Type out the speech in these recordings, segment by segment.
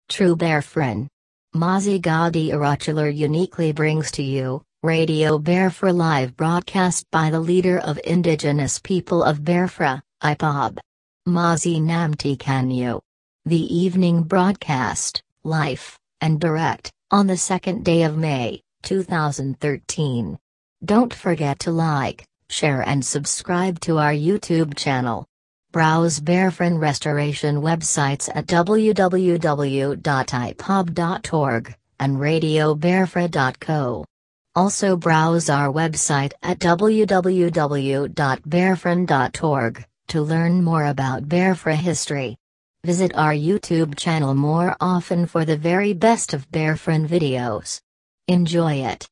True Biafran. MAZI NNAMDI uniquely brings to you, Radio Biafra live broadcast by the leader of Indigenous people of Biafra, IPOB. MAZI NNAMDI KANU. The evening broadcast, live, and direct, on the 2nd day of May, 2013. Don't forget to like, share and subscribe to our YouTube channel. Browse Biafran restoration websites at www.ipob.org, and radiobiafra.co. Also browse our website at www.biafran.org, to learn more about Biafra history. Visit our YouTube channel more often for the very best of Biafran videos. Enjoy it.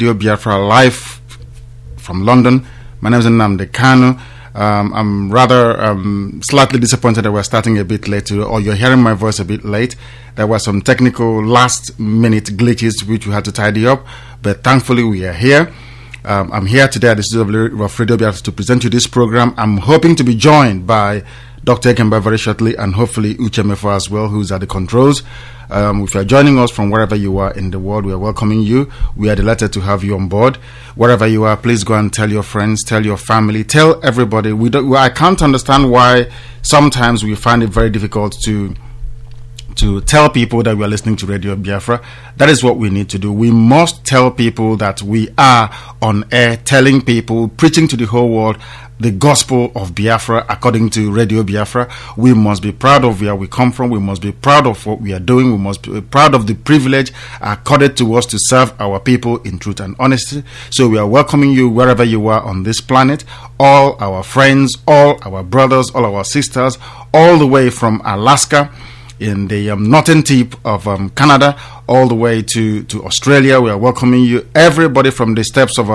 Radio Biafra live from London. My name is Nnamdi Kanu. I'm rather slightly disappointed that we're starting a bit late, or you're hearing my voice a bit late. There were some technical last-minute glitches which we had to tidy up, but thankfully we are here. I'm here today at the studio of Radio Biafra to present you this program. I'm hoping to be joined by Dr. Ekemba very shortly, and hopefully Uche Mefo as well, who's at the controls. If you're joining us from wherever you are in the world, we are welcoming you. We are delighted to have you on board. Wherever you are, please go and tell your friends, tell your family, tell everybody. I can't understand why sometimes we find it very difficult to tell people that we are listening to Radio Biafra. That is what we need to do. We must tell people that we are on air, telling people, preaching to the whole world the gospel of Biafra according to Radio Biafra. We must be proud of where we come from. We must be proud of what we are doing. We must be proud of the privilege accorded to us to serve our people in truth and honesty. So we are welcoming you wherever you are on this planet. All our friends, all our brothers, all our sisters, all the way from Alaska, in the northern tip of Canada, all the way to Australia. We are welcoming you. Everybody from the steppes of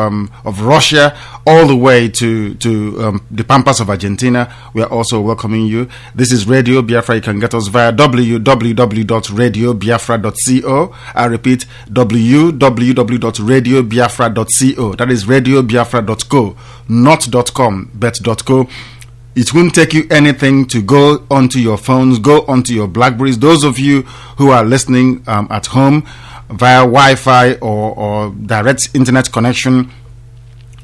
Russia, all the way to the pampas of Argentina. We are also welcoming you. This is Radio Biafra. You can get us via www.radiobiafra.co. I repeat, www.radiobiafra.co. That is radiobiafra.co, not .com, but .co. It won't take you anything to go onto your phones, go onto your Blackberries. Those of you who are listening at home via Wi-Fi or direct internet connection,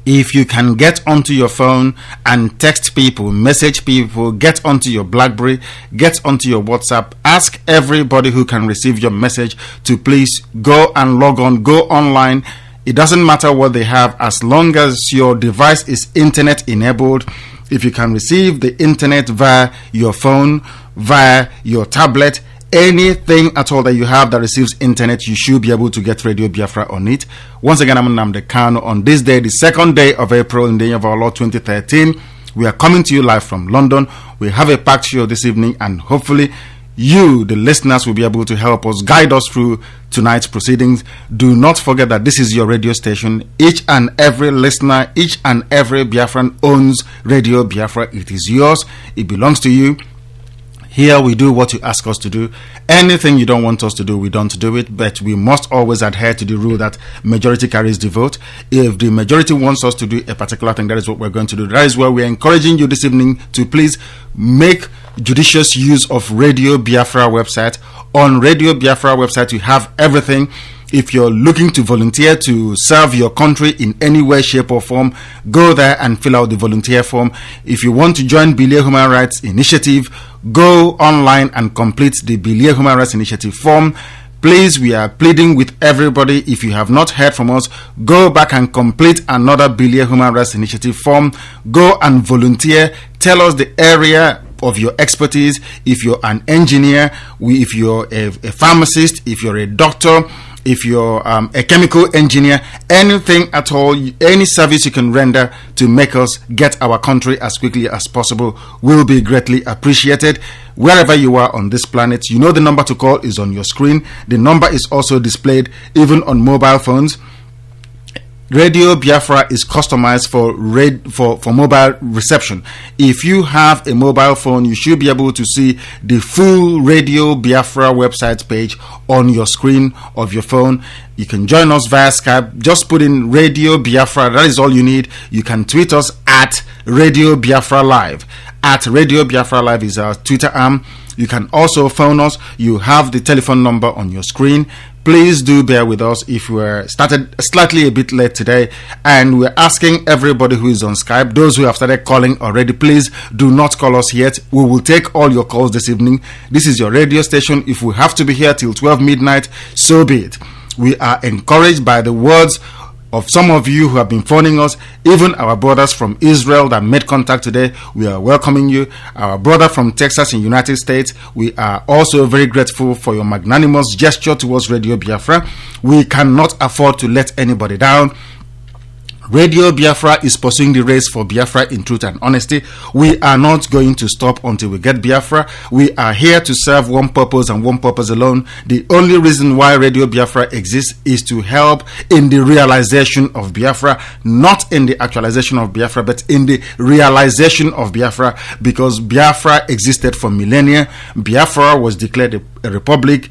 if you can get onto your phone and text people, message people, get onto your Blackberry, get onto your WhatsApp, ask everybody who can receive your message to please go and log on, go online. It doesn't matter what they have, as long as your device is internet enabled. If you can receive the internet via your phone, via your tablet, anything at all that you have that receives internet, you should be able to get Radio Biafra on it. Once again, I'm Nnamdi Kanu. On this day, the 2nd day of April in the year of our Lord 2013, we are coming to you live from London. We have a packed show this evening, and hopefully you, the listeners, will be able to help us, guide us through tonight's proceedings. Do not forget that this is your radio station. Each and every listener, each and every Biafran owns Radio Biafra. It is yours. It belongs to you. Here we do what you ask us to do. Anything you don't want us to do, we don't do it. But we must always adhere to the rule that majority carries the vote. If the majority wants us to do a particular thing, that is what we're going to do. That is why we're encouraging you this evening to please make judicious use of Radio Biafra website. On Radio Biafra website, you have everything. If you're looking to volunteer to serve your country in any way, shape or form, go there and fill out the volunteer form. If you want to join Bilia Human Rights Initiative, go online and complete the Bilia Human Rights Initiative form. Please, we are pleading with everybody. If you have not heard from us, go back and complete another Bilia Human Rights Initiative form. Go and volunteer. Tell us the area of your expertise. If you're an engineer, if you're a pharmacist, if you're a doctor, if you're a chemical engineer, anything at all, any service you can render to make us get our country as quickly as possible will be greatly appreciated. Wherever you are on this planet, you know the number to call is on your screen. The number is also displayed even on mobile phones. Radio Biafra is customized for mobile reception. If you have a mobile phone, you should be able to see the full Radio Biafra website page on your screen of your phone. You can join us via Skype. Just put in Radio Biafra. That is all you need. You can tweet us at Radio Biafra Live. At Radio Biafra Live is our Twitter arm. You can also phone us. You have the telephone number on your screen. Please do bear with us if we're started slightly a bit late today, and we're asking everybody who is on Skype, those who have started calling already, please do not call us yet. We will take all your calls this evening. This is your radio station. If we have to be here till 12 midnight, so be it. We are encouraged by the words of some of you who have been phoning us, even our brothers from Israel that made contact today. We are welcoming you. Our brother from Texas in the United States, we are also very grateful for your magnanimous gesture towards Radio Biafra. We cannot afford to let anybody down. Radio Biafra is pursuing the race for Biafra in truth and honesty. We are not going to stop until we get Biafra. We are here to serve one purpose and one purpose alone. The only reason why Radio Biafra exists is to help in the realization of Biafra, not in the actualization of Biafra, but in the realization of Biafra, because Biafra existed for millennia. Biafra was declared a republic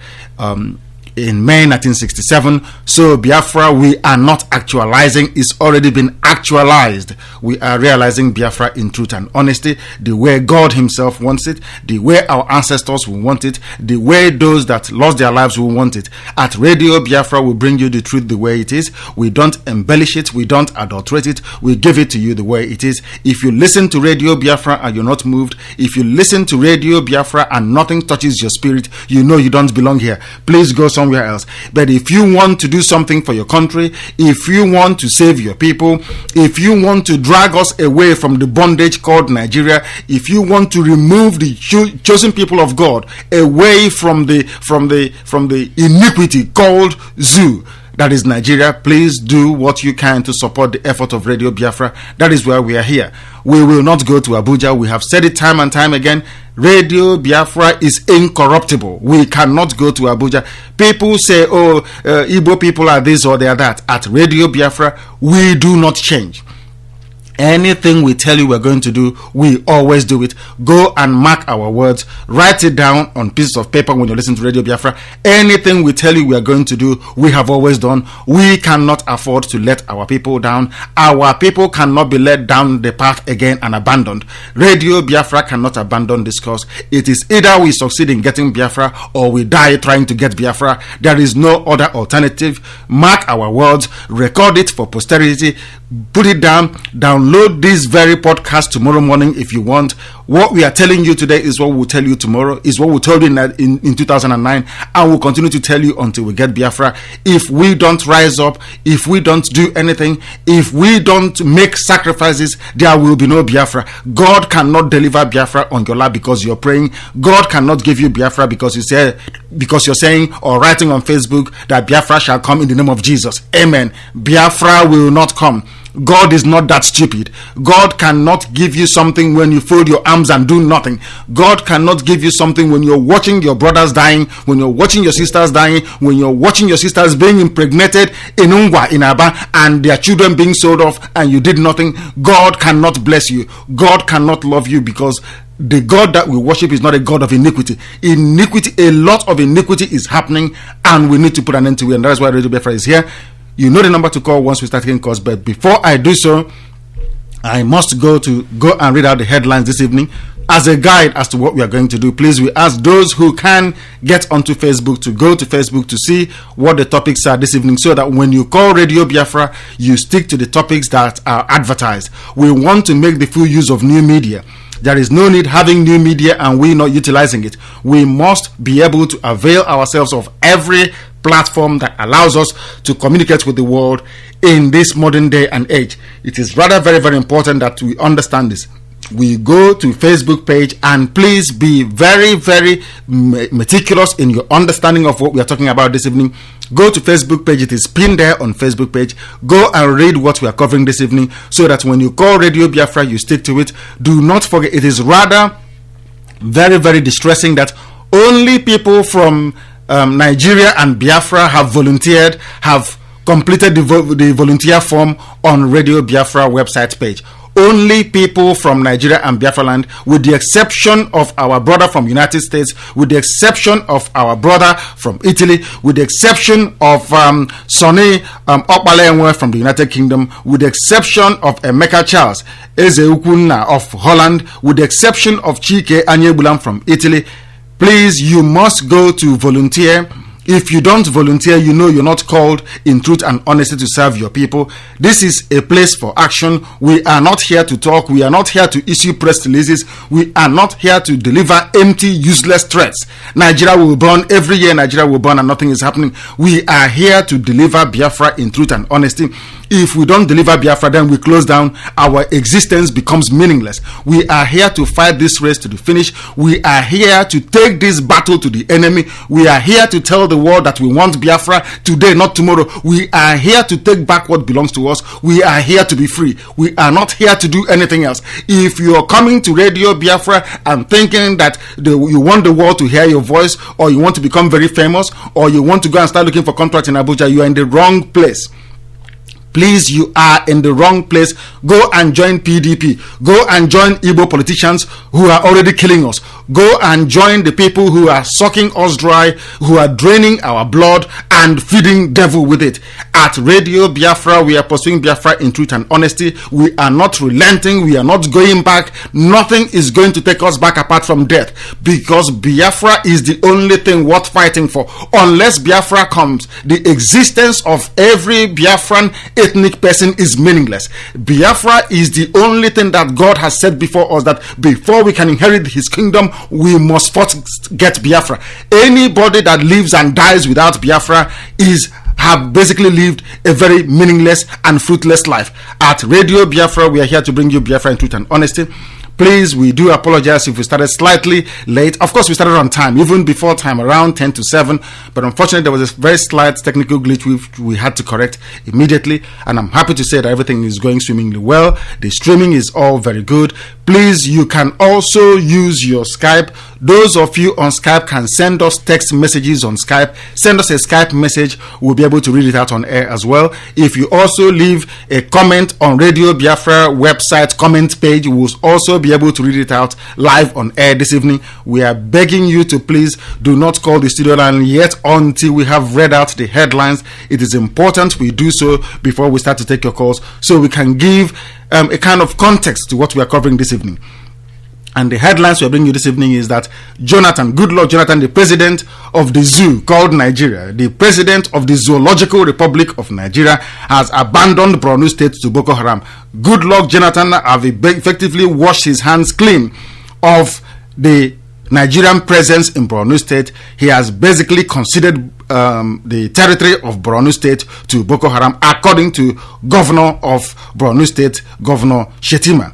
in May 1967. So Biafra we are not actualizing, it's already been actualized. We are realizing Biafra in truth and honesty, the way God himself wants it, the way our ancestors will want it, the way those that lost their lives will want it. At Radio Biafra we bring you the truth the way it is. We don't embellish it, we don't adulterate it, we give it to you the way it is. If you listen to Radio Biafra and you're not moved, if you listen to Radio Biafra and nothing touches your spirit, you know you don't belong here. Please go somewhere else. But if you want to do something for your country, if you want to save your people, if you want to drag us away from the bondage called Nigeria, if you want to remove the chosen people of God away from the iniquity called zoo, that is Nigeria, please do what you can to support the effort of Radio Biafra. That is why we are here. We will not go to Abuja. We have said it time and time again. Radio Biafra is incorruptible. We cannot go to Abuja. People say, Igbo people are this or they are that. At Radio Biafra, we do not change. Anything we tell you we're going to do, we always do it. Go and mark our words. Write it down on pieces of paper when you listen to Radio Biafra. Anything we tell you we are going to do, we have always done. We cannot afford to let our people down. Our people cannot be led down the path again and abandoned. Radio Biafra cannot abandon this cause. It is either we succeed in getting Biafra or we die trying to get Biafra. There is no other alternative. Mark our words. Record it for posterity. Put it down. Download this very podcast tomorrow morning if you want. What we are telling you today is what we'll tell you tomorrow, is what we told you in 2009, and we'll continue to tell you until we get Biafra. If we don't rise up, if we don't do anything, if we don't make sacrifices, there will be no Biafra. God cannot deliver Biafra on your lap because you're praying. God cannot give you Biafra because you're saying or writing on Facebook that Biafra shall come in the name of Jesus. Amen. Biafra will not come. God is not that stupid. God cannot give you something when you fold your arms and do nothing. God cannot give you something when you're watching your brothers dying, when you're watching your sisters dying, when you're watching your sisters being impregnated in Ungwa, in Aba, and their children being sold off, and you did nothing. God cannot bless you. God cannot love you, because the God that we worship is not a God of iniquity. A lot of iniquity is happening, and we need to put an end to it. And that's why Radio Biafra is here. You know the number to call once we start taking calls, but before I do so, I must go and read out the headlines this evening as a guide as to what we are going to do. Please, we ask those who can get onto Facebook to go to Facebook to see what the topics are this evening, so that when you call Radio Biafra, you stick to the topics that are advertised. We want to make the full use of new media. There is no need having new media and we not utilizing it. We must be able to avail ourselves of every platform that allows us to communicate with the world in this modern day and age. It is rather very, very important that we understand this. We go to Facebook page, and please be very, very meticulous in your understanding of what we are talking about this evening. Go to Facebook page. It is pinned there on Facebook page. Go and read what we are covering this evening, so that when you call Radio Biafra, you stick to it. Do not forget, it is rather very, very distressing that only people from Nigeria and Biafra have volunteered, have completed the volunteer form on Radio Biafra website page. Only people from Nigeria and Biafra land, with the exception of our brother from United States, with the exception of our brother from Italy, with the exception of Sonny Okpalaenwe from the United Kingdom, with the exception of Emeka Charles Ezeukwunna of Holland, with the exception of Chike Anyebulam from Italy. Please, you must go to volunteer. If you don't volunteer, you know you're not called in truth and honesty to serve your people. This is a place for action. We are not here to talk. We are not here to issue press releases. We are not here to deliver empty, useless threats. Nigeria will burn. Every year Nigeria will burn and nothing is happening. We are here to deliver Biafra in truth and honesty. If we don't deliver Biafra, then we close down. Our existence becomes meaningless. We are here to fight this race to the finish. We are here to take this battle to the enemy. We are here to tell the world that we want Biafra today, not tomorrow. We are here to take back what belongs to us. We are here to be free. We are not here to do anything else. If you are coming to Radio Biafra and thinking that you want the world to hear your voice, or you want to become very famous, or you want to go and start looking for contracts in Abuja, you are in the wrong place. Please, you are in the wrong place. Go and join PDP. Go and join Igbo politicians who are already killing us. Go and join the people who are sucking us dry, who are draining our blood and feeding devil with it. At Radio Biafra, we are pursuing Biafra in truth and honesty. We are not relenting. We are not going back. Nothing is going to take us back apart from death, because Biafra is the only thing worth fighting for. Unless Biafra comes, the existence of every Biafran ethnic person is meaningless. Biafra is the only thing that God has set before us, that before we can inherit his kingdom, we must first get Biafra. Anybody that lives and dies without Biafra have basically lived a very meaningless and fruitless life. At Radio Biafra, we are here to bring you Biafra in truth and honesty. Please, we do apologize if we started slightly late. Of course, we started on time, even before time, around 10 to 7. But unfortunately, there was a very slight technical glitch which we had to correct immediately. And I'm happy to say that everything is going swimmingly well. The streaming is all very good. Please, you can also use your Skype. Those of you on Skype can send us text messages on Skype. Send us a Skype message. We'll be able to read it out on air as well. If you also leave a comment on Radio Biafra website comment page, we'll also be able to read it out live on air this evening. We are begging you to please do not call the studio line yet until we have read out the headlines. It is important we do so before we start to take your calls, so we can give a kind of context to what we are covering this evening. And the headlines we are bringing you this evening is that Goodluck Jonathan, the president of the zoo called Nigeria, the president of the Zoological Republic of Nigeria, has abandoned Borno State to Boko Haram. Goodluck Jonathan have effectively washed his hands clean of the Nigerian presence in Borno State. He has basically conceded the territory of Borno State to Boko Haram, according to Governor of Borno State, Governor Shetima.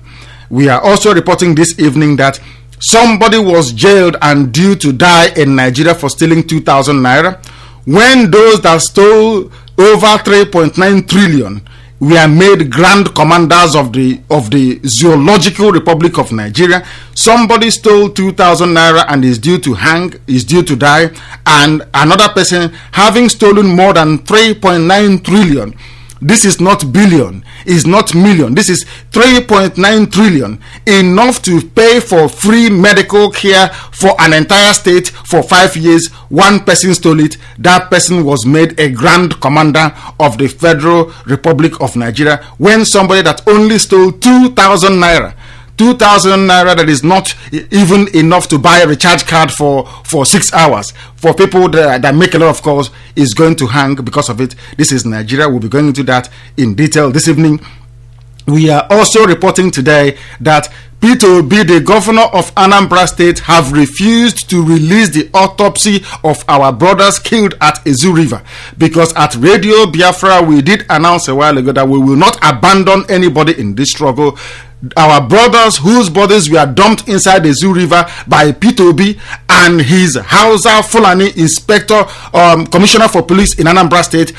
We are also reporting this evening that somebody was jailed and due to die in Nigeria for stealing 2,000 naira, when those that stole over 3.9 trillion were made grand commanders of the Zoological Republic of Nigeria. Somebody stole 2,000 naira and is due to die, and another person having stolen more than 3.9 trillion. This is not billion, is not million. This is 3.9 trillion, enough to pay for free medical care for an entire state for 5 years. One person stole it. That person was made a grand commander of the Federal Republic of Nigeria, when somebody that only stole 2,000 naira, 2,000 naira, that is not even enough to buy a recharge card for 6 hours. For people that make a lot of calls, is going to hang because of it. This is Nigeria. We'll be going into that in detail this evening. We are also reporting today that Peter Obi, the governor of Anambra State, have refused to release the autopsy of our brothers killed at Ezu River, because at Radio Biafra we did announce a while ago that we will not abandon anybody in this struggle. Our brothers whose bodies were dumped inside the Ezu River by Peter Obi and his Hausa Fulani inspector, commissioner for police in Anambra State,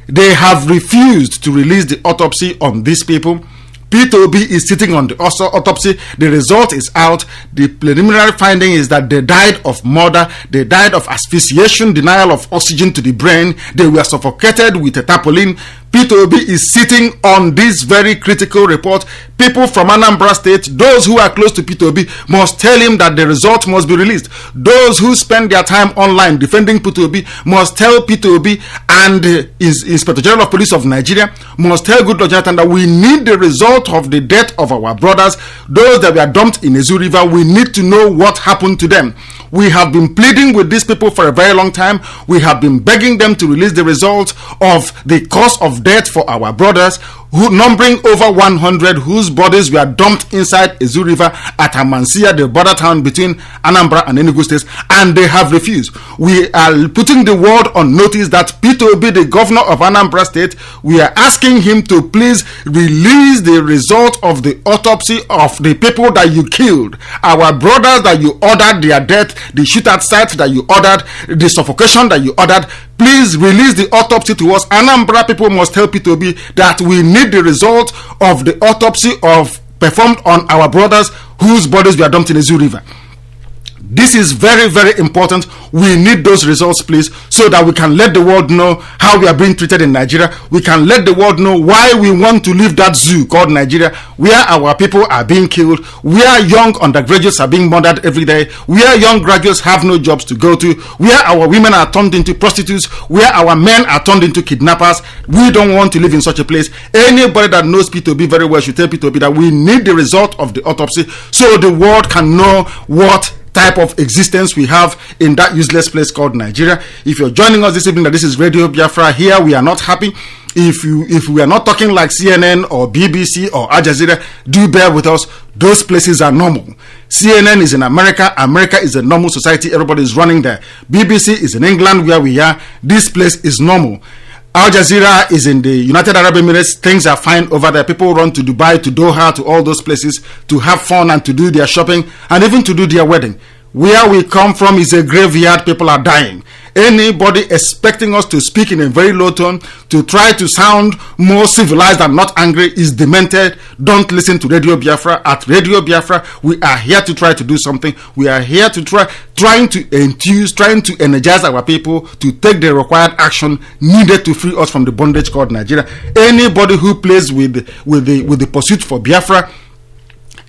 they have refused to release the autopsy on these people. Peter Obi is sitting on the autopsy. The result is out. The preliminary finding is that they died of murder. They died of asphyxiation, denial of oxygen to the brain. They were suffocated with a tarpaulin. Peter Obi is sitting on this very critical report. People from Anambra State, those who are close to Peter Obi, must tell him that the result must be released. Those who spend their time online defending Peter Obi must tell Peter Obi and his Inspector General of Police of Nigeria must tell Goodluck Jonathan that we need the result of the death of our brothers, those that were dumped in Ezu River. We need to know what happened to them. We have been pleading with these people for a very long time. We have been begging them to release the result of the cause of death for our brothers numbering over 100, whose bodies were dumped inside Ezu River at Amansia, the border town between Anambra and Enugu states, and they have refused. We are putting the world on notice that Peter Obi, the governor of Anambra state, we are asking him to please release the result of the autopsy of the people that you killed, our brothers that you ordered their death, the shootout site that you ordered, the suffocation that you ordered. Please release the autopsy to us. Anambra people must tell Peter Obi that we need the result of the autopsy performed on our brothers whose bodies were dumped in the Zoo River. This is very, very important. We need those results, please, so that we can let the world know how we are being treated in Nigeria. We can let the world know why we want to leave that zoo called Nigeria, where our people are being killed, where young undergraduates are being murdered every day, where young graduates have no jobs to go to, where our women are turned into prostitutes, where our men are turned into kidnappers. We don't want to live in such a place. Anybody that knows P2B very well should tell P2B that we need the result of the autopsy so the world can know what type of existence we have in that useless place called Nigeria. If you're joining us this evening, that this is Radio Biafra, here we are not happy. If we are not talking like CNN or BBC or Al Jazeera, do bear with us. Those places are normal. CNN is in America. America is a normal society. Everybody is running there. BBC is in England, where we are. This place is normal. Al Jazeera is in the United Arab Emirates. Things are fine over there. People run to Dubai, to Doha, to all those places to have fun and to do their shopping and even to do their wedding. Where we come from is a graveyard. People are dying. Anybody expecting us to speak in a very low tone, to try to sound more civilized and not angry, is demented. Don't listen to Radio Biafra. At Radio Biafra, we are here to try to do something. We are here to trying to enthuse, trying to energize our people to take the required action needed to free us from the bondage called Nigeria. Anybody who plays with the pursuit for Biafra,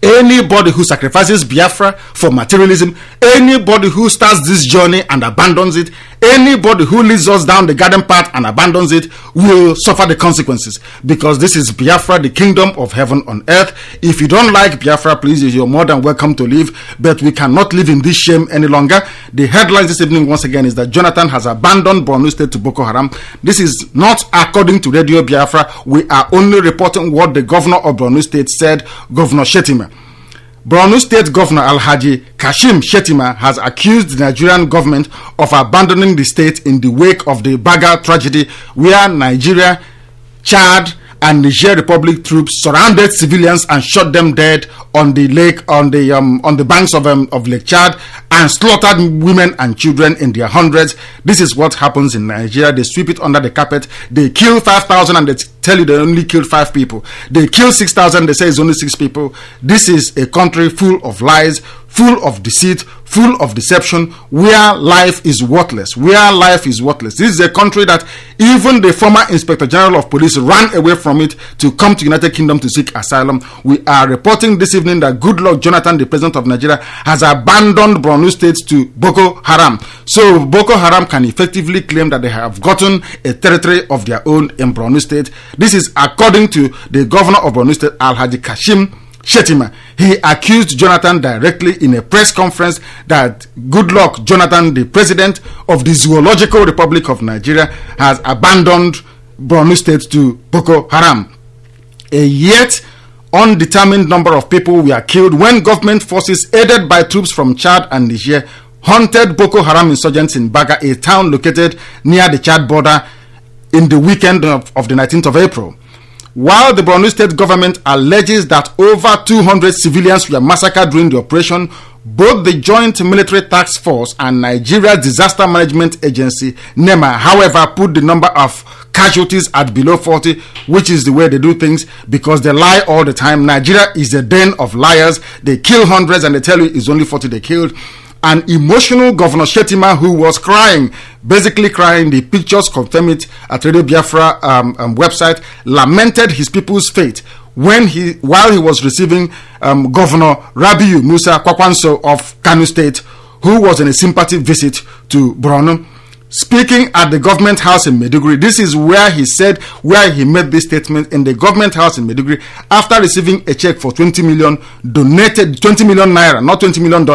anybody who sacrifices Biafra for materialism, anybody who starts this journey and abandons it, anybody who leads us down the garden path and abandons it will suffer the consequences, because this is Biafra, the kingdom of heaven on earth. If you don't like Biafra, please, you're more than welcome to leave, but we cannot live in this shame any longer. The headlines this evening once again is that Jonathan has abandoned Borno State to Boko Haram. This is not according to Radio Biafra. We are only reporting what the governor of Borno State said, Governor Shetima. Borno State Governor Alhaji Kashim Shettima has accused the Nigerian government of abandoning the state in the wake of the Baga tragedy, where Nigeria, Chad, and Niger Republic troops surrounded civilians and shot them dead on the lake, on the banks of Lake Chad, and slaughtered women and children in their hundreds. This is what happens in Nigeria. They sweep it under the carpet. They kill 5,000 and they tell you they only killed 5 people. They kill 6,000, they say it's only 6 people. This is a country full of lies, full of deceit, full of deception, where life is worthless. Where life is worthless. This is a country that even the former Inspector General of Police ran away from it to come to United Kingdom to seek asylum. We are reporting this evening that Goodluck Jonathan, the president of Nigeria, has abandoned Borno State to Boko Haram. So Boko Haram can effectively claim that they have gotten a territory of their own in Borno State. This is according to the governor of Borno State, Alhaji Kashim Shettima. He accused Jonathan directly in a press conference that Goodluck Jonathan, the president of the Zoological Republic of Nigeria, has abandoned Borno State to Boko Haram. A yet undetermined number of people were killed when government forces aided by troops from Chad and Niger hunted Boko Haram insurgents in Baga, a town located near the Chad border, in the weekend of the 19th of April. While the Borno State government alleges that over 200 civilians were massacred during the operation, both the Joint Military Task Force and Nigeria's Disaster Management Agency, NEMA, however, put the number of casualties at below 40, which is the way they do things, because they lie all the time. Nigeria is a den of liars. They kill hundreds and they tell you it's only 40 they killed. An emotional Governor Shettima, who was crying, basically crying, the pictures confirm it at Radio Biafra website, lamented his people's fate while he was receiving Governor Rabiu Musa Kwakwanso of Kano State, who was in a sympathy visit to Borno. speaking at the government house in Maiduguri. This is where he made this statement in the government house in Maiduguri after receiving a check for 20 million donated, 20 million naira, not $20 million,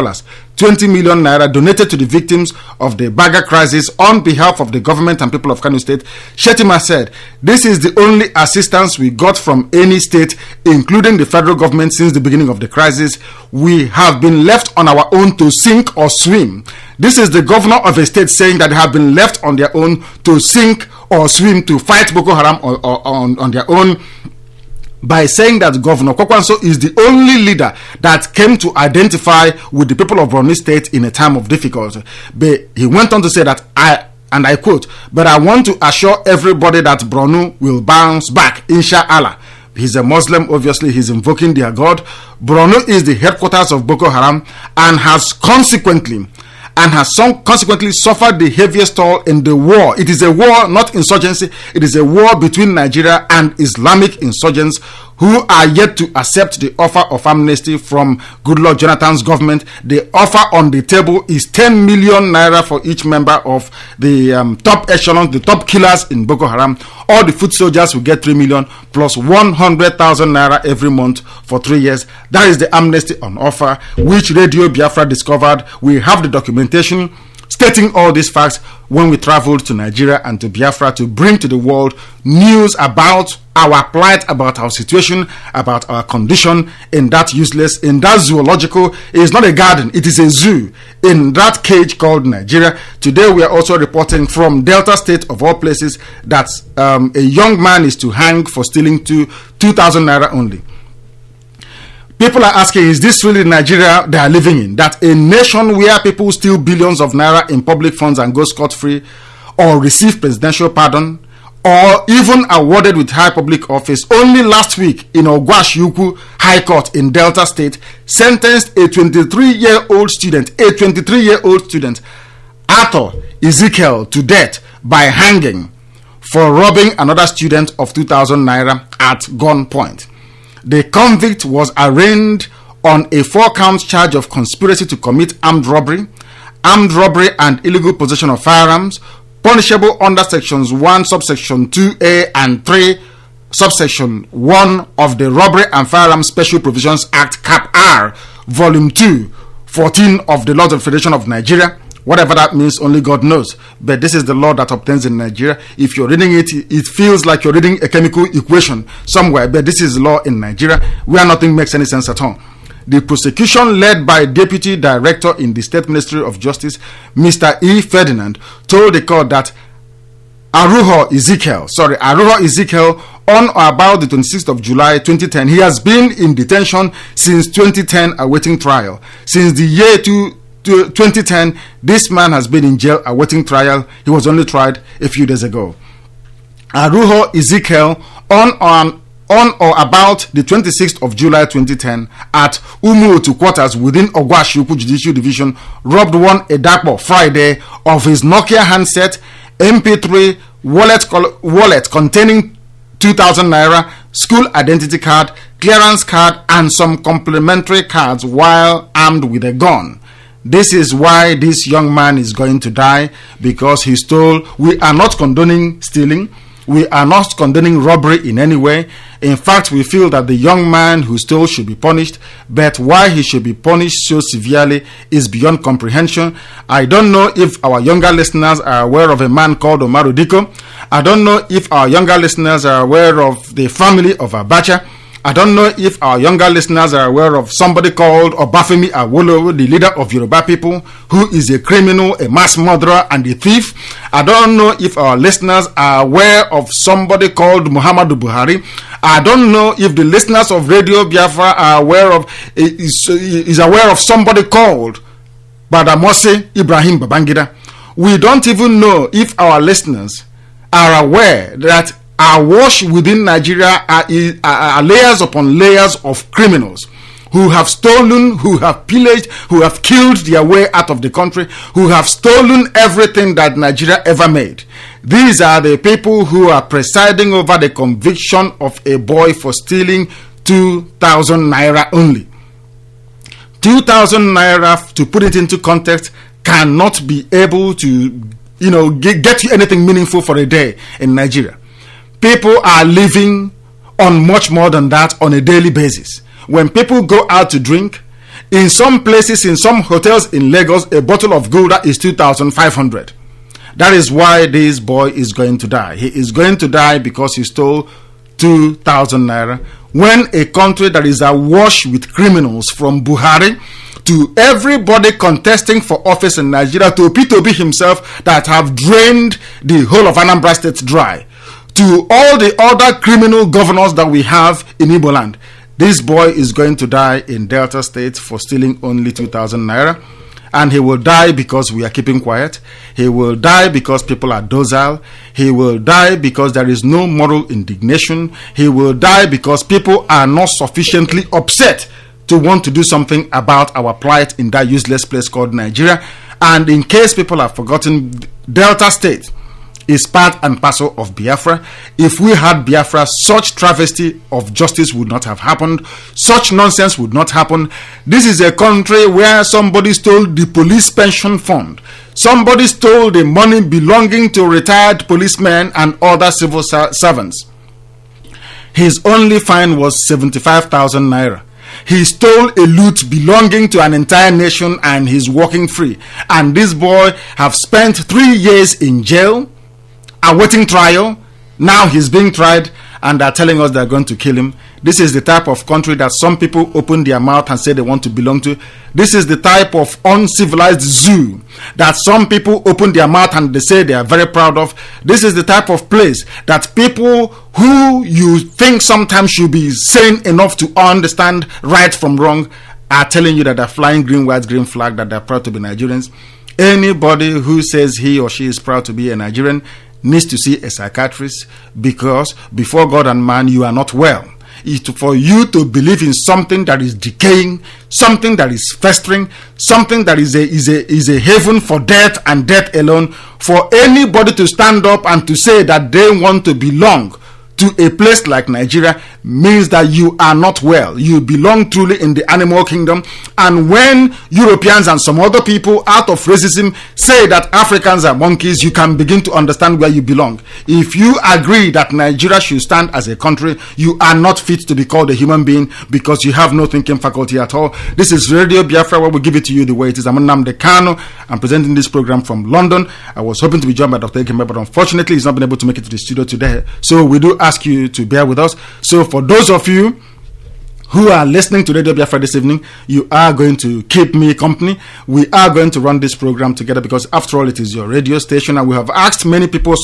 20 million naira donated to the victims of the Baga crisis on behalf of the government and people of Kano State. Shettima said, "This is the only assistance we got from any state, including the federal government, since the beginning of the crisis. We have been left on our own to sink or swim." This is the governor of a state saying that they have been left on their own to sink or swim, to fight Boko Haram on their own, by saying that Governor Kwakwanso is the only leader that came to identify with the people of Borno State in a time of difficulty. But he went on to say that I quote, "But I want to assure everybody that Borno will bounce back, inshallah." He's a Muslim, obviously he's invoking their God. Borno is the headquarters of Boko Haram and has consequently suffered the heaviest toll in the war. It is a war, not insurgency. It is a war between Nigeria and Islamic insurgents who are yet to accept the offer of amnesty from Goodluck Jonathan's government. The offer on the table is 10 million naira for each member of the top echelons, the top killers in Boko Haram. All the foot soldiers will get 3 million plus 100,000 naira every month for 3 years. That is the amnesty on offer, which Radio Biafra discovered. We have the documentation stating all these facts when we traveled to Nigeria and to Biafra to bring to the world news about our plight, about our situation, about our condition in that zoological, it is not a garden, it is a zoo, in that cage called Nigeria. Today we are also reporting from Delta State, of all places, that a young man is to hang for stealing 2,000 naira only. People are asking, is this really Nigeria they are living in? That a nation where people steal billions of naira in public funds and go scot-free, or receive presidential pardon, or even awarded with high public office? Only last week in Ogwashiukwu High Court in Delta State sentenced a 23-year-old student, Arthur Ezekiel, to death by hanging for robbing another student of 2,000 naira at gunpoint. The convict was arraigned on a 4-count charge of conspiracy to commit armed robbery and illegal possession of firearms, punishable under sections 1 subsection 2A and 3 subsection 1 of the Robbery and Firearms Special Provisions Act, Cap R, Volume 2, 14 of the Laws of the Federation of Nigeria. Whatever that means, only God knows. But this is the law that obtains in Nigeria. If you're reading it, it feels like you're reading a chemical equation somewhere. But this is law in Nigeria, where nothing makes any sense at all. The prosecution, led by Deputy Director in the State Ministry of Justice, Mr. E. Ferdinand, told the court that Arugho Ezekiel, on or about the 26th of July 2010, he has been in detention since 2010 awaiting trial. Since the year 2010, this man has been in jail awaiting trial. He was only tried a few days ago. Arugho Ezekiel, on or about the 26th of July 2010, at Umuotu quarters within Ogwashiukwu Judicial Division, robbed one Edakpo Friday of his Nokia handset, MP3, wallet containing 2,000 naira, school identity card, clearance card, and some complimentary cards while armed with a gun. This is why this young man is going to die, because he stole. We are not condoning stealing. We are not condoning robbery in any way. In fact, we feel that the young man who stole should be punished, but why he should be punished so severely is beyond comprehension. I don't know if our younger listeners are aware of a man called Omaru Diko. I don't know if our younger listeners are aware of the family of Abacha. I don't know if our younger listeners are aware of somebody called Obafemi Awolowo, the leader of Yoruba people, who is a criminal, a mass murderer, and a thief. I don't know if our listeners are aware of somebody called Muhammadu Buhari. I don't know if the listeners of Radio Biafra are aware of is aware of somebody called Badamose Ibrahim Babangida. We don't even know if our listeners are aware that awash within Nigeria are layers upon layers of criminals who have stolen, who have pillaged, who have killed their way out of the country, who have stolen everything that Nigeria ever made. These are the people who are presiding over the conviction of a boy for stealing 2,000 naira only. 2,000 naira, to put it into context, cannot be able to get you anything meaningful for a day in Nigeria. People are living on much more than that on a daily basis. When people go out to drink, in some places, in some hotels in Lagos, a bottle of Gouda is 2,500. That is why this boy is going to die. He is going to die because he stole 2,000 naira. When a country that is awash with criminals, from Buhari to everybody contesting for office in Nigeria, to P2B himself, that have drained the whole of Anambra State dry, to all the other criminal governors that we have in Igbo land, this boy is going to die in Delta State for stealing only 2,000 naira. And he will die because we are keeping quiet. He will die because people are docile. He will die because there is no moral indignation. He will die because people are not sufficiently upset to want to do something about our plight in that useless place called Nigeria. And in case people have forgotten, Delta State is part and parcel of Biafra. If we had Biafra, such travesty of justice would not have happened. Such nonsense would not happen. This is a country where somebody stole the police pension fund. Somebody stole the money belonging to retired policemen and other civil servants. His only fine was 75,000 naira. He stole a loot belonging to an entire nation and he's walking free. And this boy have spent 3 years in jail, awaiting trial. Now he's being tried and they're telling us they're going to kill him. This is the type of country that some people open their mouth and say they want to belong to. This is the type of uncivilized zoo that some people open their mouth and they say they are very proud of. This is the type of place that people who you think sometimes should be sane enough to understand right from wrong are telling you that they're flying green, white, green flag, that they're proud to be Nigerians. Anybody who says he or she is proud to be a Nigerian needs to see a psychiatrist, because before God and man you are not well. It's for you to believe in something that is decaying, something that is festering, something that is a haven for death and death alone. For anybody to stand up and to say that they want to belong to a place like Nigeria means that you are not well. You belong truly in the animal kingdom. And when Europeans and some other people out of racism say that Africans are monkeys, you can begin to understand where you belong. If you agree that Nigeria should stand as a country, you are not fit to be called a human being, because you have no thinking faculty at all. This is Radio Biafra, where we give it to you the way it is. I'm Nnamdi Kanu. I'm presenting this program from London. I was hoping to be joined by Dr. Ekembe, but unfortunately he's not been able to make it to the studio today. So we do ask you to bear with us. So for those of you who are listening to Radio Biafra this evening, you are going to keep me company. We are going to run this program together, because after all, it is your radio station, and we have asked many people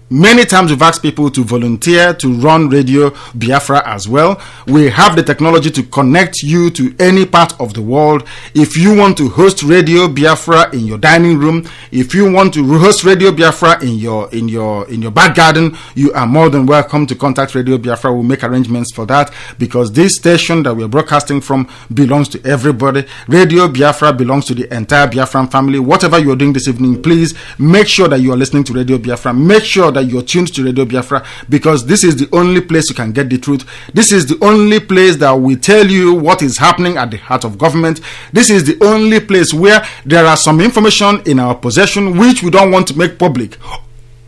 many times we've asked people to volunteer to run Radio Biafra as well. We have the technology to connect you to any part of the world. If you want to host Radio Biafra in your dining room, if you want to host Radio Biafra in your back garden, you are more than welcome to contact Radio Biafra. We'll make arrangements for that, because this station that we're broadcasting from belongs to everybody. Radio Biafra belongs to the entire Biafran family. Whatever you're doing this evening, please make sure that you are listening to Radio Biafra. Make sure that you're tuned to Radio Biafra, because this is the only place you can get the truth. This is the only place that will tell you what is happening at the heart of government. This is the only place where there are some information in our possession which we don't want to make public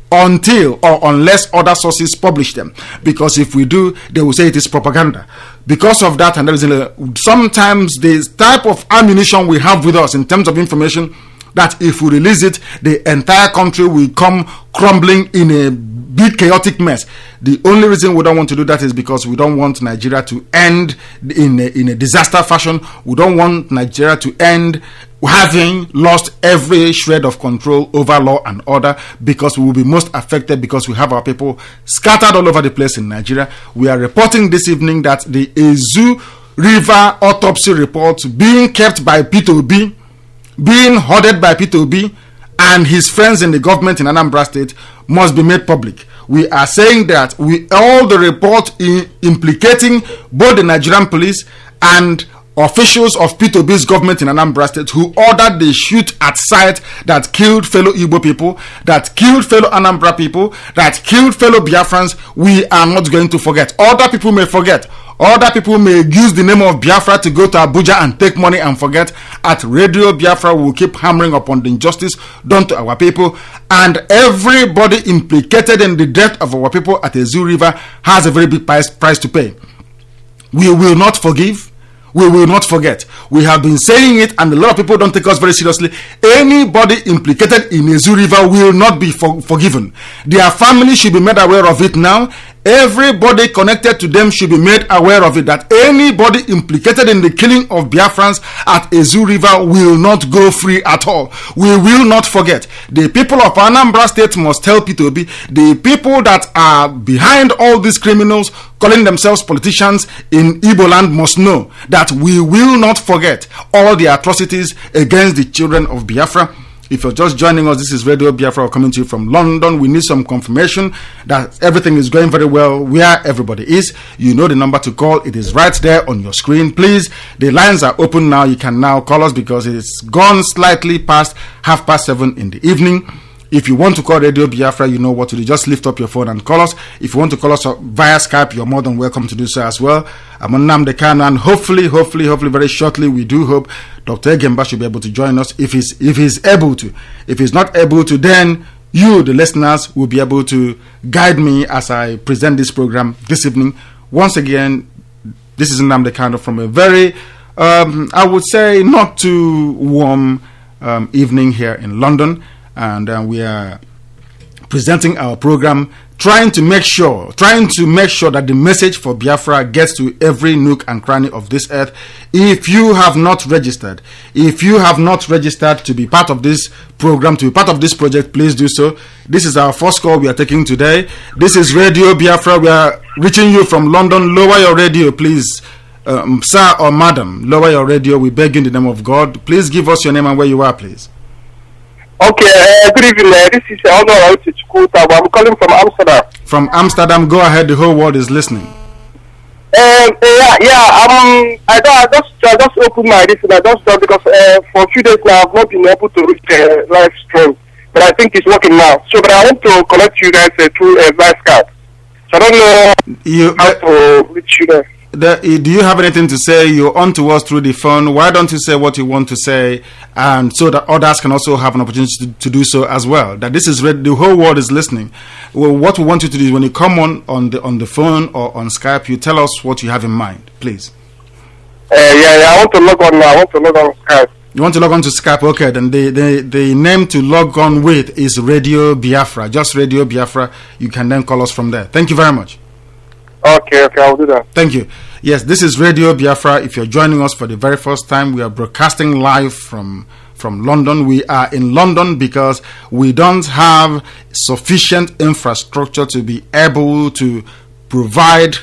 until or unless other sources publish them, because if we do, they will say it is propaganda. Because of that, and there is sometimes the type of ammunition we have with us in terms of information, that if we release it, the entire country will come crumbling in a big chaotic mess. The only reason we don't want to do that is because we don't want Nigeria to end in a disaster fashion. We don't want Nigeria to end having lost every shred of control over law and order, because we will be most affected, because we have our people scattered all over the place in Nigeria. We are reporting this evening that the Ezu River autopsy report being kept by P2B, being hoarded by P2B and his friends in the government in Anambra State, must be made public. We are saying that all the report implicating both the Nigerian police and officials of P2B's government in Anambra State, who ordered the shoot at sight that killed fellow Igbo people, that killed fellow Anambra people, that killed fellow Biafrans, we are not going to forget. Other people may forget. Other people may use the name of Biafra to go to Abuja and take money and forget. At Radio Biafra, we will keep hammering upon the injustice done to our people, and everybody implicated in the death of our people at Ezu River has a very big price to pay. We will not forgive. We will not forget. We have been saying it, and a lot of people don't take us very seriously. Anybody implicated in Ezu River will not be forgiven. Their family should be made aware of it now. Everybody connected to them should be made aware of it, that anybody implicated in the killing of Biafrans at Ezu River will not go free at all. We will not forget. The people of Anambra State must tell P2B, the people that are behind all these criminals calling themselves politicians in Igbo land must know that we will not forget all the atrocities against the children of Biafra. If you're just joining us, this is Radio Biafra coming to you from London. We need some confirmation that everything is going very well where everybody is. You know the number to call. It is right there on your screen. Please, the lines are open now. You can now call us because it's gone slightly past 7:30 in the evening. If you want to call Radio Biafra, you know what to do. Just lift up your phone and call us. If you want to call us via Skype, you're more than welcome to do so as well. I'm Nnamdi Kanu, and hopefully, very shortly, we do hope Dr. Egemba should be able to join us if he's able to. If he's not able to, then you, the listeners, will be able to guide me as I present this program this evening. Once again, this is Nnamdi Kanu from a very, I would say, not too warm evening here in London. And we are presenting our program, trying to make sure that the message for Biafra gets to every nook and cranny of this earth. If you have not registered to be part of this program, to be part of this project, please do so. This is our first call we are taking today. This is Radio Biafra. We are reaching you from London. Lower your radio, please. Sir or madam, lower your radio. We beg you in the name of God. Please give us your name and where you are, please. Okay, good evening. This is Honor I'm calling from Amsterdam. From Amsterdam, go ahead. The whole world is listening. I just opened my listen. I just done because for a few days now I've not been able to reach live stream, but I think it's working now. So, but I want to connect you guys through live Skype. So I don't know how to reach you there. Do you have anything to say? You're on to us through the phone. Why don't you say what you want to say, and so that others can also have an opportunity to do so as well? That this is the whole world is listening. Well, what we want you to do is when you come on the phone or on Skype, you tell us what you have in mind, please. I want to log on now. I want to log on Skype. You want to log on to Skype? Okay, then the name to log on with is Radio Biafra. Just Radio Biafra. You can then call us from there. Thank you very much. Okay, I'll do that. Thank you. Yes, this is Radio Biafra. If you're joining us for the very first time, we are broadcasting live from London. We are in London because we don't have sufficient infrastructure to be able to provide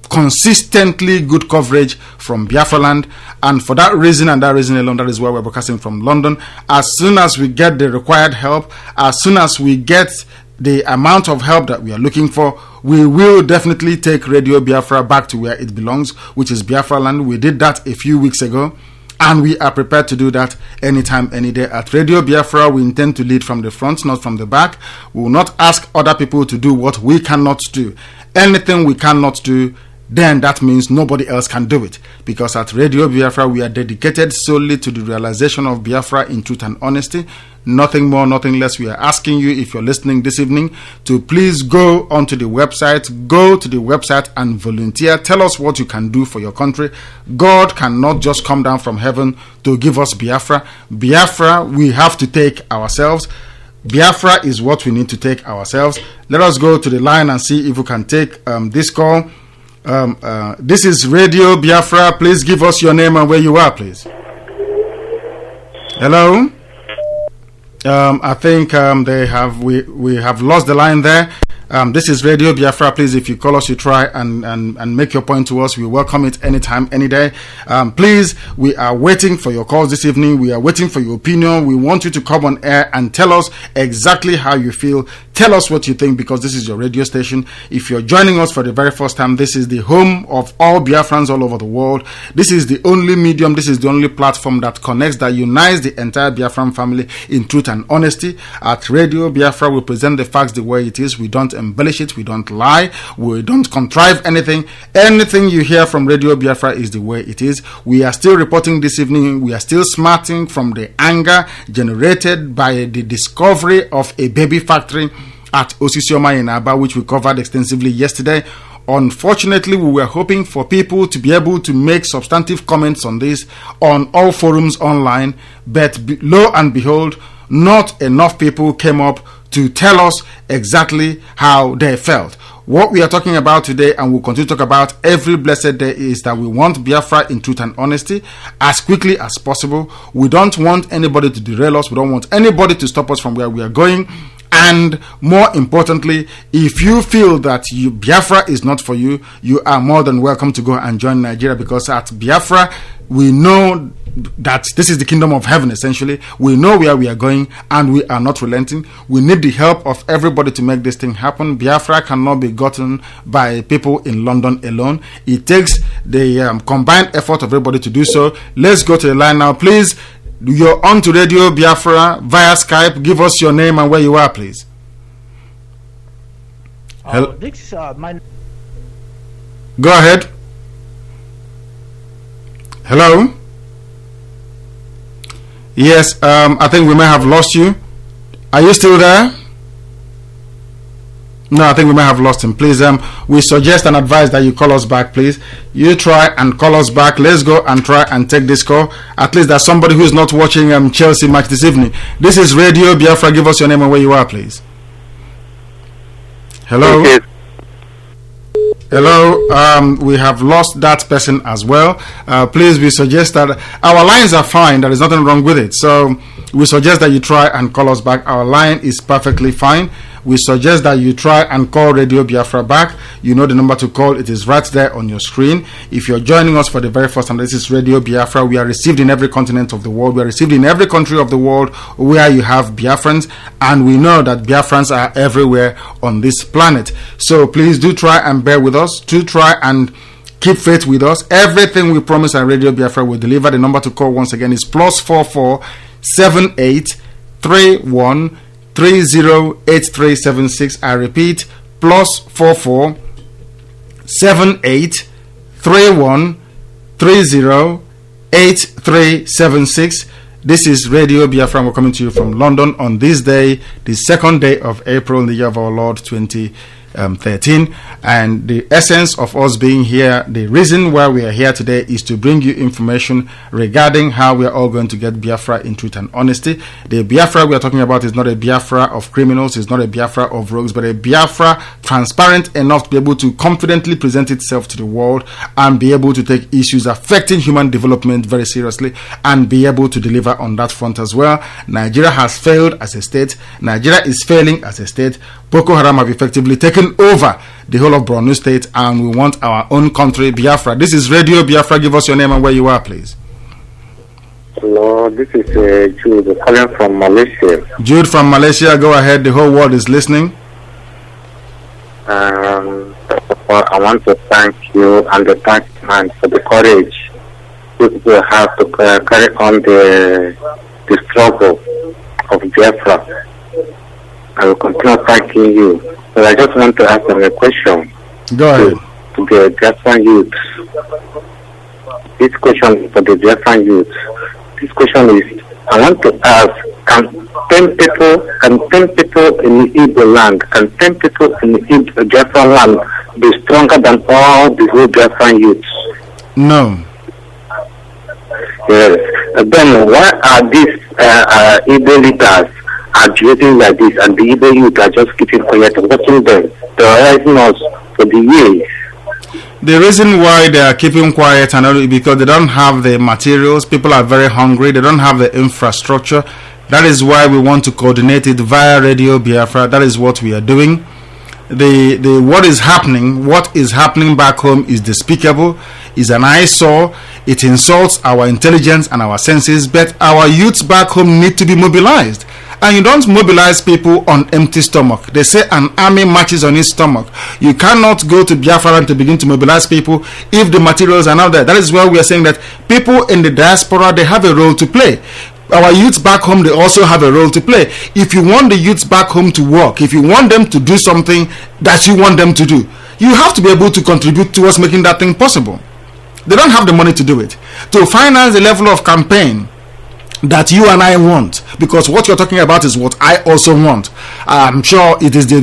consistently good coverage from Biafra land, and for that reason and that reason alone, that is why we're broadcasting from London. As soon as we get the required help, as soon as we get the amount of help that we are looking for, we will definitely take Radio Biafra back to where it belongs, which is Biafra land. We did that a few weeks ago, and we are prepared to do that anytime, any day. At Radio Biafra, we intend to lead from the front, not from the back. We will not ask other people to do what we cannot do. Anything we cannot do, then that means nobody else can do it. Because at Radio Biafra, we are dedicated solely to the realization of Biafra in truth and honesty. Nothing more, nothing less. We are asking you, if you're listening this evening, to please go onto the website. Go to the website and volunteer. Tell us what you can do for your country. God cannot just come down from heaven to give us Biafra. Biafra, we have to take ourselves. Biafra is what we need to take ourselves. Let us go to the line and see if we can take this call. This is Radio Biafra. Please give us your name and where you are, please. Hello. I think we have lost the line there. This is Radio Biafra. Please, if you call us, you try and make your point to us. We welcome it anytime, any day. Please, we are waiting for your calls this evening. We are waiting for your opinion. We want you to come on air and tell us exactly how you feel. Tell us what you think, because this is your radio station. If you're joining us for the very first time, this is the home of all Biafrans all over the world. This is the only medium, this is the only platform that connects, that unites the entire Biafran family in truth truth and honesty. At Radio Biafra, we present the facts the way it is. We don't embellish it. We don't lie. We don't contrive anything. Anything you hear from Radio Biafra is the way it is. We are still reporting this evening. We are still smarting from the anger generated by the discovery of a baby factory at Osisioma in Aba, which we covered extensively yesterday. Unfortunately, we were hoping for people to be able to make substantive comments on this on all forums online, but lo and behold, not enough people came up to tell us exactly how they felt. What we are talking about today, and we'll continue to talk about every blessed day, is that we want Biafra in truth and honesty as quickly as possible. We don't want anybody to derail us. We don't want anybody to stop us from where we are going. And more importantly, if you feel that Biafra is not for you, you are more than welcome to go and join Nigeria, because at Biafra, we know that this is the kingdom of heaven, essentially. We know where we are going, and we are not relenting. We need the help of everybody to make this thing happen. Biafra cannot be gotten by people in London alone. It takes the combined effort of everybody to do so. Let's go to the line now, please. You're on to Radio Biafra via Skype. Give us your name and where you are, please. This my... Go ahead. Hello? Yes, I think we may have lost you. Are you still there? No, I think we may have lost him. Please, we suggest and advise that you call us back, please. You try and call us back. Let's go and try and take this call. At least there's somebody who's not watching Chelsea match this evening. This is Radio Biafra. Give us your name and where you are, please. Hello? Okay. Hello, we have lost that person as well. Please, we suggest that our lines are fine. There is nothing wrong with it. So we suggest that you try and call us back. Our line is perfectly fine. We suggest that you try and call Radio Biafra back. You know the number to call. It is right there on your screen. If you're joining us for the very first time, this is Radio Biafra. We are received in every continent of the world. We are received in every country of the world where you have Biafrans. And we know that Biafrans are everywhere on this planet. So please do try and bear with us. Do try and keep faith with us. Everything we promise on Radio Biafra will deliver. The number to call once again is +44 78 31 308376. I repeat, +44 78 31 308376. This is Radio Biafra. We're coming to you from London on this day, the 2nd day of April in the year of our Lord 2013. And the essence of us being here, the reason why we are here today, is to bring you information regarding how we are all going to get Biafra in truth and honesty. The Biafra we are talking about is not a Biafra of criminals, it's not a Biafra of rogues, but a Biafra transparent enough to be able to confidently present itself to the world and be able to take issues affecting human development very seriously and be able to deliver on that front as well. Nigeria has failed as a state. Nigeria is failing as a state. Boko Haram have effectively taken over the whole of Borno State, and we want our own country, Biafra. This is Radio Biafra. Give us your name and where you are, please. Hello, this is Jude calling from Malaysia. Jude from Malaysia, go ahead. The whole world is listening. First of all, I want to thank you and the thank man for the courage you have to carry on the struggle of Biafra. I will continue thanking you. But I just want to ask them a question. Go ahead. To the Biafran youth. This question is for the Biafran youth. This question is, I want to ask, can 10 people in the Igbo land, can 10 people in the Biafran land be stronger than all the whole Biafran youths? No. Yes. Then why are these Igbo leaders agitating like this, and the Igbo youth are just keeping quiet and watching them, terrorizing us for the years? The reason why they are keeping quiet and all, because they don't have the materials. People are very hungry. They don't have the infrastructure. That is why we want to coordinate it via Radio Biafra. That is what we are doing. What is happening back home is despicable, is an eyesore. It insults our intelligence and our senses. But our youths back home need to be mobilized. And you don't mobilize people on empty stomach. They say an army marches on its stomach. You cannot go to Biafra to begin to mobilize people if the materials are not there. That is why we are saying that people in the diaspora, they have a role to play. our youths back home, they also have a role to play. If you want the youths back home to work, if you want them to do something that you want them to do, you have to be able to contribute towards making that thing possible. They don't have the money to do it. To finance the level of campaign that you and I want, because what you're talking about is what I also want. I'm sure it is the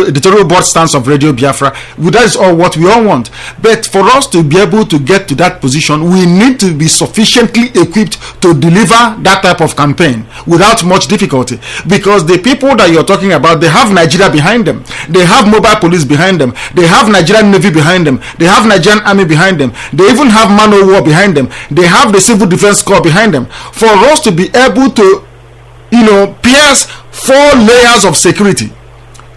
editorial board stance of Radio Biafra. That is all what we all want. But for us to be able to get to that position, we need to be sufficiently equipped to deliver that type of campaign without much difficulty. Because the people that you're talking about, they have Nigeria behind them. They have mobile police behind them. They have Nigerian Navy behind them. They have Nigerian Army behind them. They even have man o' war behind them. They have the Civil Defense Corps behind them. For us to be able to, pierce 4 layers of security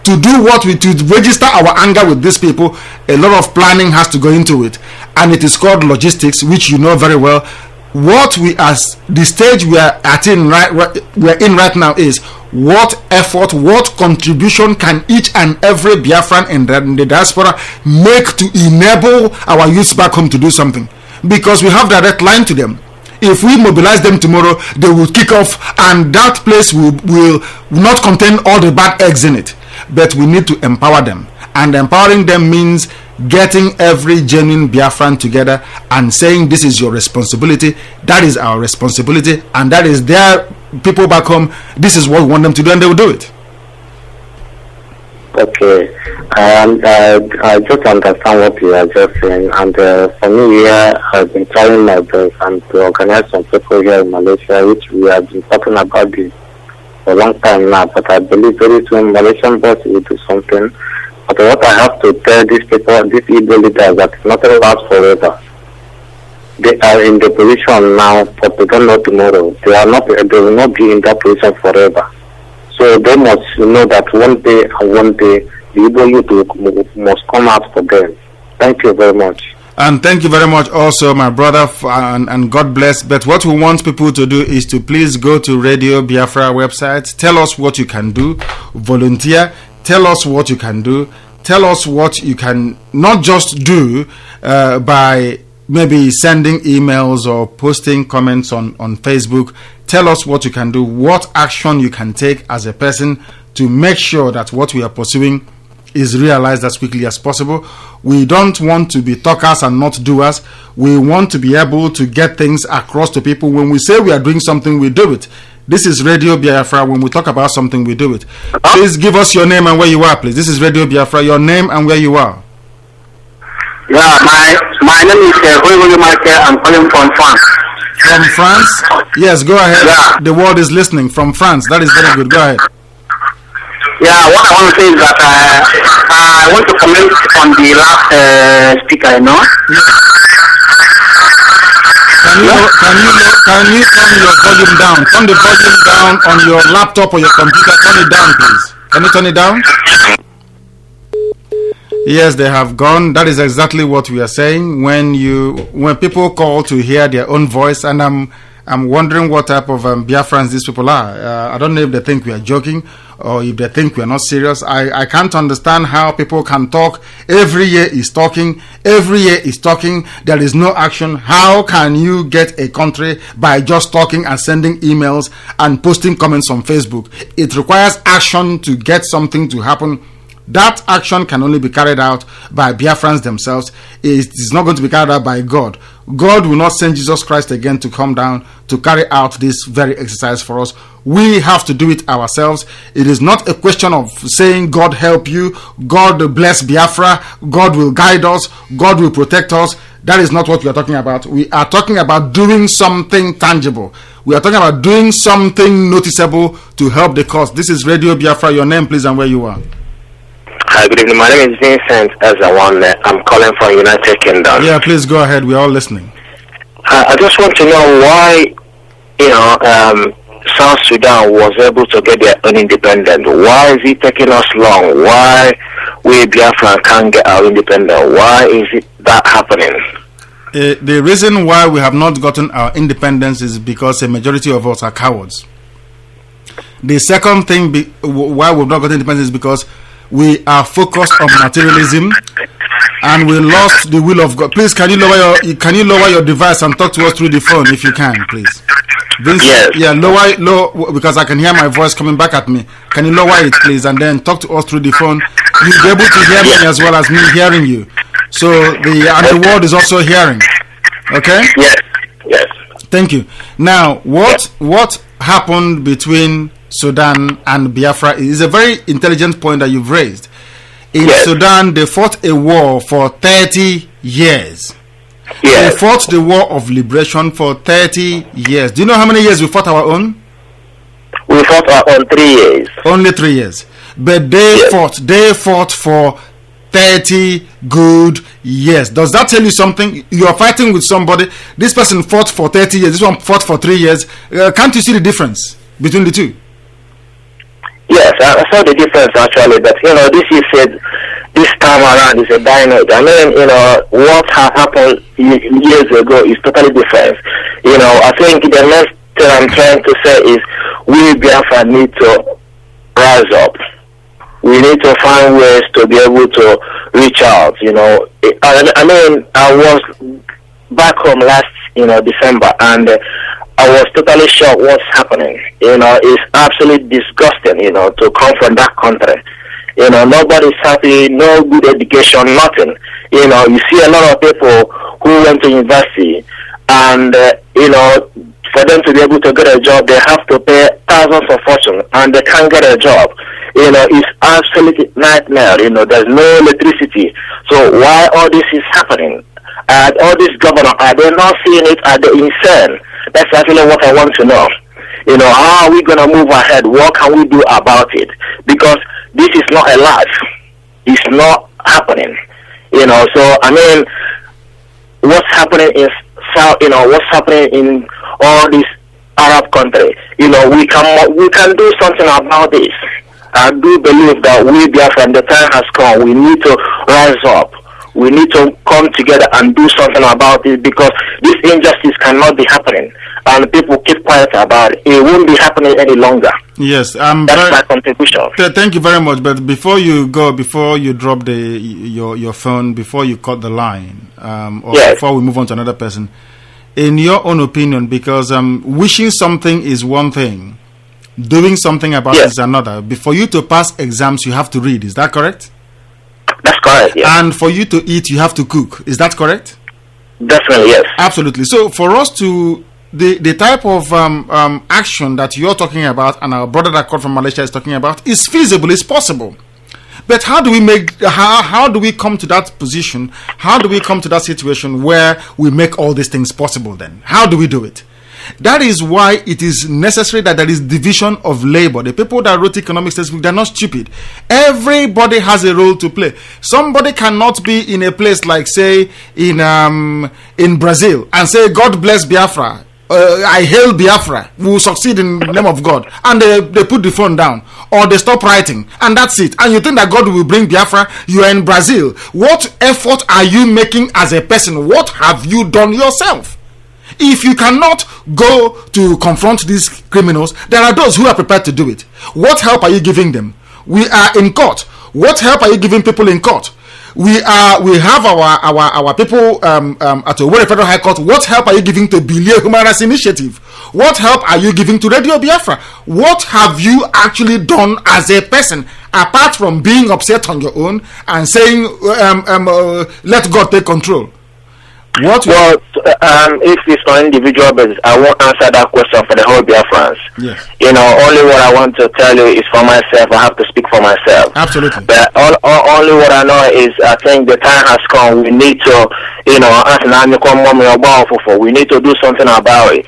to do what we to register our anger with these people, a lot of planning has to go into it, and it is called logistics, which you know very well. What we, as the stage we are in right now, is what effort, what contribution can each and every Biafran in the diaspora make to enable our youths back home to do something, because we have direct line to them. If we mobilize them tomorrow, they will kick off, and that place will not contain all the bad eggs in it. But we need to empower them, and empowering them means getting every genuine Biafran together and saying, this is your responsibility, that is our responsibility, and that is their people back home. This is what we want them to do, and they will do it. Okay, I just understand what you are just saying, and for me here, I've been trying my best and to organize some people here in Malaysia, which we have been talking about this for a long time now, but I believe very soon Malaysian boss will do something. But what I have to tell these people, these Igbo leaders, that nothing lasts forever. They are in the position now, but they don't know tomorrow. They will not be in that position forever. So they must know that one day, the Igbo youth must come out for them. Thank you very much. And thank you very much also, my brother, and God bless. But what we want people to do is to please go to Radio Biafra website. Tell us what you can do. Volunteer. Tell us what you can do. Tell us what you can not just do by maybe sending emails or posting comments on Facebook. Tell us what you can do, what action you can take as a person to make sure that what we are pursuing is realized as quickly as possible. We don't want to be talkers and not doers. We want to be able to get things across to people. When we say we are doing something, we do it. This is Radio Biafra. When we talk about something, we do it. Please give us your name and where you are, please. This is Radio Biafra. Your name and where you are. Yeah, my name is Michael. I'm calling from France. From France? Yes, go ahead. Yeah. The world is listening. From France. That is very good. Go ahead. Yeah, what I want to say is that I want to comment on the last speaker, you know. Can you turn your volume down? Turn the volume down on your laptop or your computer. Turn it down, please. Can you turn it down? Yes, they have gone. That is exactly what we are saying. When people call to hear their own voice, and I'm wondering what type of Biafrans these people are. I don't know if they think we are joking or if they think we are not serious. I can't understand how people can talk. Every year is talking. Every year is talking. There is no action. How can you get a country by just talking and sending emails and posting comments on Facebook? It requires action to get something to happen. That action can only be carried out by Biafrans themselves. It is not going to be carried out by God. God will not send Jesus Christ again to come down to carry out this very exercise for us. We have to do it ourselves. It is not a question of saying God help you, God bless Biafra, God will guide us, God will protect us. That is not what we are talking about. We are talking about doing something tangible. We are talking about doing something noticeable to help the cause. This is Radio Biafra. Your name, please, and where you are. Hi, good evening. My name is Vincent Ezawan. I'm calling from United Kingdom. Yeah, please go ahead. We're all listening. I just want to know why, South Sudan was able to get their own independence. Why is it taking us long? Why we Biafran can't get our independence? Why is it that happening? The reason why we have not gotten our independence is because a majority of us are cowards. The second thing why we've not gotten independence is because we are focused on materialism and we lost the will of God. Please, can you lower your device and talk to us through the phone if you can, please? Vince, Yes. yeah, low, because I can hear my voice coming back at me. Can you lower it, please, and then talk to us through the phone? You'll be able to hear me as well as me hearing you. So the world is also hearing. Okay? Yes. Yes. Thank you. Now, what happened between Sudan and Biafra is a very intelligent point that you've raised. In Sudan, they fought a war for 30 years. Yes. They fought the war of liberation for 30 years. Do you know how many years we fought our own? We fought our own 3 years. Only 3 years. But they fought for 30 good years. Does that tell you something? You are fighting with somebody. This person fought for 30 years. This one fought for 3 years. Can't you see the difference between the two? Yes, I saw the difference actually. But this is said this time around is a dynamic. I mean, what has happened years ago is totally different. I think the next thing I'm trying to say is we Biafra need to rise up. We need to find ways to be able to reach out. I mean, I was back home last December, and I was totally shocked what's happening. It's absolutely disgusting, to come from that country. Nobody's happy, no good education, nothing. You see a lot of people who went to university, and, for them to be able to get a job, they have to pay thousands of fortune, and they can't get a job. It's absolutely nightmare. There's no electricity. So why all this is happening? And all these governors, are they not seeing it? Are they insane? That's actually what I want to know. How are we going to move ahead? What can we do about it? Because this is not a life. It's not happening. So, I mean, what's happening is, what's happening in all these Arab countries, we can do something about this. I do believe that we, Biafran, the time has come. We need to rise up. We need to come together and do something about it, because this injustice cannot be happening, and people keep quiet about it. It won't be happening any longer. Yes, that's my contribution. Thank you very much. But before you go, before you drop your phone, before you cut the line, before we move on to another person, in your own opinion, because wishing something is one thing, doing something about it is another. Before you to pass exams, you have to read. Is that correct? That's correct, yes. And for you to eat, you have to cook. Is that correct? Definitely, yes. Absolutely. So for us to, the type of action that you're talking about and our brother that called from Malaysia is talking about is feasible, is possible. But how do we come to that position? How do we come to that situation where we make all these things possible then? How do we do it? That is why it is necessary that there is division of labor. The people that wrote economic textbook, they're not stupid. Everybody has a role to play. Somebody cannot be in a place like, say, in Brazil and say, God bless Biafra. I hail Biafra. We will succeed in the name of God. And they put the phone down. Or they stop writing. And that's it. And you think that God will bring Biafra? You are in Brazil. What effort are you making as a person? What have you done yourself? If you cannot go to confront these criminals, there are those who are prepared to do it. What help are you giving them? We are in court. What help are you giving people in court? We have our people at the Owerri Federal High Court. What help are you giving to Bilia Human Rights Initiative? What help are you giving to Radio Biafra? What have you actually done as a person, apart from being upset on your own and saying, let God take control? Well, if it's on individual basis, I won't answer that question for the whole Biafrans. Yes. Only what I want to tell you is for myself. I have to speak for myself. Absolutely. But only what I know is I think the time has come. We need to, we need to do something about it.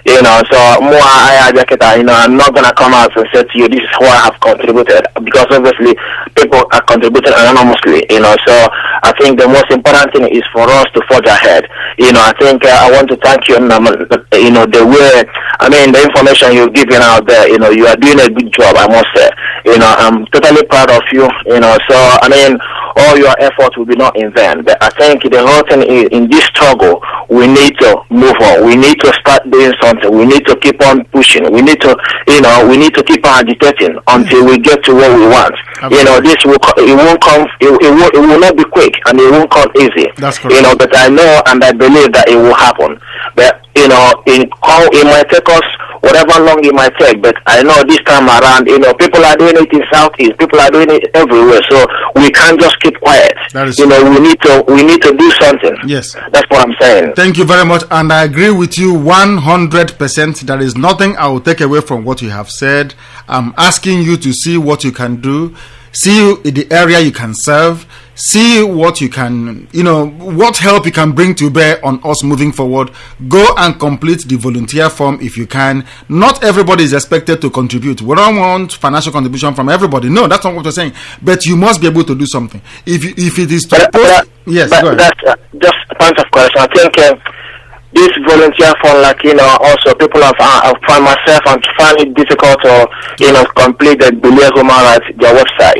So more I'm not gonna come out and say to you this is how I have contributed, because obviously people are contributing anonymously. So I think the most important thing is for us to forge ahead. I think I want to thank you. The way, the information you're giving out there. You are doing a good job, I must say. I'm totally proud of you. So all your efforts will be not in vain. But I think the whole thing is, in this struggle, we need to move on. We need to start doing something. We need to keep on pushing. We need to, we need to keep on agitating until we get to where we want. This will, it won't come. It will not be quick, and it won't come easy. That's correct. But I know and I believe that it will happen. But it might take us whatever long it might take. But I know this time around, people are doing it in Southeast, people are doing it everywhere. So we can't just keep quiet. We need to do something. Yes, that's what I'm saying. Thank you very much, and I agree with you 100%. There is nothing I will take away from what you have said. I'm asking you to see what you can do, see in the area you can serve, see what you can, what help you can bring to bear on us moving forward. Go and complete the volunteer form if you can. Not everybody is expected to contribute. We don't want financial contribution from everybody. No, that's not what we're saying. But you must be able to do something. If it is to post, yes, go ahead. That's just a point of question. I think this volunteer form, also people have found myself and find it difficult to, complete the Bullion Human Rights, their website,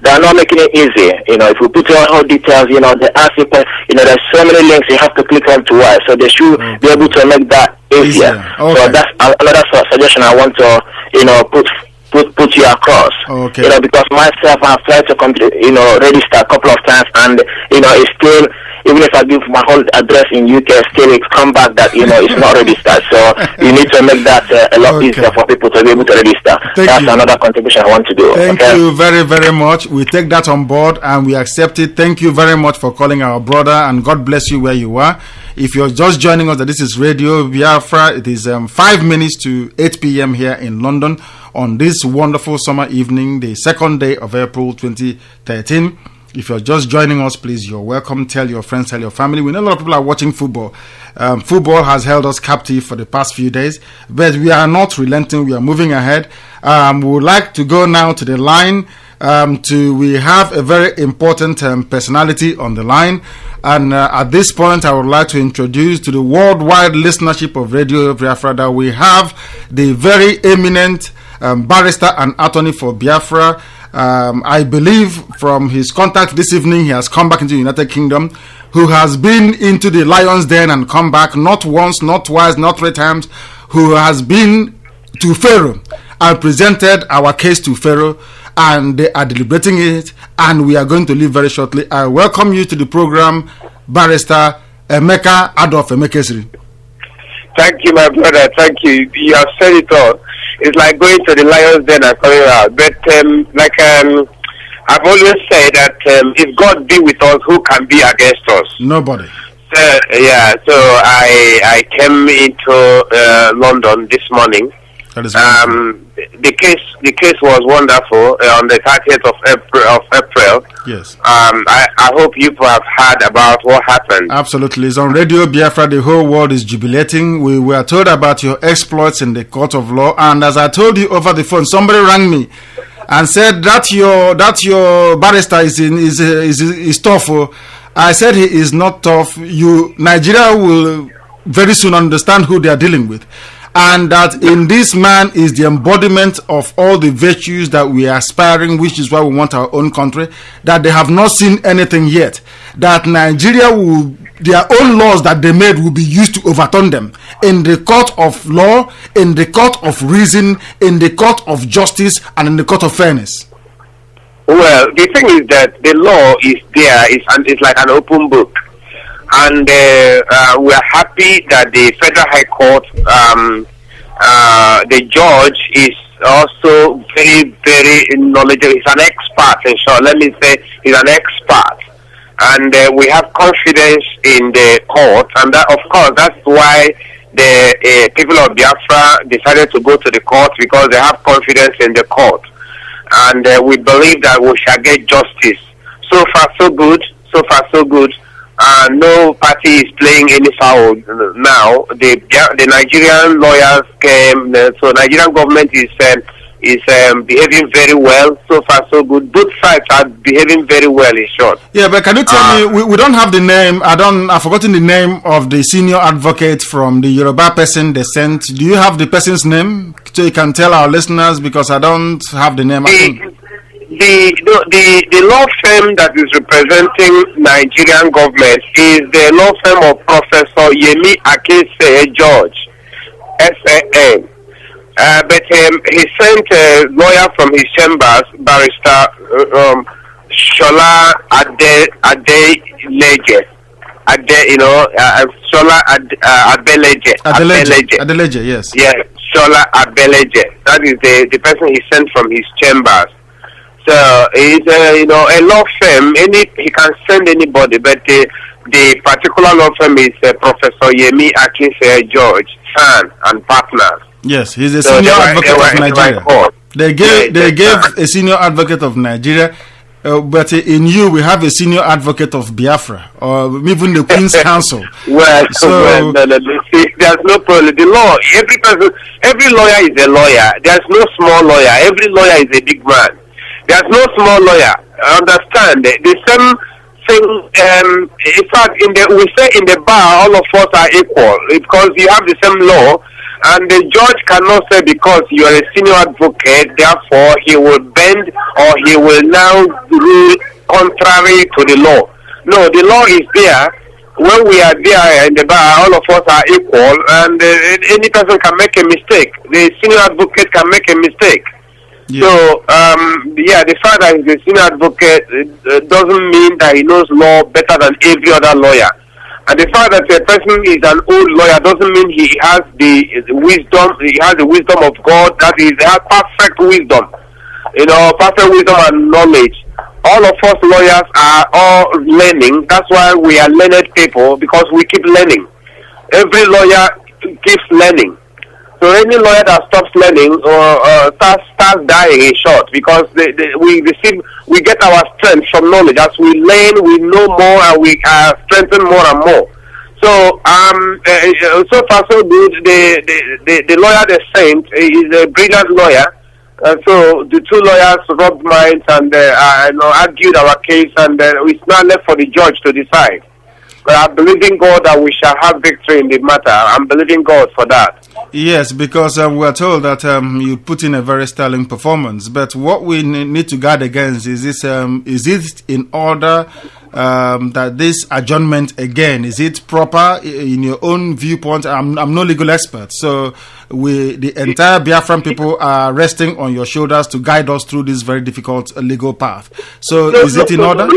they're not making it easy, if we put all details, they ask you, there's so many links you have to click on to why, so they should be able to make that easier. Okay. So that's another suggestion I want to, put you across. Okay. Because myself, I've tried to register a couple of times, and, it's still, even if I give my whole address in UK, still it come back that it's not registered. So you need to make that a lot easier for people to be able to register. That's another contribution I want to do. Thank you very, very much. We take that on board and we accept it. Thank you very much for calling our brother, and God bless you where you are. If you're just joining us, this is Radio Biafra. It is 5 minutes to 8 p.m. here in London on this wonderful summer evening, the 2nd day of April 2013. If you're just joining us, please, you're welcome. Tell your friends, tell your family. We know a lot of people are watching football. Football has held us captive for the past few days, but we are not relenting. We are moving ahead. We would like to go now to the line. We have a very important personality on the line. And at this point, I would like to introduce to the worldwide listenership of Radio Biafra that we have the very eminent barrister and attorney for Biafra. I believe from his contact this evening, he has come back into the United Kingdom, who has been into the lion's den and come back not once, not twice, not 3 times, who has been to Pharaoh and presented our case to Pharaoh, and they are deliberating it, and we are going to leave very shortly. I welcome you to the program, Barrister Emeka Adolf Emekesiri. Thank you, my brother. Thank you. You have said it all. It's like going to the lion's den and coming out. But I've always said that if God be with us, who can be against us? Nobody. So I came into London this morning. That is the case was wonderful on the 30th of April. Yes. I hope you have heard about what happened. Absolutely. It's on Radio Biafra. The whole world is jubilating. We were told about your exploits in the court of law, and as I told you over the phone, somebody rang me and said that your barrister is tough. I said he is not tough. Nigeria will very soon understand who they are dealing with, and that in this man is the embodiment of all the virtues that we are aspiring, which is why we want our own country, that they have not seen anything yet, that Nigeria will, their own laws that they made will be used to overturn them in the court of law, in the court of reason, in the court of justice, and in the court of fairness. Well, the thing is that the law is there, it's like an open book. And we are happy that the Federal High Court, the judge is also very, very knowledgeable. He's an expert, in short. Let me say he's an expert. And we have confidence in the court. And that, of course, that's why the people of Biafra decided to go to the court, because they have confidence in the court. And we believe that we shall get justice. So far, so good. So far, so good. No party is playing any foul now. The Nigerian lawyers came, so Nigerian government is behaving very well. So far, so good. Both sides are behaving very well, in short. Yeah, but can you tell me? We don't have the name. I've forgotten the name of the senior advocate from the Yoruba person they sent. Do you have the person's name so you can tell our listeners? Because I don't have the name. The law firm that is representing Nigerian government is the law firm of Professor Yemi Akese George, SAN. But he sent a lawyer from his chambers, Barrister Shola Adeleje. Shola Adeleje. Adeleje, yes. Yeah. Shola Abeleje. That is the person he sent from his chambers. So it's a law firm. He can send anybody, but the particular law firm is Professor Yemi Akinse George San and partners. Yes, he's a senior advocate of Nigeria. They gave a senior advocate of Nigeria, but in you we have a senior advocate of Biafra, or even the Queen's Council. No, see, there's no problem. The law, every lawyer is a lawyer. There's no small lawyer. Every lawyer is a big man. There's no small lawyer. Understand the same thing. In fact, we say in the bar, all of us are equal because you have the same law, and the judge cannot say because you are a senior advocate, therefore he will bend or he will now rule contrary to the law. No, the law is there. When we are there in the bar, all of us are equal, and any person can make a mistake. The senior advocate can make a mistake. Yeah. So, the fact that he's a senior advocate doesn't mean that he knows law better than every other lawyer. And the fact that a person is an old lawyer doesn't mean he has the wisdom. He has the wisdom of God. That is, he has perfect wisdom. Perfect wisdom and knowledge. All of us lawyers are all learning. That's why we are learned people, because we keep learning. Every lawyer keeps learning. So any lawyer that stops learning or starts dying in short, because we get our strength from knowledge. As we learn, we know more and we strengthen more and more. So so far so good. The lawyer they sent is a brilliant lawyer. So the two lawyers rubbed minds and argued our case, and it's now left for the judge to decide. But I believe in God that we shall have victory in the matter. I'm believing God for that. Yes, because we are told that you put in a very sterling performance. But what we need to guard against is this: is it in order that this adjournment again? Is it proper in your own viewpoint? I'm no legal expert, so the entire Biafran people are resting on your shoulders to guide us through this very difficult legal path. So, is it in order?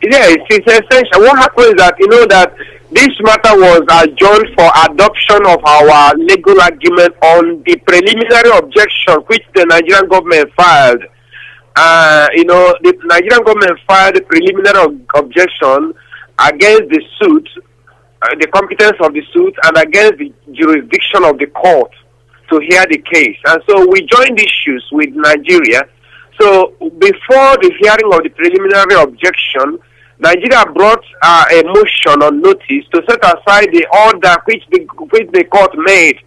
Yes, it's essential. What happened is that that this matter was adjourned for adoption of our legal argument on the preliminary objection which the Nigerian government filed. The Nigerian government filed a preliminary objection against the suit, the competence of the suit, and against the jurisdiction of the court to hear the case. And so we joined issues with Nigeria. So before the hearing of the preliminary objection, Nigeria brought a motion on notice to set aside the order which the court made,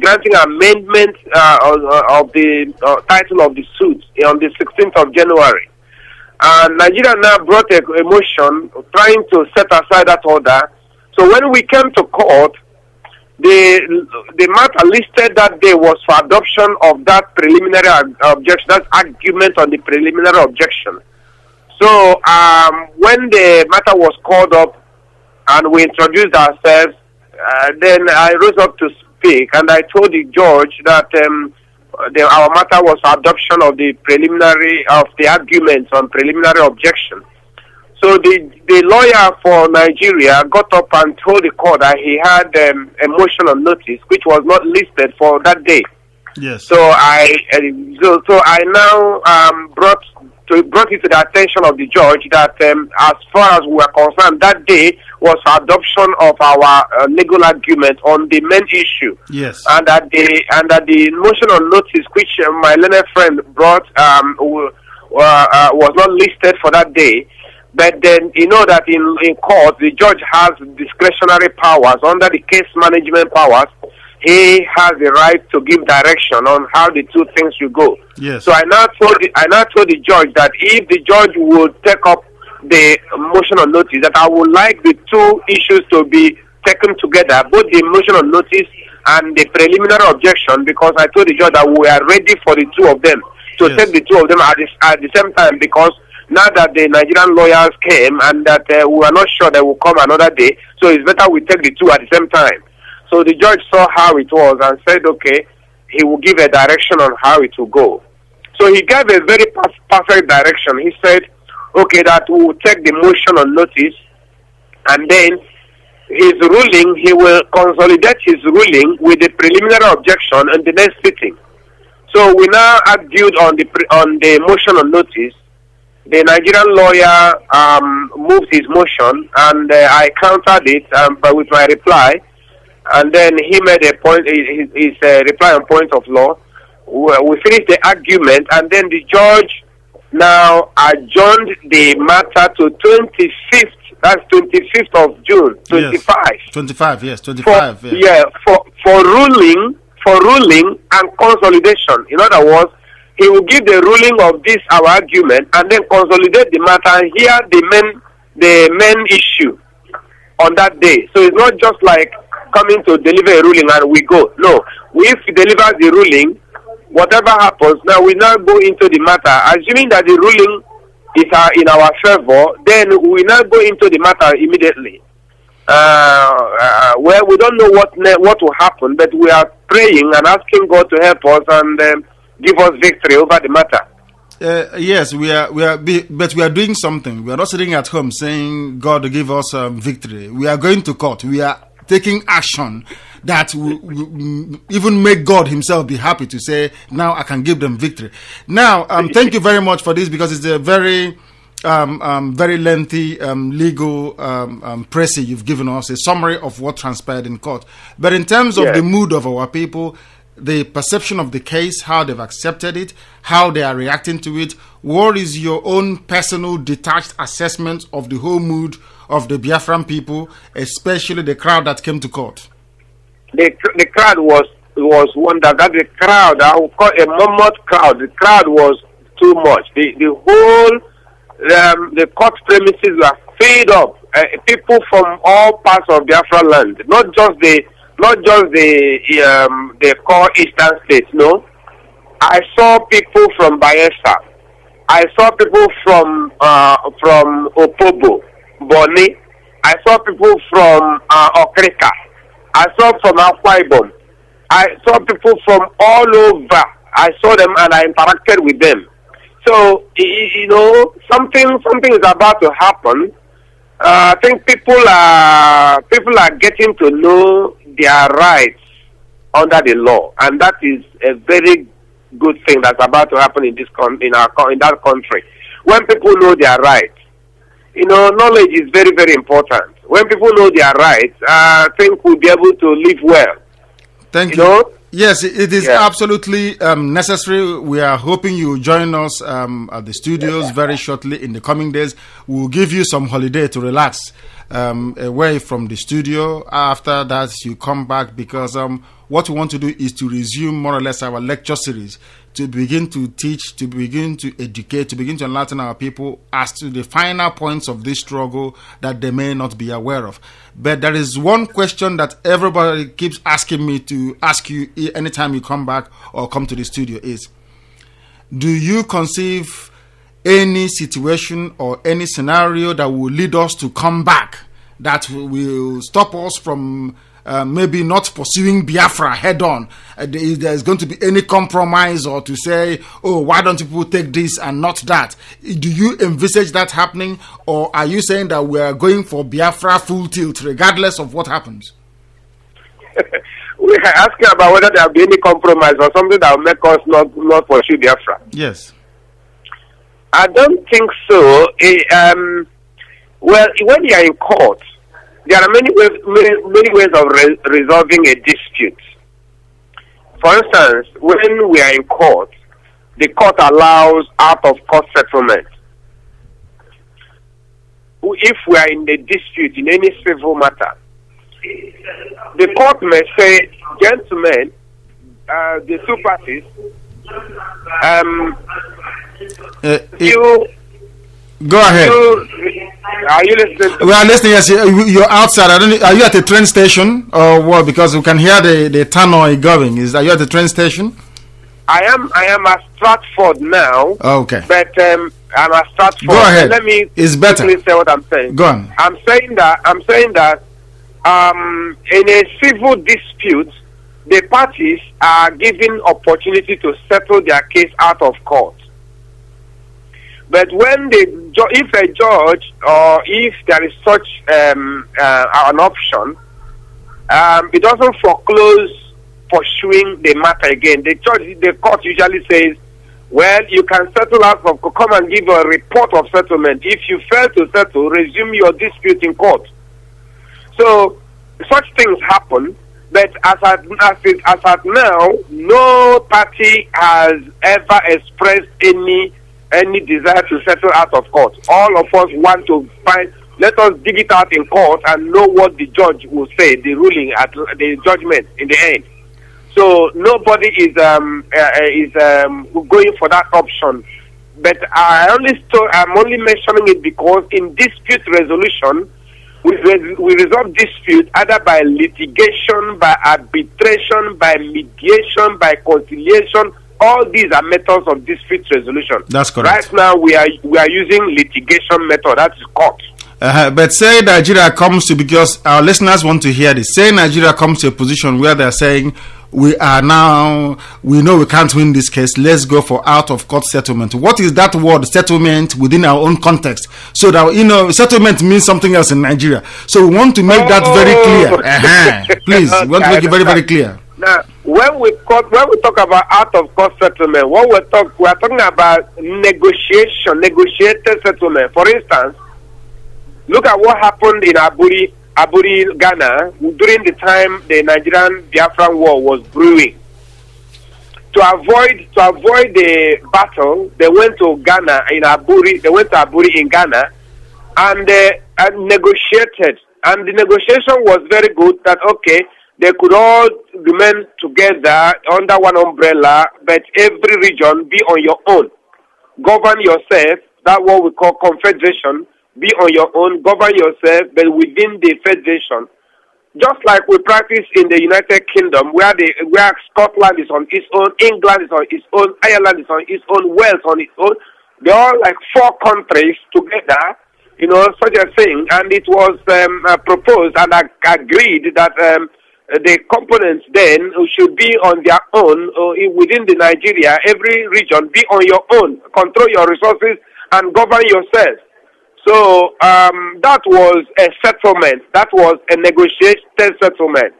granting amendment of the title of the suit on the 16th of January. Nigeria now brought a motion trying to set aside that order. So when we came to court, the matter listed that day was for adoption of that preliminary objection, that argument on the preliminary objection. So when the matter was called up and we introduced ourselves, then I rose up to speak and I told the judge that our matter was adoption of the arguments on preliminary objection. So the lawyer for Nigeria got up and told the court that he had a motion on notice which was not listed for that day. Yes. So I now brought it to the attention of the judge that as far as we are concerned, that day was adoption of our legal argument on the main issue. Yes. And that the motion on notice which my learned friend brought was not listed for that day. But then that in court the judge has discretionary powers under the case management powers. He has the right to give direction on how the two things should go. Yes. So I now told the judge that if the judge would take up the motion on notice, that I would like the two issues to be taken together, both the motion on notice and the preliminary objection, because I told the judge that we are ready for the two of them to take the two of them at the same time, because now that the Nigerian lawyers came and that we are not sure they will come another day, so it's better we take the two at the same time. So the judge saw how it was and said, okay, he will give a direction on how it will go. So he gave a very perfect direction. He said, okay, that we will take the motion on notice, and then his ruling, he will consolidate his ruling with the preliminary objection in the next sitting. So we now argued on the motion on notice. The Nigerian lawyer moved his motion, and I countered it with my reply, and then he made a point, his reply on point of law. We finished the argument, and then the judge now adjourned the matter to 25th. That's 25th of June. 25. Yes. 25. Yes. 25. For ruling and consolidation. In other words, he will give the ruling of this our argument and then consolidate the matter and hear the main issue on that day. So it's not just like coming to deliver a ruling and we go. No, if he delivers the ruling, whatever happens, now we now go into the matter, assuming that the ruling is in our favor, then we now go into the matter immediately. Well, we don't know what will happen, but we are praying and asking God to help us and give us victory over the matter. Yes, but we are doing something. We are not sitting at home saying God will give us victory. We are going to court. We are taking action that will even make God himself be happy to say, now I can give them victory. Now, thank you very much for this, because it's a very lengthy legal précis you've given us, a summary of what transpired in court. But in terms of the mood of our people, the perception of the case, how they've accepted it, how they are reacting to it, what is your own personal detached assessment of the whole mood of the Biafran people, especially the crowd that came to court? The crowd was wonderful. That the crowd, I would call a mammoth crowd. The crowd was too much. The whole the court premises were filled up. People from all parts of Biafra land, not just the core eastern states. No, I saw people from Bayelsa. I saw people from Opobo, Boni. I saw people from Okrika. I saw from Akwa Ibom. I saw people from all over. I saw them and I interacted with them. So, you know, something is about to happen. I think people are getting to know their rights under the law, and that is a very good thing that's about to happen in that country. When people know their rights, you know, knowledge is very, very important. When people know their rights, I think we'll be able to live well. Thank you. Know? Yes, it is absolutely necessary. We are hoping you will join us at the studios very shortly in the coming days. We'll give you some holiday to relax away from the studio. After that, you come back, because what we want to do is to resume more or less our lecture series, to begin to teach, to begin to educate, to begin to enlighten our people as to the final points of this struggle that they may not be aware of. But there is one question that everybody keeps asking me to ask you anytime you come back or come to the studio is, do you conceive any situation or any scenario that will lead us to come back, that will stop us from maybe not pursuing Biafra head on? There's going to be any compromise, or to say, oh, why don't people take this and not that? Do you envisage that happening, or are you saying that we are going for Biafra full tilt regardless of what happens? We are asking about whether there will be any compromise or something that will make us not pursue Biafra. Yes. I don't think so. Well, when you are in court, there are many ways of resolving a dispute. For instance, when we are in court, the court allows out-of-court settlement. If we are in a dispute in any civil matter, the court may say, gentlemen, the two parties, go ahead. Are you listening? We are listening. Yes, you're outside. Are you at a train station or what? Because we can hear the tannoy going. Are you at the train station? I am at Stratford now. Okay. But I'm at Stratford. Go ahead. Let me it's better. say what I'm saying. Go on. I'm saying that in a civil dispute, the parties are given opportunity to settle their case out of court. But when if a judge or if there is such an option, it doesn't foreclose pursuing the matter again. The court usually says, well, you can settle out of, come and give a report of settlement. If you fail to settle, resume your dispute in court. So such things happen, but as at now, no party has ever expressed any desire to settle out of court. All of us want to let us dig it out in court and know what the judge will say, the ruling at the judgment in the end. So nobody is going for that option. But I'm only mentioning it because in dispute resolution, we resolve dispute either by litigation, by arbitration, by mediation, by conciliation. All these are methods of dispute resolution. That's correct. Right now, we are using litigation method. That is court. But say Nigeria comes to, because our listeners want to hear this, say Nigeria comes to a position where they're saying, we know we can't win this case, let's go for out-of-court settlement. What is that word, settlement, within our own context? So that, settlement means something else in Nigeria. So we want to make that very clear. Please, we want to make it very, very clear. Now, when we talk about out-of-court settlement, we are talking about negotiated settlement. For instance, look at what happened in Aburi, Ghana, during the time the Nigerian Biafran war was brewing. To avoid the battle, they went to Ghana in Aburi. They went to Aburi in Ghana, and negotiated. And the negotiation was very good. That okay, they could all remain together under one umbrella, but every region be on your own. Govern yourself. That's what we call confederation. Be on your own, govern yourself, but within the federation. Just like we practice in the United Kingdom, where Scotland is on its own, England is on its own, Ireland is on its own, Wales on its own. They're all like 4 countries together, such a thing. And it was proposed and agreed that the components then should be on their own within the Nigeria. Every region be on your own, control your resources and govern yourself. So that was a settlement. That was a negotiated settlement.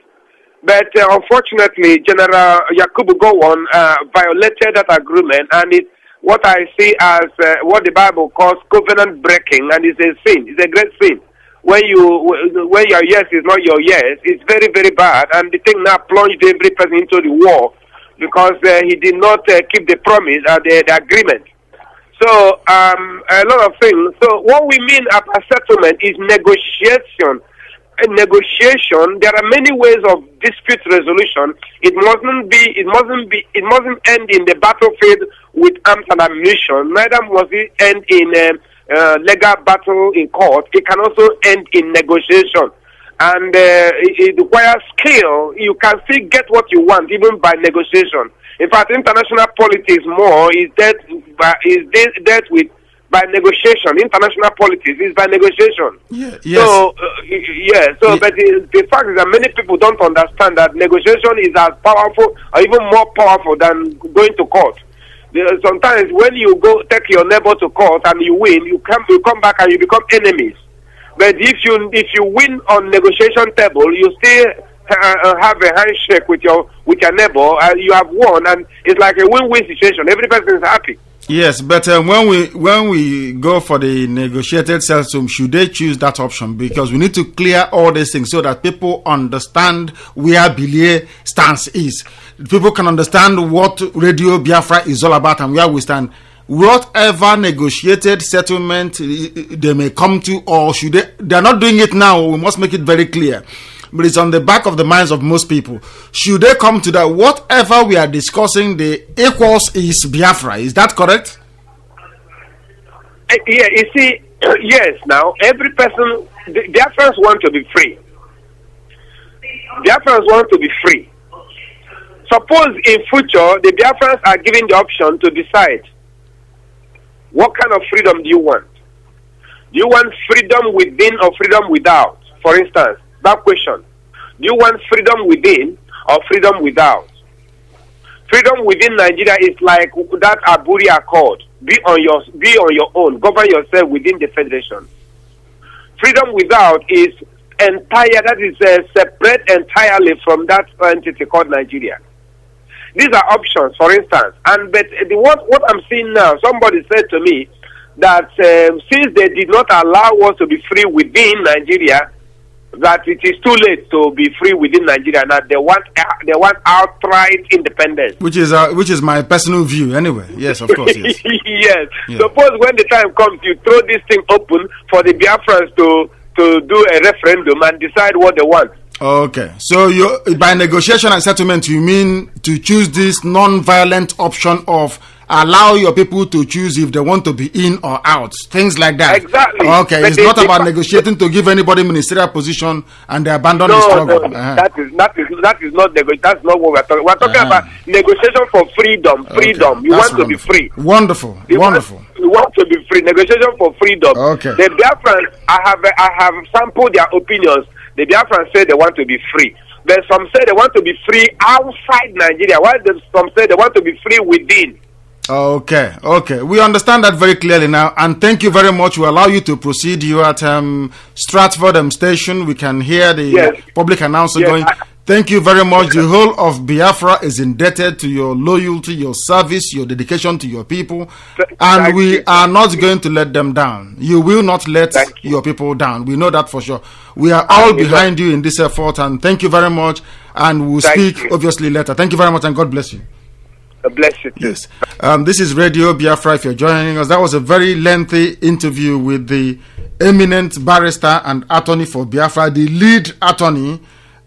But unfortunately, General Yakubu Gowon violated that agreement, and it's what I see as what the Bible calls covenant breaking, and it's a sin. It's a great sin. When your yes is not your yes, it's very, very bad. And the thing now plunged every person into the war because he did not keep the promise, the agreement. So, a lot of things. So, what we mean about settlement is negotiation. In negotiation, there are many ways of dispute resolution. It mustn't end in the battlefield with arms and ammunition. Neither must it end in legal battle in court. It can also end in negotiation. And it requires skill. You can still get what you want, even by negotiation. In fact, international politics more is dealt with by negotiation. International politics is by negotiation. Yes. So, but the fact is that many people don't understand that negotiation is as powerful or even more powerful than going to court. Sometimes when you take your neighbor to court and you win, you come back and you become enemies. But if you win on negotiation table, you still have a handshake with your neighbor, you have won, and it's like a win-win situation. Every person is happy. Yes, but when we go for the negotiated settlement, should they choose that option? Because we need to clear all these things so that people understand where Bilie stance is. People can understand what Radio Biafra is all about and where we stand. Whatever negotiated settlement they may come to, or should they're not doing it now. We must make it very clear. But it's on the back of the minds of most people. Should they come to that, whatever we are discussing, the equals is Biafra. Is that correct? Yeah, you see, yes, now, every person, the Biafrans want to be free. Biafrans want to be free. Suppose in future, the Biafrans are given the option to decide, what kind of freedom do you want? Do you want freedom within or freedom without? For instance, that question. Do you want freedom within or freedom without? Freedom within Nigeria is like that Aburi Accord. be on your own, govern yourself within the federation. Freedom without is separate entirely from that entity called Nigeria. These are options, for instance. What I'm seeing now, somebody said to me that since they did not allow us to be free within Nigeria, that it is too late to be free within Nigeria. Now they want outright independence, which is my personal view anyway. Yes, of course. Yes. Yes. Yeah. Suppose when the time comes, you throw this thing open for the Biafrans to do a referendum and decide what they want. Okay, so by negotiation and settlement, you mean to choose this non-violent option of allow your people to choose if they want to be in or out, things like that. Exactly. Okay, but it's not about negotiating to give anybody ministerial position and they abandon the struggle. No, that is not negotiation. That's not what we're talking. We're talking about negotiation for freedom. Freedom. Okay. You want to be free. Wonderful. You want to be free. Negotiation for freedom. Okay. The Biafrans, I have sampled their opinions. The Biafrans say they want to be free. Then some say they want to be free outside Nigeria, while some say they want to be free within. Okay. We understand that very clearly now, and thank you very much. We allow you to proceed. You are at Stratford station. We can hear the public announcer going. Thank you very much. The whole of Biafra is indebted to your loyalty, your service, your dedication to your people, and we are not going to let them down. You will not let your people down. We know that for sure. We are all behind you in this effort, and thank you very much. And we'll speak obviously later. Thank you very much, and God bless you. Bless you too. Yes. This is Radio Biafra. If you're joining us, that was a very lengthy interview with the eminent barrister and attorney for Biafra, the lead attorney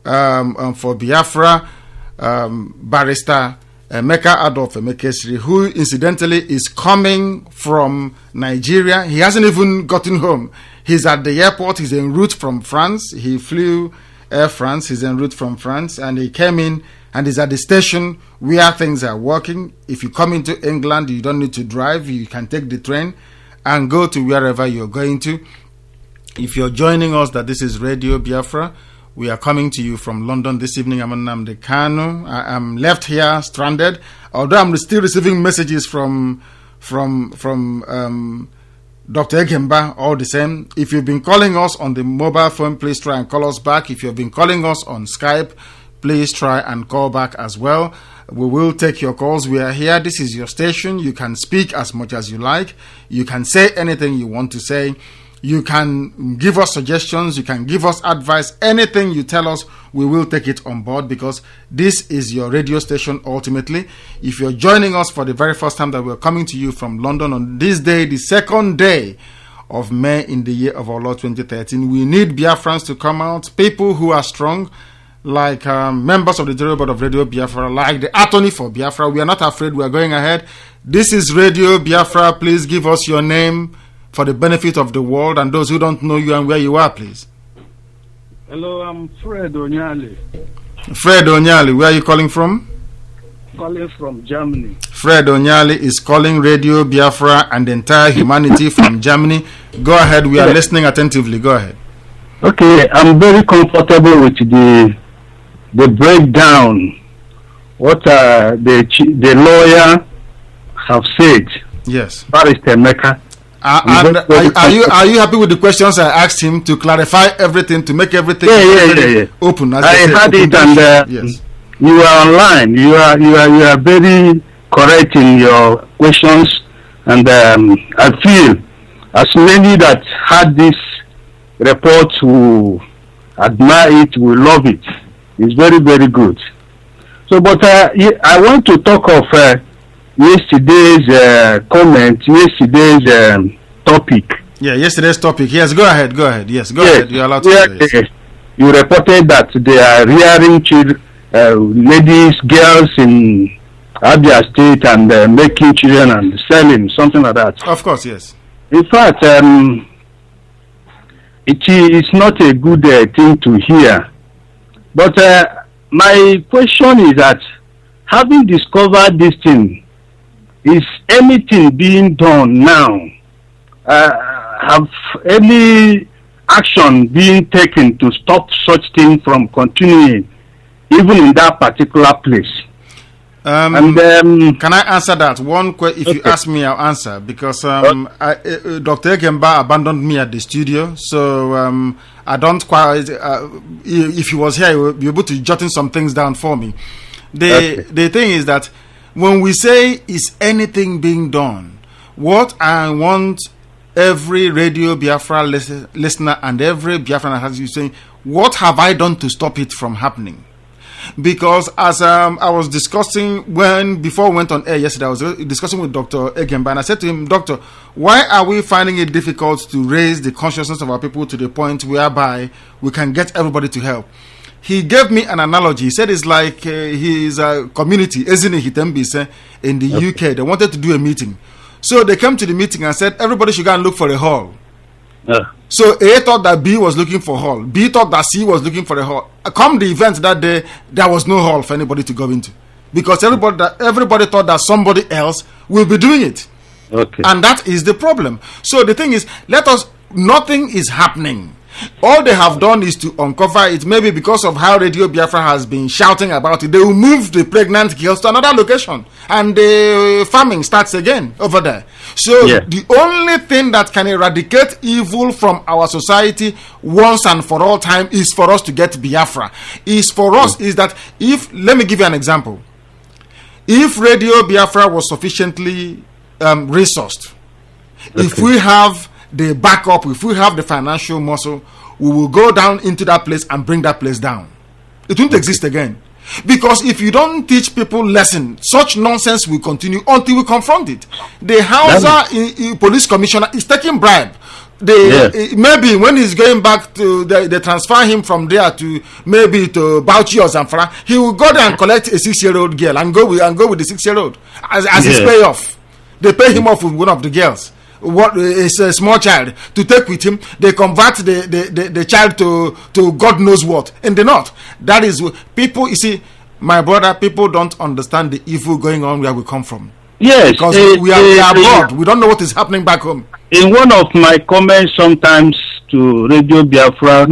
for Biafra, barrister Emeka Adolf Emekesri, who incidentally is coming from Nigeria. He hasn't even gotten home. He's at the airport. He's en route from France. He flew Air France. He's en route from France, and he came in and is at the station where things are working. If you come into England, you don't need to drive. You can take the train and go to wherever you're going to. If you're joining us, that this is Radio Biafra. We are coming to you from London this evening. I'm Nnamdi Kanu. I am left here stranded, although I'm still receiving messages from Dr. Egemba, all the same. If you've been calling us on the mobile phone, please try and call us back. If you've been calling us on Skype, please try and call back as well. We will take your calls. We are here. This is your station. You can speak as much as you like. You can say anything you want to say. You can give us suggestions. You can give us advice. Anything you tell us, we will take it on board, because this is your radio station ultimately. If you're joining us for the very first time, that we're coming to you from London on this day, the second day of May in the year of our Lord 2013, we need Biafrans to come out, people who are strong, like members of the Director Board of Radio Biafra, like the attorney for Biafra. We are not afraid. We are going ahead. This is Radio Biafra. Please give us your name for the benefit of the world and those who don't know you and where you are, please. Hello, I'm Fred Onyali. Fred Onyali, where are you calling from? Calling from Germany. Fred Onyali is calling Radio Biafra and the entire humanity from Germany. Go ahead. We are listening attentively. Go ahead. Okay, I'm very comfortable with the breakdown, what the lawyer have said. Yes. Barrister Emeka. Are you happy with the questions I asked him to clarify everything, to make everything open? As I heard it, and yes, you are online. You are very correct in your questions, and I feel as many that had this report who admire it, will love it. It's very, very good. So, but I want to talk of yesterday's comment, yesterday's topic. Yeah, yesterday's topic. Yes, go ahead. Yes, go ahead. You're allowed to say this. You reported that they are rearing children, ladies, girls in Abia State, and making children and selling, something like that. Of course, yes. In fact, it is not a good thing to hear. But my question is that, having discovered this thing, is anything being done now? Have any action being taken to stop such thing from continuing, even in that particular place? Can I answer that? If you ask me, I'll answer, because Dr. Egemba abandoned me at the studio, so I don't quite. If he was here, he would be able to jot in some things down for me. The thing is that when we say, is anything being done, what I want every Radio Biafra listener and every Biafran has you saying, what have I done to stop it from happening? Because as I was discussing before we went on air yesterday, I was discussing with Dr. Egemba, and I said to him, Doctor, why are we finding it difficult to raise the consciousness of our people to the point whereby we can get everybody to help? He gave me an analogy. He said it's like his community, Ezine Hitembise, in the UK. They wanted to do a meeting. So they came to the meeting and said, everybody should go and look for a hall. So A thought that B was looking for hall. B thought that C was looking for a hall. Come the event that day, there was no hall for anybody to go into, because everybody thought that somebody else will be doing it. And that is the problem. So the thing is, nothing is happening. All they have done is to uncover it. Maybe because of how Radio Biafra has been shouting about it, they will move the pregnant girls to another location, and the farming starts again over there. So the only thing that can eradicate evil from our society once and for all time is for us to get Biafra. Is that let me give you an example. If Radio Biafra was sufficiently resourced, if we have the backup, if we have the financial muscle, we will go down into that place and bring that place down. It won't exist again. Because if you don't teach people lesson, such nonsense will continue until we confront it. The Hausa police commissioner is taking bribe. Maybe when he's going back to, they transfer him from there to maybe to Bauchi or Zamfara, he will go there and collect a 6-year-old girl and go with the 6-year-old as his payoff. They pay him off with one of the girls. What is a small child to take with him. They convert the child to God knows what in the north. That is people. You see, my brother, people don't understand the evil going on where we come from. Yes, because we are abroad. We don't know what is happening back home. In one of my comments sometimes to Radio Biafra,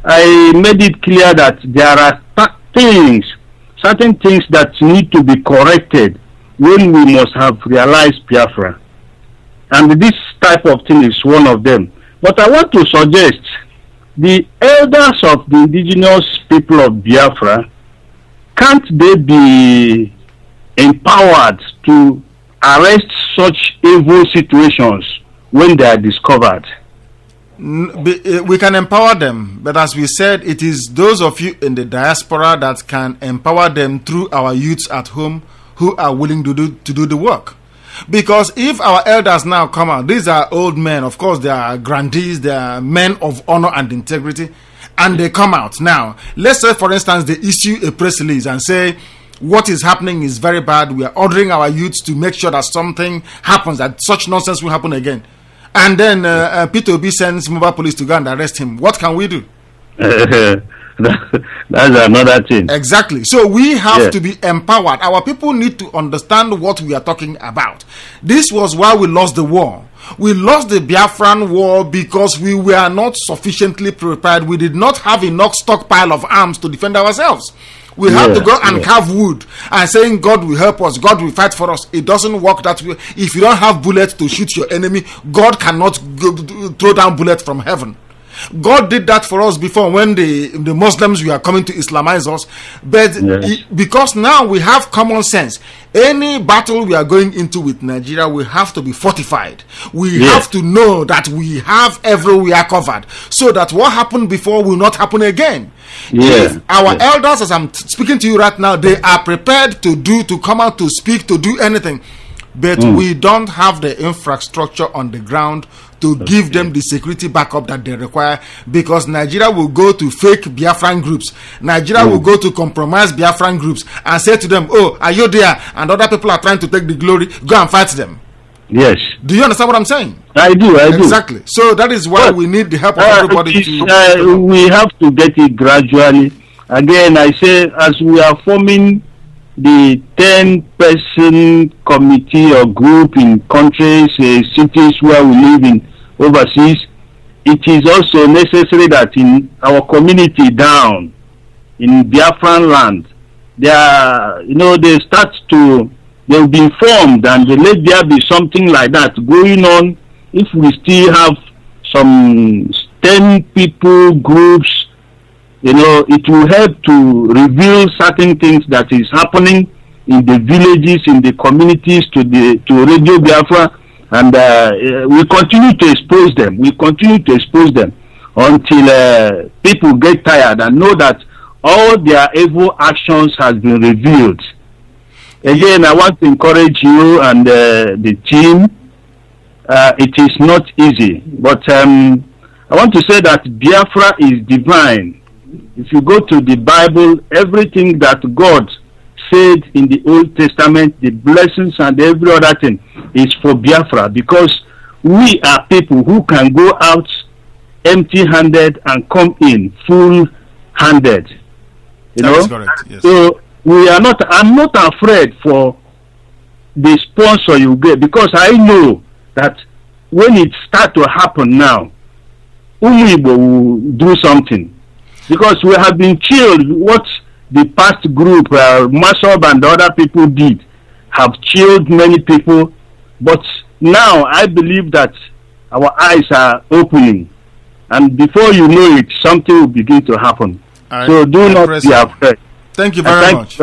I made it clear that there are certain things that need to be corrected when we must have realized Biafra. And this type of thing is one of them. But I want to suggest the elders of the indigenous people of Biafra, can't they be empowered to arrest such evil situations when they are discovered? We can empower them, but as we said, it is those of you in the diaspora that can empower them through our youths at home who are willing to do the work. Because if our elders now come out, these are old men, of course, they are grandees, they are men of honor and integrity, and they come out now. Let's say, for instance, they issue a press release and say, what is happening is very bad. We are ordering our youths to make sure that something happens, that such nonsense will happen again. And then P2B sends mobile police to go and arrest him. What can we do? That's another thing. Exactly. So we have to be empowered. Our people need to understand what we are talking about. This was why we lost the war. We lost the Biafran war because we were not sufficiently prepared. We did not have enough stockpile of arms to defend ourselves. We have to go and carve wood and saying God will help us, God will fight for us. It doesn't work that way. If you don't have bullets to shoot your enemy, God cannot throw down bullets from heaven. God did that for us before when the Muslims were coming to Islamize us. But because now we have common sense, any battle we are going into with Nigeria, we have to be fortified. We have to know that we have everywhere covered, so that what happened before will not happen again. If our elders, as I'm speaking to you right now, they are prepared to come out to speak, to do anything, but we don't have the infrastructure on the ground to give them the security backup that they require, because Nigeria will go to fake Biafran groups. Nigeria will go to compromise Biafran groups and say to them, oh, are you there? And other people are trying to take the glory. Go and fight them. Yes. Do you understand what I'm saying? I do. Exactly. So that is why we need the help of everybody. We have to get it gradually. Again, I say, as we are forming the 10-person committee or group in countries, cities where we live in overseas, it is also necessary that in our community down in Biafran land, they start to, they'll be informed, and let there be something like that going on. If we still have some 10 people groups, it will help to reveal certain things that is happening in the villages, in the communities, to Radio Biafra, and we continue to expose them. We continue to expose them until people get tired and know that all their evil actions has been revealed. Again, I want to encourage you and the team. It is not easy, but I want to say that Biafra is divine. If you go to the Bible, everything that God said in the Old Testament, the blessings and every other thing is for Biafra, because we are people who can go out empty-handed and come in full-handed. That is correct, yes. So I'm not afraid for the sponsor you get, because I know that when it starts to happen now, Igbo will do something, because we have been chilled. What the past group, Masob and the other people did, have chilled many people, but now I believe that our eyes are opening, and before you know it, something will begin to happen. So do not be afraid. Thank you very much.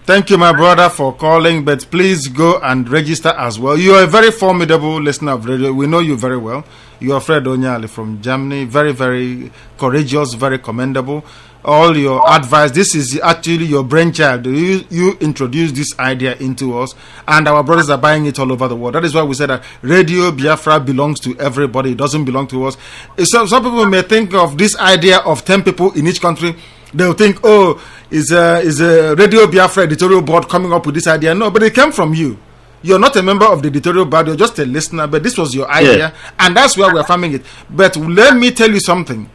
Thank you, my brother, for calling, but please go and register as well. You are a very formidable listener of radio. We know you very well. You are Fred Onyali from Germany. Very, very courageous, very commendable. All your advice, this is actually your brainchild. You introduced this idea into us, and our brothers are buying it all over the world. That is why we said that Radio Biafra belongs to everybody. It doesn't belong to us. Some people may think of this idea of 10 people in each country. They'll think, oh, is a Radio Biafra editorial board coming up with this idea? No, but it came from you. You're not a member of the editorial board. You're just a listener, but this was your idea, and that's where we're farming it. But let me tell you something.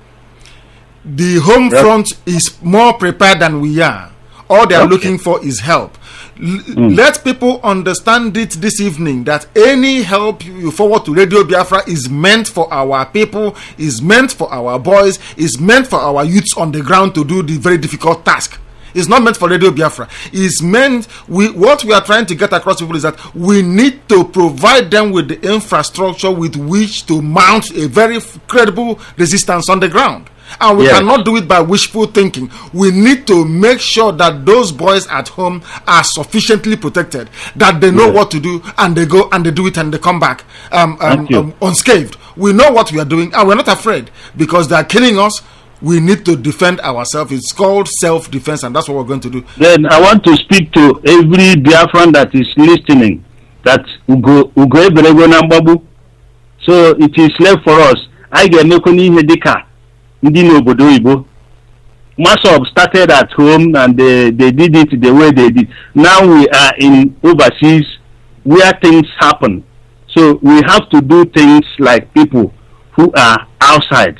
The home front is more prepared than we are. All they are looking for is help. Let people understand it this evening, that any help you forward to Radio Biafra is meant for our people, is meant for our boys, is meant for our youths on the ground to do the very difficult task. It's not meant for Radio Biafra. It's meant, what we are trying to get across to people is that we need to provide them with the infrastructure with which to mount a very credible resistance on the ground. And we cannot do it by wishful thinking. We need to make sure that those boys at home are sufficiently protected, that they know what to do, and they go and they do it and they come back unscathed. We know what we are doing, and we're not afraid, because they are killing us. We need to defend ourselves. It's called self-defense, and that's what we're going to do. Then I want to speak to every Biafran that is listening, that Ugo Nambabu. So it is left for us. I get Nokoni Hedika. Masob started at home, and they did it the way they did. Now we are in overseas where things happen. So we have to do things like people who are outside.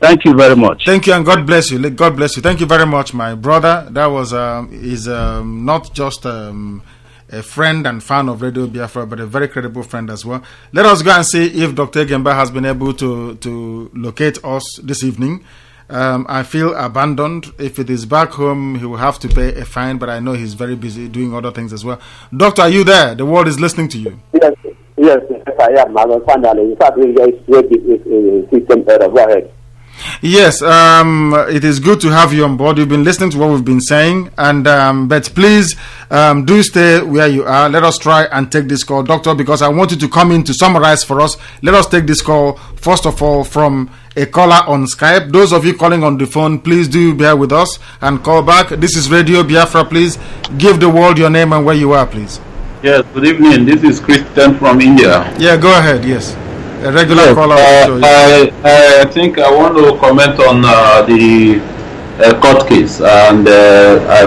Thank you very much. Thank you, and God bless you. God bless you. Thank you very much, my brother. That was not just a friend and fan of Radio Biafra, but a very credible friend as well. Let us go and see if Dr. Gemba has been able to locate us this evening. I feel abandoned. If it is back home, he will have to pay a fine, but I know he's very busy doing other things as well. Doctor, are you there? The world is listening to you. Yes, I am. I'm finally. In fact, system error. Go ahead. Yes, it is good to have you on board. You've been listening to what we've been saying, and but please do stay where you are. Let us try and take this call, Doctor, because I want you to come in to summarize for us. Let us take this call, first of all, from a caller on Skype. Those of you calling on the phone, please do bear with us and call back. This is Radio Biafra. Please give the world your name and where you are, please. Yes, good evening. This is Christian from India. Yeah, go ahead. Yes. A regular caller. I think I want to comment on the court case, and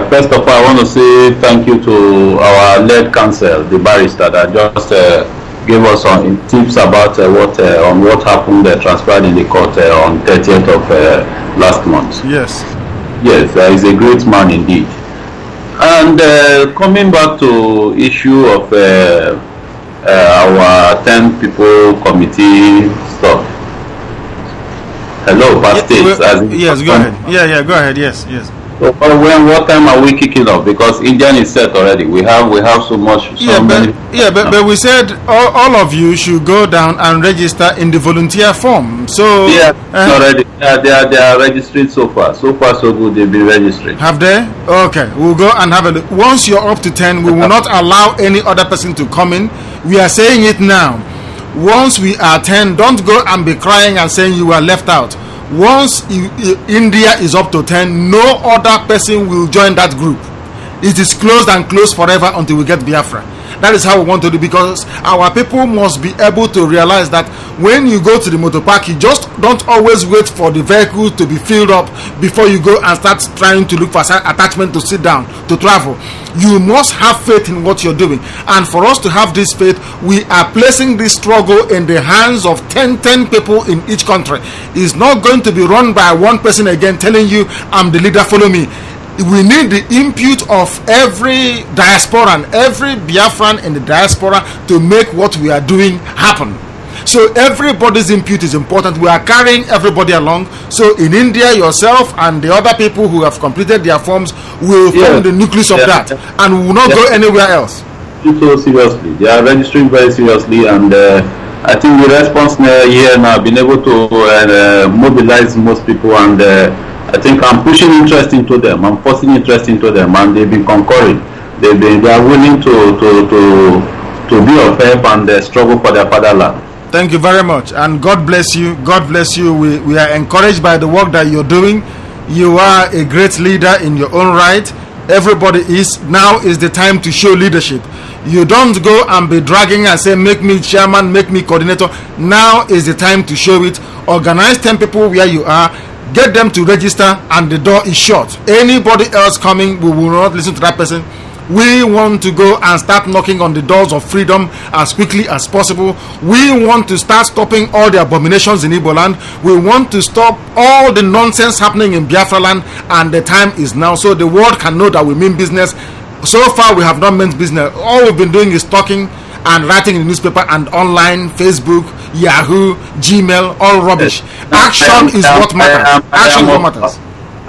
first of all, I want to say thank you to our lead counsel, the barrister, that just gave us some tips about what happened, transpired in the court on 30th of last month. Yes. Yes, he's a great man indeed. And coming back to issue of our 10 people committee stuff. Hello, past states. Yes, go ahead. Yeah, go ahead. Yes. So what time are we kicking off? Because Indian is set already. We have so much. But we said all of you should go down and register in the volunteer form. So already they are registering so far. So far so good. They've been registering. Have they? Okay, we'll go and have a look. Once you're up to 10, we will not allow any other person to come in. We are saying it now. Once we are 10, don't go and be crying and saying you are left out. Once India is up to 10, no other person will join that group. It is closed and closed forever until we get Biafra. That is how we want to do, because our people must be able to realize that when you go to the motor park, you just don't always wait for the vehicle to be filled up before you go and start trying to look for attachment to sit down, to travel. You must have faith in what you're doing. And for us to have this faith, we are placing this struggle in the hands of 10 people in each country. It's not going to be run by one person again telling you, I'm the leader, follow me. We need the input of every diaspora and every Biafran in the diaspora to make what we are doing happen. So everybody's input is important. We are carrying everybody along. So in India, yourself and the other people who have completed their forms will form the nucleus of that, and we will not go anywhere else. So seriously, they are registering very seriously, and I think the response here now been able to mobilize most people, and I think I'm pushing interest into them. I'm forcing interest into them, and they've been concurring. They are willing to be of help and struggle for their fatherland. Thank you very much, and God bless you. God bless you. We are encouraged by the work that you're doing. You are a great leader in your own right. Everybody is. Now is the time to show leadership. You don't go and be dragging and say, make me chairman, make me coordinator. Now is the time to show it. Organize 10 people where you are. Get them to register, and the door is shut. Anybody else coming, we will not listen to that person. We want to go and start knocking on the doors of freedom as quickly as possible. We want to start stopping all the abominations in Igbo land. We want to stop all the nonsense happening in Biafra land, and the time is now, so the world can know that we mean business. So far, we have not meant business. All we've been doing is talking and writing in the newspaper and online, Facebook, Yahoo, Gmail, all rubbish. Action is what matters. Action is what matters.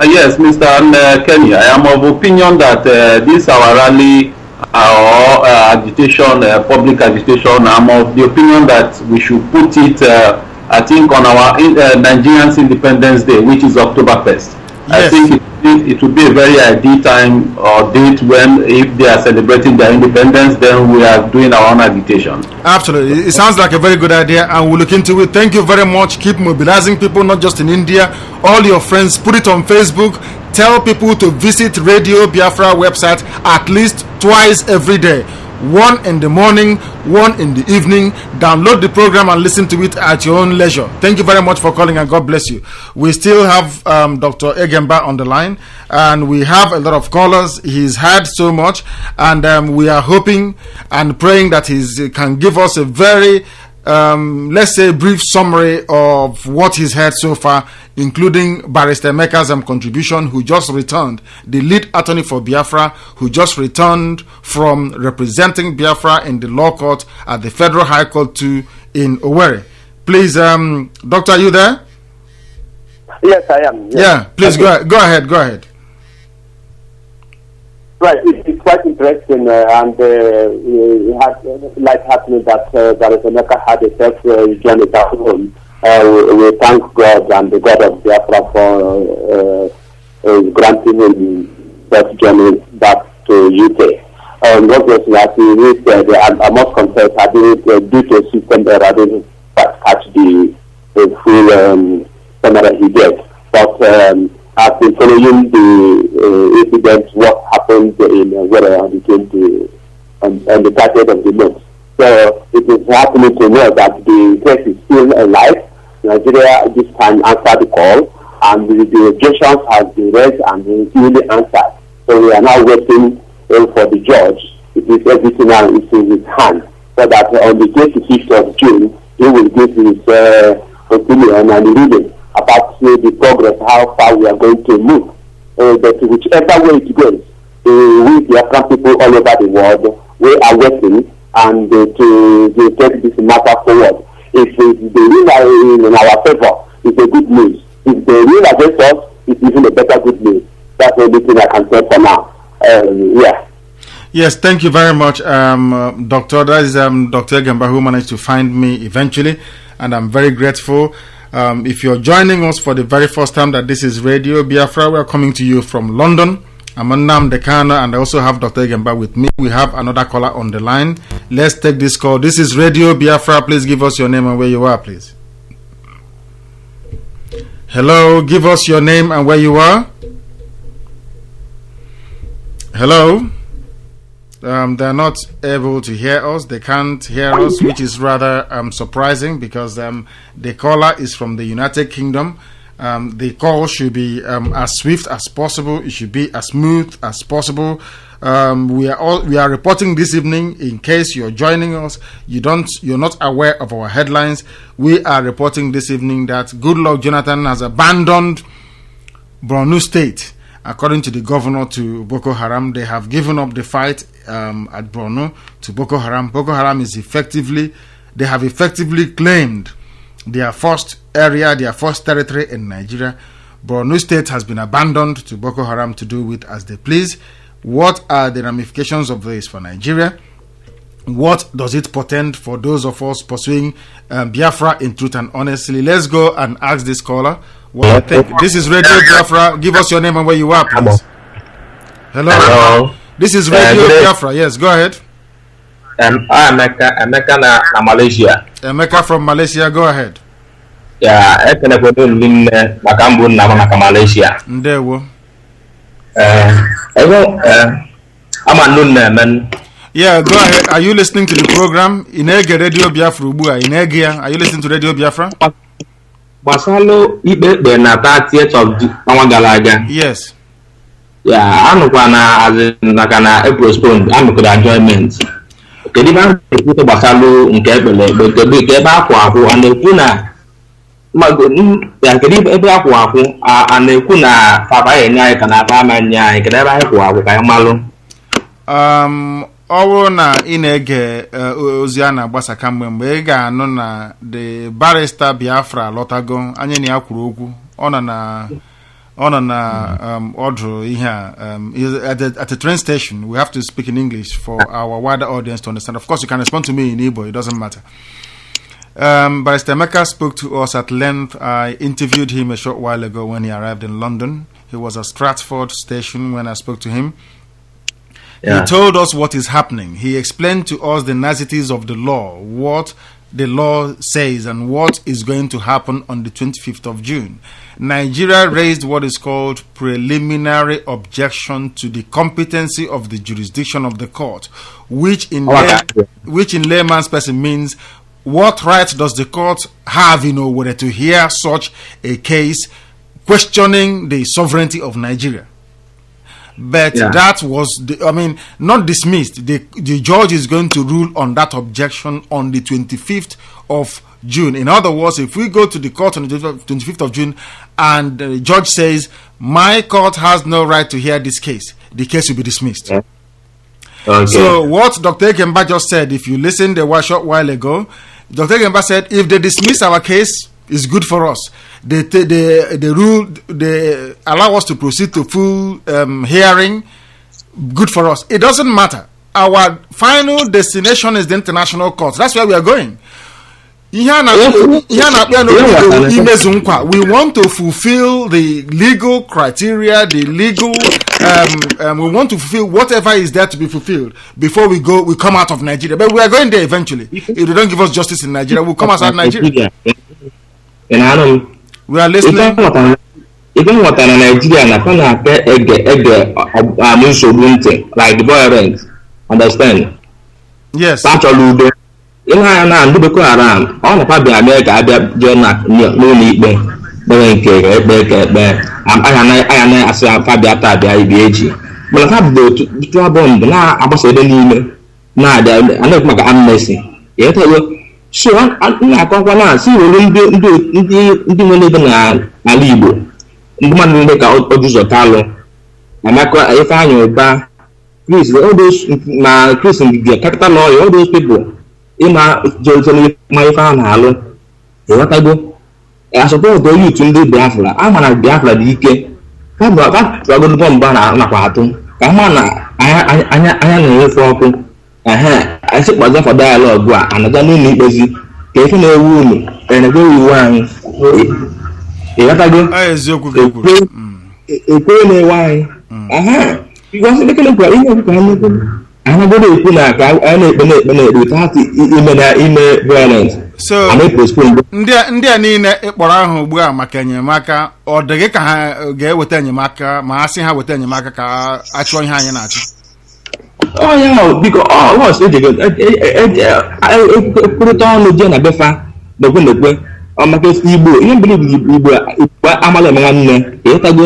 Yes, Mr. Kenny, I am of opinion that this our rally or agitation, public agitation, I'm of the opinion that we should put it, I think, on our Nigerian's Independence Day, which is October 1st. Yes. I think it would be a very ideal time or date when, if they are celebrating their independence, then we are doing our own agitation. Absolutely. It sounds like a very good idea, and we'll look into it. Thank you very much. Keep mobilizing people, not just in India. All your friends, put it on Facebook. Tell people to visit Radio Biafra website at least twice every day. One in the morning, one in the evening. Download the program and listen to it at your own leisure. Thank you very much for calling, and God bless you. We still have Dr. Egemba on the line, and we have a lot of callers. He's had so much, and we are hoping and praying that he can give us a very let's say brief summary of what he's heard so far, including Barrister Emeka's contribution, who just returned, the lead attorney for Biafra, who just returned from representing Biafra in the law court at the Federal High Court 2 in Owerri. Please, Doctor, are you there? Yes, I am. Yes. Yeah, please go ahead. Right, it's quite interesting, and it has like happening that Barrister Emeka had a self-journey back home. We thank God and the God of Biafra for granting him that journey back to UK. What was that he said, I must confess, I didn't, due to system error, I didn't catch the full summary he did. But I've been following the incident, what happened in where on the 30th of the month. So it is happening to know that the case is still alive. Nigeria this time answered the call, and the objections have been raised and immediately answered. So we are now waiting for the judge. It is everything now is in his hand, so that on the 25th of June he will give his opinion and reading about the progress, how far we are going to move. But whichever way it goes, we Biafran people all over the world, we are waiting and to take this matter forward. If the rule are in our favor, it's a good news. If the rule against us, it's even a better good news. That's the only thing I can say for now. Yeah. Yes, thank you very much, Doctor. That is Dr. Egemba, who managed to find me eventually, and I'm very grateful. If you're joining us for the very first time, that this is Radio Biafra. We're coming to you from London. I'm Nnamdi Kanu, and I also have Dr. Egemba with me. We have another caller on the line. Let's take this call. This is Radio Biafra. Please give us your name and where you are, please. Hello, give us your name and where you are. Hello. They're not able to hear us. They can't hear us, which is rather surprising, because the caller is from the United Kingdom. The call should be as swift as possible. It should be as smooth as possible. We are reporting this evening, in case you're joining us, you're not aware of our headlines. We are reporting this evening that Goodluck Jonathan has abandoned Borno State. According to the governor to Boko Haram, they have given up the fight at Borno to Boko Haram. Boko Haram they have effectively claimed their first area, their first territory in Nigeria. Borno State has been abandoned to Boko Haram to do with as they please. What are the ramifications of this for Nigeria? What does it portend for those of us pursuing Biafra in truth and honestly? Let's go and ask this caller what I think. This is Radio Biafra. Give us your name and where you are, please. Hello. This is Radio Biafra. Yes, go ahead. I'm Emeka na Malaysia. Emeka from Malaysia, go ahead. Yeah, I can go to Makambu na Malaysia. Ndewo. I'm a nun man. Yeah, go ahead. Are you listening to the program? Inege Radio Biafra Ubua. Inegia. Are you listening to Radio Biafra? Basalo ibe na 30th of Awangalaga. Yes. Yeah, I'm not gonna postpone. I'm not gonna enjoyment. Kedi ba ko basalo nke bele but ke ba kwa and ekwu na ya kedi ebe akwa and ekwu na fa ba enya ka na ba manya ke ba kwa ka malu ọwụ na ị na-ege ozi a na-agbasa kamgbe ị ga-anụ na the barrister Biafra lọtago anyị na ya kwuru okwu ọ nọ na ọdụ ihe at the train station. We have to speak in English for our wider audience to understand. Of course, you can respond to me in Igbo, it doesn't matter. Barrister Emeka spoke to us at length. I interviewed him a short while ago when he arrived in London. He was at Stratford station when I spoke to him. Yeah. He told us what is happening. He explained to us the niceties of the law, what the law says and what is going to happen on the 25th of June. Nigeria raised what is called preliminary objection to the competency of the jurisdiction of the court, which in layman's person means what right does the court have, whether to hear such a case questioning the sovereignty of Nigeria. But that was, not dismissed. The judge is going to rule on that objection on the 25th of June. In other words, if we go to the court on the 25th of June and the judge says, my court has no right to hear this case, the case will be dismissed. Okay. So what Dr. Egemba just said, if you listened a short while ago, Dr. Egemba said, if they dismiss our case, it's good for us. They allow us to proceed to full hearing, good for us. It doesn't matter. Our final destination is the international court. That's where we are going. We want to fulfill the legal criteria, the legal we want to fulfill whatever is there to be fulfilled before we come out of Nigeria. But we are going there eventually. If they don't give us justice in Nigeria, we'll come outside Nigeria. We are listening. Even what in Nigeria, like the boy understand? Yes. In Boko Haram, all the public America, I say but I have the bomb now. I was saying, now I know my amnesty. Yet, so I can't see Igbo. Woman will make out of this Otalo. And if I know about please, all those my Christian, the capital lawyer, all those people. In my fan, hello. What I go? I suppose go you to the Biafra. I'm on a Biafra, DK. agụdụbọ mba nakwa atụ ka ma na anya na-enwefe ọkụ anyị kpaza for dialogue a anaga n'ụlọ ikpezi ka efe na-ewu unu enebe iwu anyị ịghọtago ekwere na-ewe anyị igwasịlekelekwa ihe ọkụkọ anyị ekwu na ka anyị na-ekpe na-ekpe tatụ ime violence. So ndị a niile ịkpọrọ ahụ ugbu a maka enyemaka ọ dịghị ka ha ga-eweta enyemaka ma a sị ha weta enyemaka ka a chụọ ihe anyị na-achụ? Biko ekwurịta ọnụ jee na befa nekwe maka Igbo ihe mbụrụ Igbo amala eme nwanne ịghọtago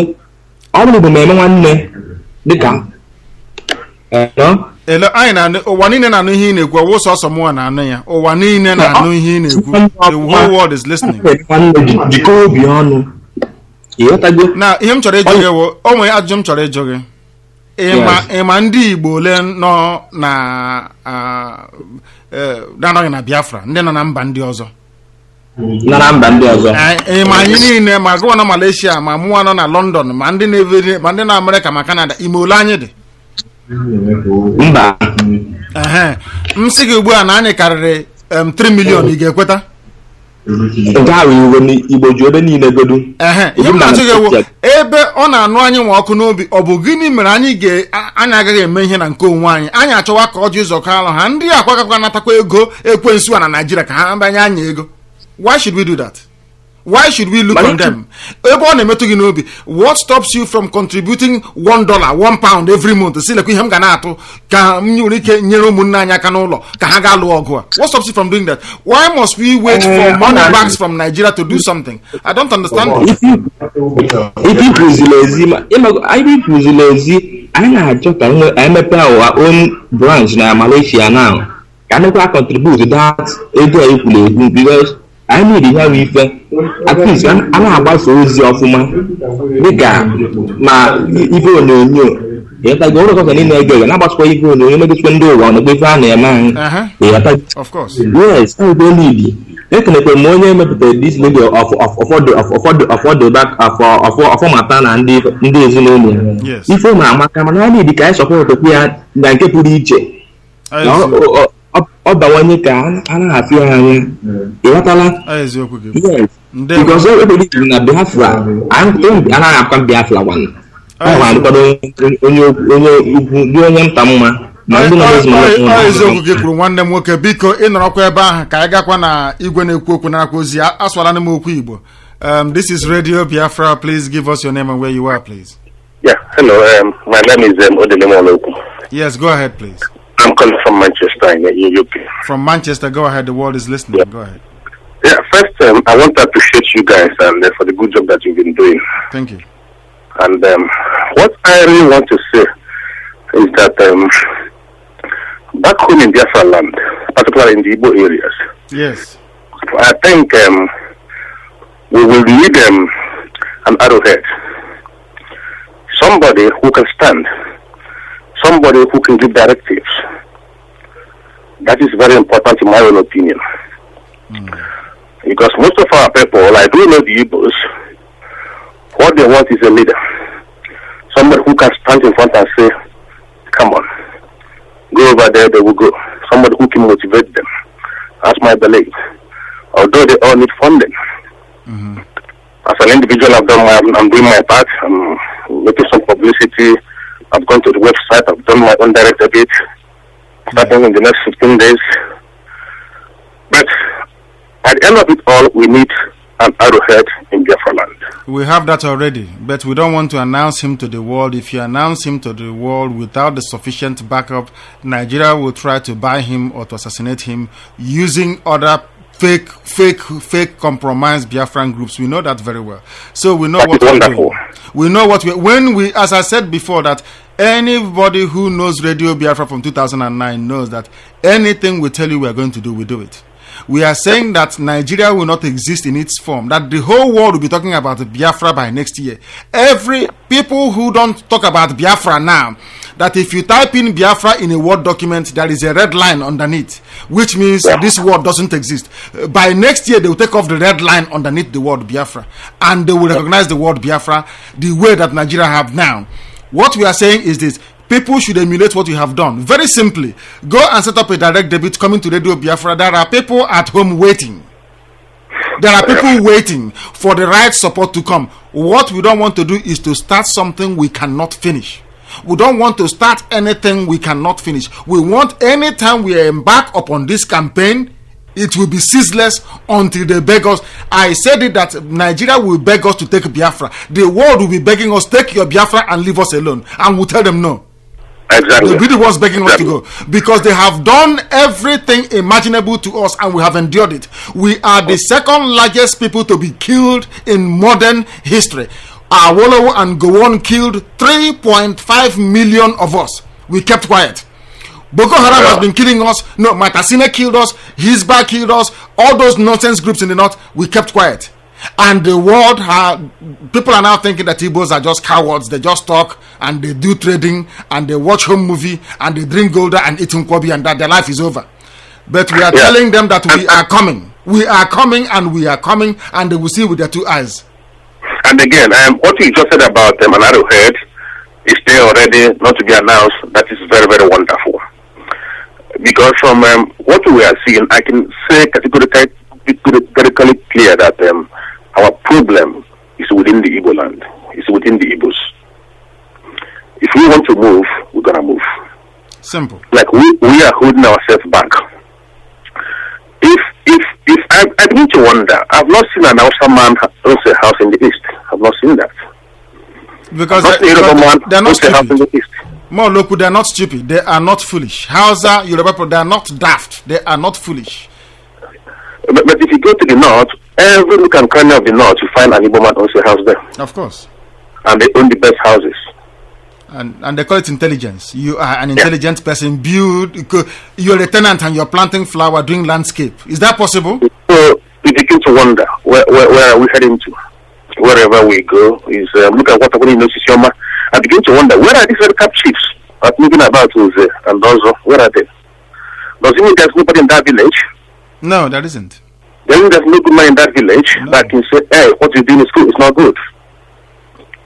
ọ bụrụ Igbo ma eme nwanne dịka anyị na ụwa niile na-anụ ihe ị na-ekwu ọwụ sọsọ mụnwa na-anụ ya ụwa niile na-anụ ihe ị na-ekwu the whole world is listening. Jikọọ obi ọnụ na ihe m chọrọ ịjụ gị wụ o nwere ajụjụ m chọrọ ịjụ gị ịma ndị Igbo ole nọ na-anọghị na Biafra ndị nọ na mba ndị ọzọ ịma anyị niile ma gụwa nọ Malaysia ma mụnwa nọ na London ma ndị na Amerịka ma Canada ime ole anyị dị? Mba. M sị gị ugbu a na anyị karịrị 3 million, ị ga-ekweta? Nke ahụ Igbo ji ebe niile godu. Ihe m na-achọ gị ewu ebe ọ na-anụ anyị nwa ọkụ n'obi ọ bụ gịnị mere anyị agaghị eme ihe na nke onwe anyị achọwa ka ọ ji ụzọ ka alụ ha ndị akwakakwa natakwa ego ekwensu a na Naịjirịa ka ha banye anya ego? Why should we do that? Why should we look on them? What stops you from contributing $1, £1 every month? See, like we have Ganato, what stops you from doing that? Why must we wait for money bags from Nigeria to do something? I don't understand. If you lazy, I make our own branch in Malaysia now. Can I contribute to that? Because I need to have at least I'm about so easy of even new. Yet I go to an again, and about where you go, you know, this window on the Biafran man. Of course. Yes, I believe. They can put more name this lady of the back of Matana and the Zilonian. Yes. If I'm a Camarani, the guy support to be at Nankepuriche. One can have you yes, because everybody in Biafra, I'm going to Biafra one. I'm going This is Radio Biafra. Please give us your name and where you are, please. Yeah, hello. My name is Odelemo. Yes, go ahead, please. I'm calling from Manchester in the UK. From Manchester, go ahead. The world is listening. Yeah. Go ahead. Yeah, first, I want to appreciate you guys and for the good job that you've been doing. Thank you. And what I really want to say is that back home in Biafra land, particularly in the Igbo areas, yes, I think we will need an arrowhead. Somebody who can stand. Somebody who can give directives. That is very important in my own opinion. Because most of our people, I do know the Igbos, what they want is a leader. Somebody who can stand in front and say, come on, go over there, they will go. Somebody who can motivate them. That's my belief. Although they all need funding. As an individual, I'm doing my part. I'm making some publicity. I've gone to the website, I've done my own direct debit, starting in the next 15 days. But at the end of it all, we need an arrowhead in Biafra land. We have that already, but we don't want to announce him to the world. If you announce him to the world without the sufficient backup, Nigeria will try to buy him or to assassinate him using other fake compromised Biafran groups. We know that very well. So we know what we're doing. We know what we as I said before, that anybody who knows Radio Biafra from 2009 knows that anything we tell you we are going to do, we do it. We are saying that Nigeria will not exist in its form, that the whole world will be talking about Biafra by next year. Every people who don't talk about Biafra now, that if you type in Biafra in a Word document, there is a red line underneath, which means this word doesn't exist. By next year, they will take off the red line underneath the word Biafra, and they will recognize the word Biafra the way that Nigeria have now. What we are saying is this: people should emulate what you have done. Very simply, go and set up a direct debit coming to Radio Biafra. There are people at home waiting. There are people waiting for the right support to come. What we don't want to do is to start something we cannot finish. We don't want to start anything we cannot finish. We want, anytime we embark upon this campaign, it will be ceaseless until they beg us. I said it that Nigeria will beg us to take Biafra. The world will be begging us, take your Biafra and leave us alone. And we'll tell them no. Exactly. They'll be the ones begging us to go. Because they have done everything imaginable to us and we have endured it. We are the second largest people to be killed in modern history. Awolowo and Gowon killed 3.5 million of us. We kept quiet. Boko Haram has been killing us. No, Matasine killed us. Hizbah killed us. All those nonsense groups in the north, we kept quiet. And the world, people are now thinking that Igbos are just cowards. They just talk and they do trading and they watch home movie and they drink Golda and eat Nkwobi and that their life is over. But we are telling them that we are coming. We are coming and we are coming, and they will see with their two eyes. And again, what you just said about an arrowhead is there already, not to be announced. That is very, very wonderful. Because from what we are seeing, I can say categorically clear that our problem is within the Igbo land. It's within the Igbos. If we want to move, we're gonna move. Simple. Like we are holding ourselves back. If I begin to wonder, I've not seen an Hausa man owns a house in the east. I've not seen that. Because they're not stupid. More local, they're not stupid. They are not foolish. Hausa, Yoruba, they are not daft. They are not foolish. But if you go to the north, every nook and cranny of the north, you find an Igbo man owns a house there. Of course. And they own the best houses. And they call it intelligence. You are an intelligent person. You're a tenant and you're planting flower, doing landscape. Is that possible? So we begin to wonder, where are we heading to? Wherever we go is look at what happened in Osisioma. I begin to wonder, where are these red cap chiefs moving about and also where are they? Does it mean there's nobody in that village? No, there isn't. There's no good man in that village that can say, hey, what you doing in school is not good.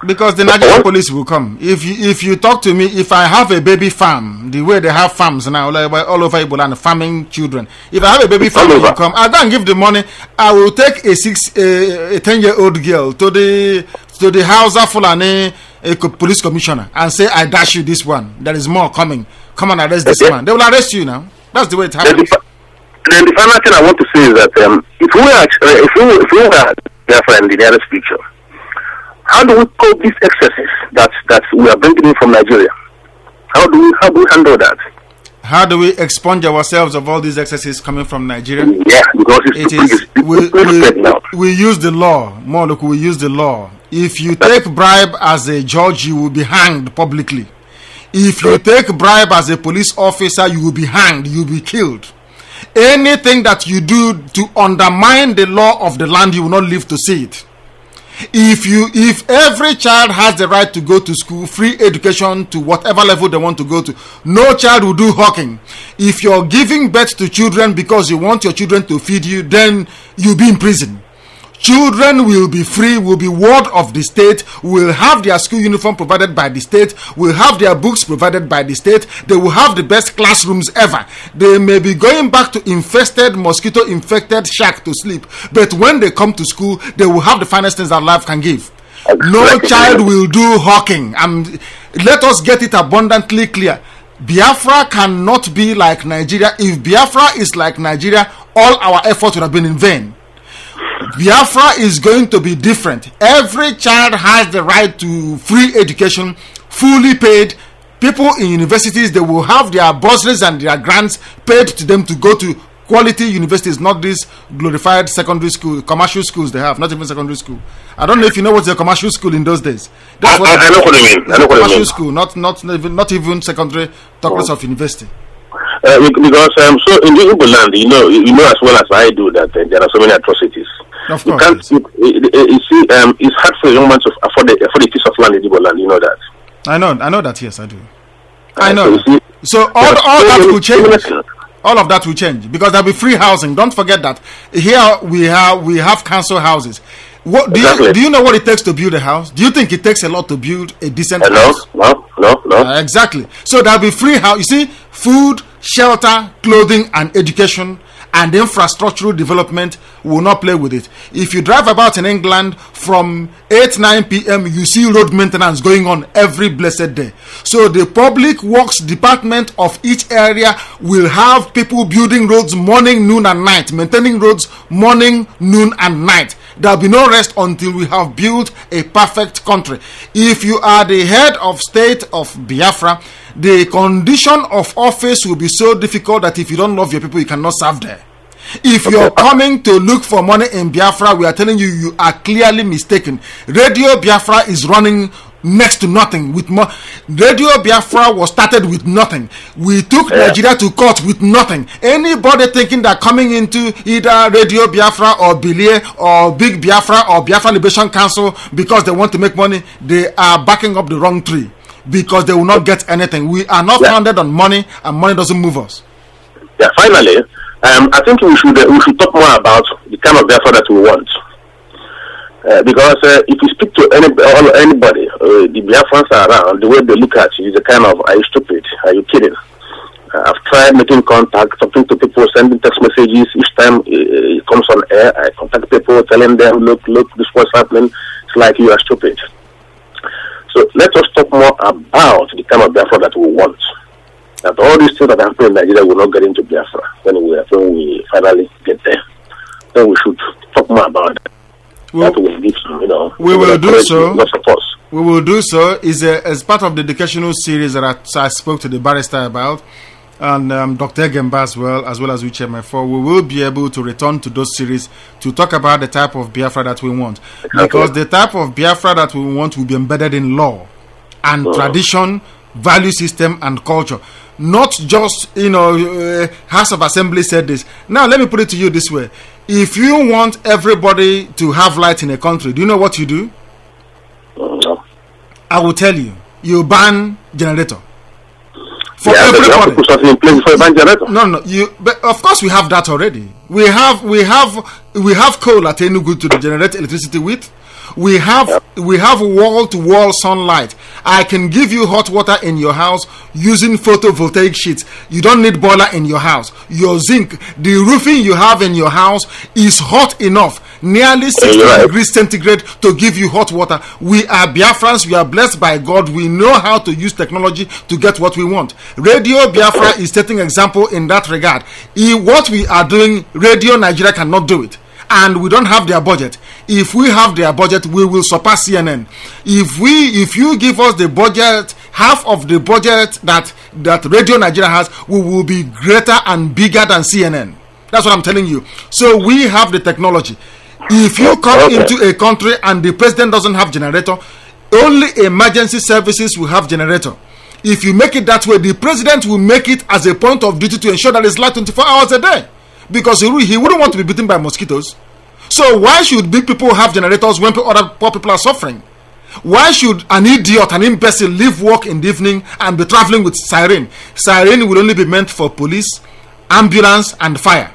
Because the Nigerian police will come. If you talk to me, if I have a baby farm, the way they have farms now all over Igbo land, farming children. If I have a baby farm, will come. I go and give the money. I will take a 10-year-old girl to the Hausa Fulani police commissioner and say, I dash you this one. There is more coming. Come and arrest this man. They will arrest you now. That's the way it happens. Then the final thing I want to say is that if we were Biafra in the nearest future, how do we cope these excesses that we are bringing in from Nigeria? How do we handle that? How do we expunge ourselves of all these excesses coming from Nigeria? Yeah, because we use the law. More look, we use the law. If you take bribe as a judge, you will be hanged publicly. If you take bribe as a police officer, you will be hanged. You will be killed. Anything that you do to undermine the law of the land, you will not live to see it. If every child has the right to go to school, free education to whatever level they want to go to, no child will do hawking. If you're giving birth to children because you want your children to feed you, then you'll be in prison. Children will be free, will be ward of the state, will have their school uniform provided by the state, will have their books provided by the state, they will have the best classrooms ever. They may be going back to mosquito-infected shack to sleep, but when they come to school, they will have the finest things that life can give. No child will do hawking. Let us get it abundantly clear. Biafra cannot be like Nigeria. If Biafra is like Nigeria, all our efforts would have been in vain. Biafra is going to be different. Every child has the right to free education, fully paid. People in universities, they will have their bursaries and their grants paid to them to go to quality universities, not these glorified secondary school, commercial schools they have, not even secondary school. I don't know if you know what's a commercial school in those days. That's what I know what you mean. I know what you mean. School, not even secondary, talk less of university. Because so in the Igbo land, you know as well as I do that there are so many atrocities. Of You course. can't. You see, it's hard for a young man to afford a piece of land in Igbo land. You know that. I know that. Yes, I do. I know. So, you see, So all that will change. All of that will change because there'll be free housing. Don't forget that here we have council houses. What do you know what it takes to build a house? Do you think it takes a lot to build a decent house? No. Exactly. So there'll be free house. You see, food, shelter, clothing, and education and infrastructural development will not play with it. If you drive about in England from 8-9 p.m., you see road maintenance going on every blessed day. So the public works department of each area will have people building roads morning, noon, and night, maintaining roads morning, noon, and night. There'll be no rest until we have built a perfect country. If you are the head of state of Biafra, the condition of office will be so difficult that if you don't love your people, you cannot serve there. If you're coming to look for money in Biafra, we are telling you, you are clearly mistaken. Radio Biafra is running next to nothing. Radio Biafra was started with nothing. We took Nigeria to court with nothing. Anybody thinking that coming into either Radio Biafra or Bilie or Big Biafra or Biafra Liberation Council because they want to make money, they are backing up the wrong tree because they will not get anything. We are not founded on money, and money doesn't move us. Yeah. Finally, I think we should talk more about the kind of Biafra that we want. Because if you speak to anybody, the Biafrans are around, the way they look at you is a kind of, are you stupid? Are you kidding? I've tried making contact, talking to people, sending text messages. Each time it comes on air, I contact people, telling them, look, this what's happening. It's like you are stupid. So let us talk more about the kind of Biafra that we want. That all these things that happen in Nigeria will not get into Biafra when we finally get there. Then we should talk more about it. Well, that will give some, we will do so. Lots of us. We will do so. Is as part of the educational series that I spoke to the barrister about, and Dr. Egemba as well as UCHMF4. We will be able to return to those series to talk about the type of Biafra that we want, because the type of Biafra that we want will be embedded in law and tradition, value system, and culture. Not just, House of Assembly said this. Now, let me put it to you this way. If you want everybody to have light in a country, do you know what you do? No. I will tell you. You ban generator. For everybody. But of course we have that already. We have coal at Enugu to generate electricity with. We have wall-to-wall sunlight. I can give you hot water in your house using photovoltaic sheets. You don't need boiler in your house. Your zinc, the roofing you have in your house is hot enough, nearly 60 degrees centigrade, to give you hot water. We are Biafrans. We are blessed by God. We know how to use technology to get what we want. Radio Biafra is setting example in that regard. What we are doing, Radio Nigeria cannot do it. And we don't have their budget. If we have their budget, we will surpass CNN. If you give us the budget, half of the budget that Radio Nigeria has, we will be greater and bigger than CNN. That's what I'm telling you. So we have the technology. If you come into a country and the president doesn't have generator, only emergency services will have generator. If you make it that way, the president will make it as a point of duty to ensure that it's light 24 hours a day. Because he wouldn't want to be bitten by mosquitoes. So why should big people have generators when other poor people are suffering? Why should an idiot, an imbecile, leave work in the evening and be traveling with siren? Siren will only be meant for police, ambulance, and fire.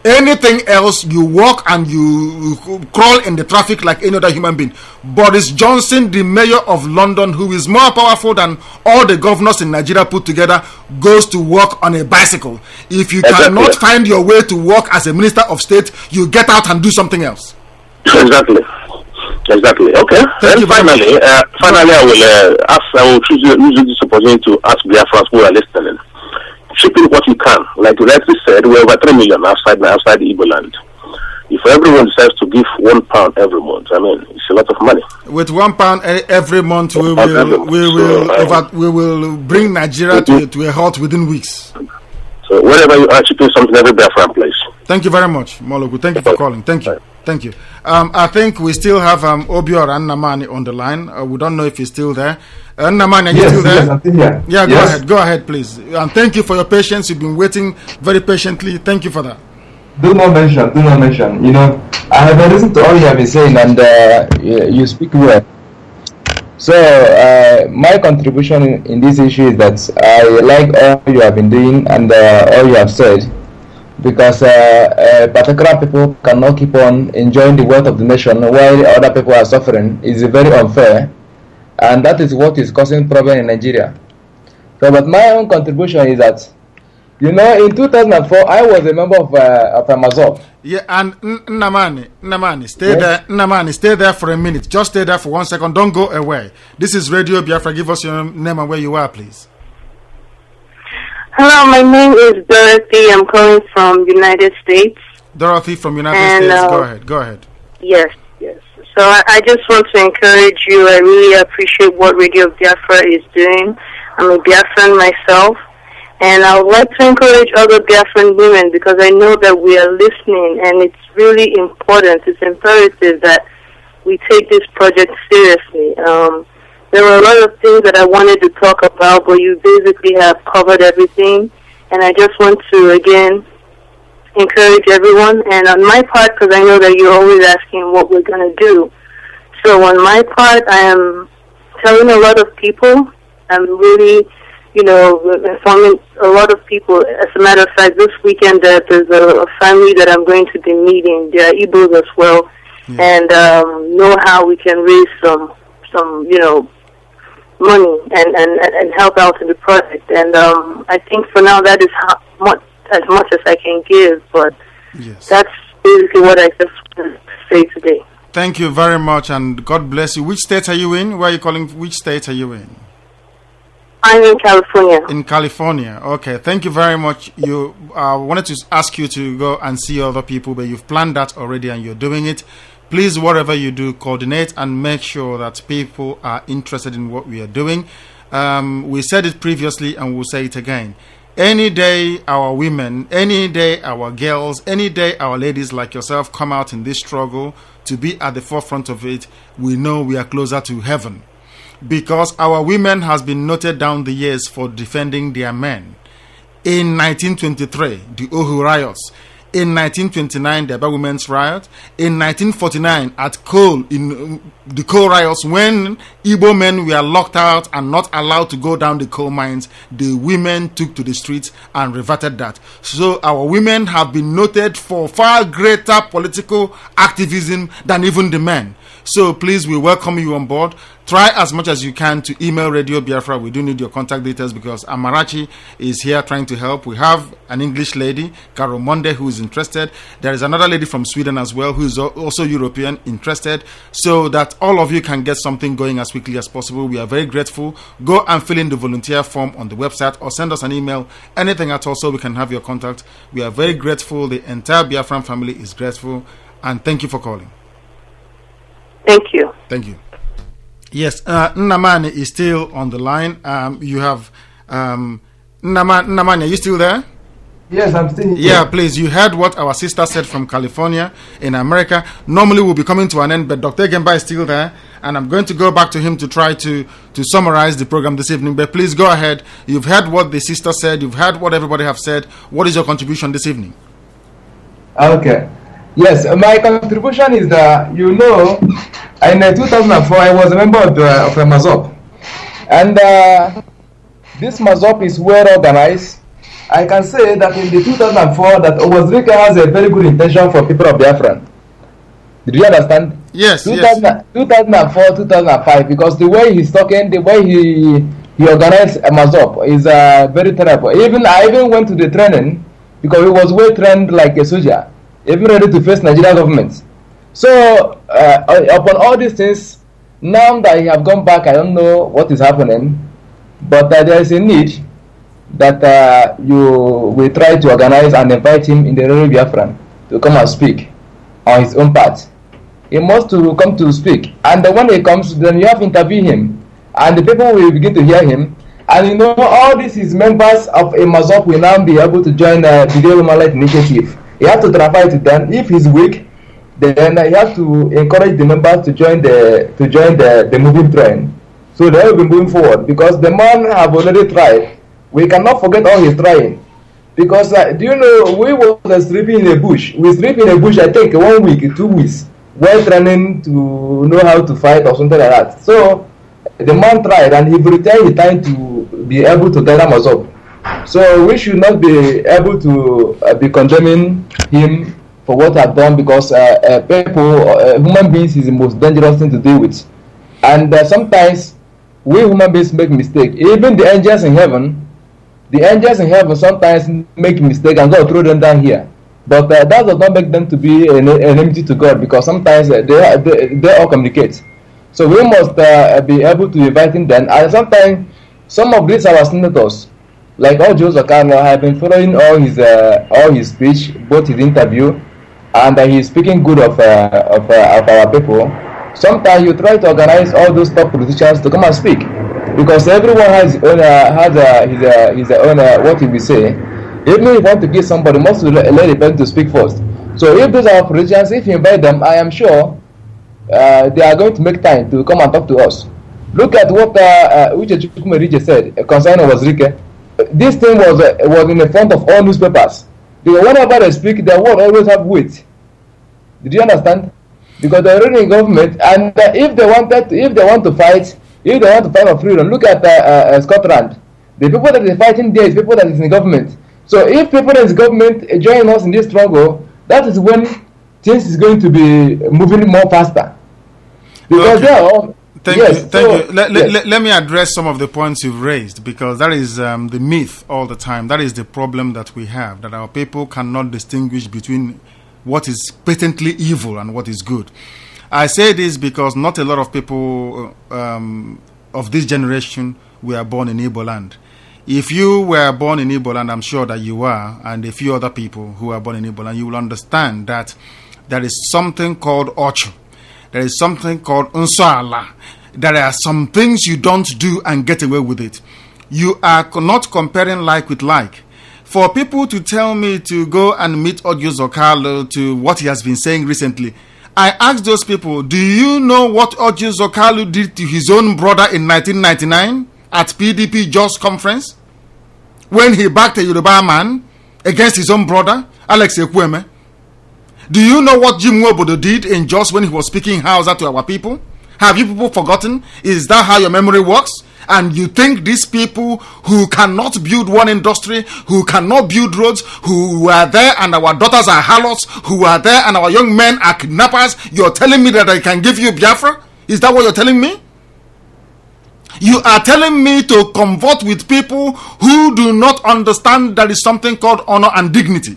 Anything else, you walk and you crawl in the traffic like any other human being. Boris Johnson, the mayor of London, who is more powerful than all the governors in Nigeria put together, goes to work on a bicycle. If you cannot find your way to work as a minister of state, you get out and do something else. Exactly. Okay. Then finally, I will use this opportunity to ask Biafrans who are listening. Shipping what you can. Like you rightly said, we're over 3 million outside the Igbo land. If everyone decides to give £1 every month, I mean, it's a lot of money. With £1 every month, we will bring Nigeria to a halt within weeks. So whenever you are shipping something, every Biafran place. Thank you very much, Mologu. Thank you for calling. Thank you. Thank you. I think we still have Obior Nnamani on the line. We don't know if he's still there. Nnamani, are you still there? Yes, I'm still here. Yeah, go ahead. Go ahead, please. And thank you for your patience. You've been waiting very patiently. Thank you for that. Do not mention. You know, I have listened to all you have been saying, and you speak well. So, my contribution in this issue is that I like all you have been doing and all you have said, because particular people cannot keep on enjoying the wealth of the nation while other people are suffering. Is very unfair, and that is what is causing problem in Nigeria. So, but my own contribution is that, you know, in 2004 I was a member of a MAZOP. Yeah, and Nnamani, stay there. Nnamani, stay there for a minute. Just stay there for 1 second. Don't go away. This is Radio Biafra. Give us your name and where you are, please. Hello, my name is Dorothy. I'm calling from United States. Dorothy from United States. Go ahead. Yes. So I just want to encourage you. I really appreciate what Radio Biafra is doing. I'm a Biafran myself. And I would like to encourage other Biafran women, because I know that we are listening, and it's really important. It's imperative that we take this project seriously. There were a lot of things that I wanted to talk about, but you basically have covered everything. And I just want to, again, encourage everyone. And on my part, because I know that you're always asking what we're going to do. So on my part, I am telling a lot of people. I'm really, you know, informing a lot of people. As a matter of fact, this weekend there's a family that I'm going to be meeting. They are Igbos as well, and know how we can raise some you know, money and help out in the project. And I think for now that is as much as I can give. But that's basically what I just want to say today. Thank you very much, and God bless you. Which state are you in? Where are you calling? Which state are you in? I'm in California. In California. Okay. Thank you very much. You wanted to ask you to go and see other people, but you've planned that already and you're doing it. Please, whatever you do, coordinate and make sure that people are interested in what we are doing. We said it previously and we'll say it again. Any day our women, any day our girls, any day our ladies like yourself come out in this struggle to be at the forefront of it, we know we are closer to heaven. Because our women has been noted down the years for defending their men. In 1923, the Ohu riots. In 1929, the Aba Women's Riot. In 1949, at Coal, in the coal riots, when Igbo men were locked out and not allowed to go down the coal mines, the women took to the streets and reverted that. So our women have been noted for far greater political activism than even the men. So please, we welcome you on board. Try as much as you can to email Radio Biafra. We do need your contact details because Amarachi is here trying to help. We have an English lady, Carol Monde, who is interested. There is another lady from Sweden as well, who is also European, interested. So that all of you can get something going as quickly as possible. We are very grateful. Go and fill in the volunteer form on the website or send us an email, anything at all, so we can have your contact. We are very grateful. The entire Biafran family is grateful. And thank you for calling. Thank you. Thank you. Yes, Nnamani is still on the line. You have Nnamani, are you still there? Yes, I'm still here. Yeah, please. You heard what our sister said from California in America. Normally we'll be coming to an end, but Dr. Gemba is still there, and I'm going to go back to him to try to summarize the program this evening. But please go ahead. You've heard what the sister said. You've heard what everybody have said. What is your contribution this evening? Okay. Yes, my contribution is that, you know, in 2004 I was a member of a MAZOP, and this MAZOP is well organized. I can say that in the 2004 that Owazrika has a very good intention for people of Biafran. Did you understand? Yes. 2004, 2005, because the way he's talking, the way he organized a MAZOP is very terrible. I even went to the training because he was well trained like a soldier, even ready to face Nigerian government. So upon all these things, now that he have gone back, I don't know what is happening, but there is a need that you will try to organize and invite him in the Radio Biafran to come and speak on his own part. He must to come to speak, and when he comes, then you have to interview him, and the people will begin to hear him. And you know, all this is members of a MAZOP will now be able to join the Human Rights Initiative. You have to clarify to them. If he's weak, then he has to encourage the members to join the moving train. So they will be moving forward because the man have already tried. We cannot forget all his trying. Because do you know, we were sleeping in a bush. We sleep in a bush, I think, 1 week, 2 weeks, while training to know how to fight or something like that. So the man tried, and he retired his time to be able to gather us up. So we should not be able to be condemning him for what I've done, because human beings is the most dangerous thing to deal with. And sometimes we human beings make mistakes. Even the angels in heaven sometimes make mistakes, and God throw them down here. But that does not make them to be an enemy to God, because sometimes they all communicate. So we must be able to invite them. And sometimes some of these our senators, like Joseph Carlo, have been following all his speech, both his interview, and he's speaking good of our people. Sometimes you try to organize all those top politicians to come and speak, because everyone has his own what he will say. Even if you want to give somebody, must let the person to speak first. So if those are politicians, if you invite them, I am sure they are going to make time to come and talk to us. Look at what Uche Chukwumerije said concerning Wazirike. This thing was in the front of all newspapers. Because whenever they speak, their word always have weight. Did you understand? Because they're already in government, and if they want to fight for freedom, look at Scotland. The people that are fighting there is people that is in government. So if people in government join us in this struggle, that is when things is going to be moving more faster. Because they are all. Thank you. Let me address some of the points you've raised, because that is the myth all the time. That is the problem that we have, that our people cannot distinguish between what is patently evil and what is good. I say this because not a lot of people of this generation were born in Igbo land. If you were born in Igbo land, I'm sure that you are, and a few other people who are born in Igbo land, you will understand that there is something called Ochu. There is something called Unsoala. There are some things you don't do and get away with it. You are not comparing like with like. For people to tell me to go and meet Audio Zokalo to what he has been saying recently, I asked those people, do you know what Audio Zokalo did to his own brother in 1999 at PDP Jos conference? When he backed a Yoruba man against his own brother, Alex Ekweme. Do you know what Jim Nwobodo did in Jos when he was speaking Hausa to our people? Have you people forgotten? Is that how your memory works? And you think these people who cannot build one industry, who cannot build roads, who are there and our daughters are harlots, who are there and our young men are kidnappers, you're telling me that I can give you Biafra? Is that what you're telling me? You are telling me to convert with people who do not understand there is something called honor and dignity.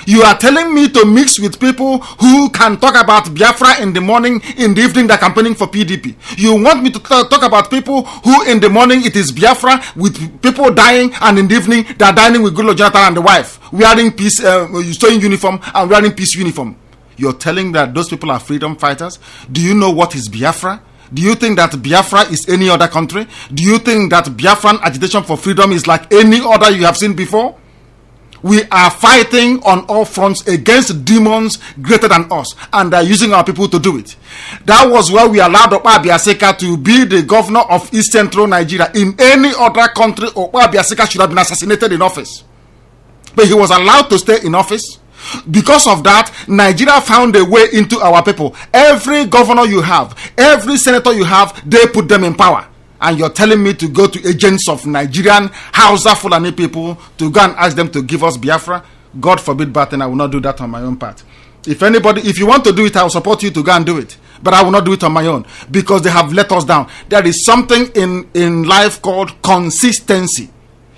You are telling me to mix with people who can talk about Biafra in the morning, in the evening they're campaigning for PDP. You want me to talk about people who in the morning it is Biafra with people dying, and in the evening they're dining with Goodluck Jonathan and the wife, wearing peace, sewing uniform and wearing peace uniform. You're telling that those people are freedom fighters? Do you know what is Biafra? Do you think that Biafra is any other country? Do you think that Biafran agitation for freedom is like any other you have seen before? We are fighting on all fronts against demons greater than us, and are using our people to do it. That was why we allowed Okpa Abiaseka to be the governor of East Central Nigeria. In any other country, Okpa Abiaseka should have been assassinated in office. But he was allowed to stay in office. Because of that, Nigeria found a way into our people. Every governor you have, every senator you have, they put them in power. And you're telling me to go to agents of Nigerian Hausa Fulani people to go and ask them to give us Biafra? God forbid, but I will not do that on my own part. If you want to do it, I will support you to go and do it. But I will not do it on my own, because they have let us down. There is something in life called consistency.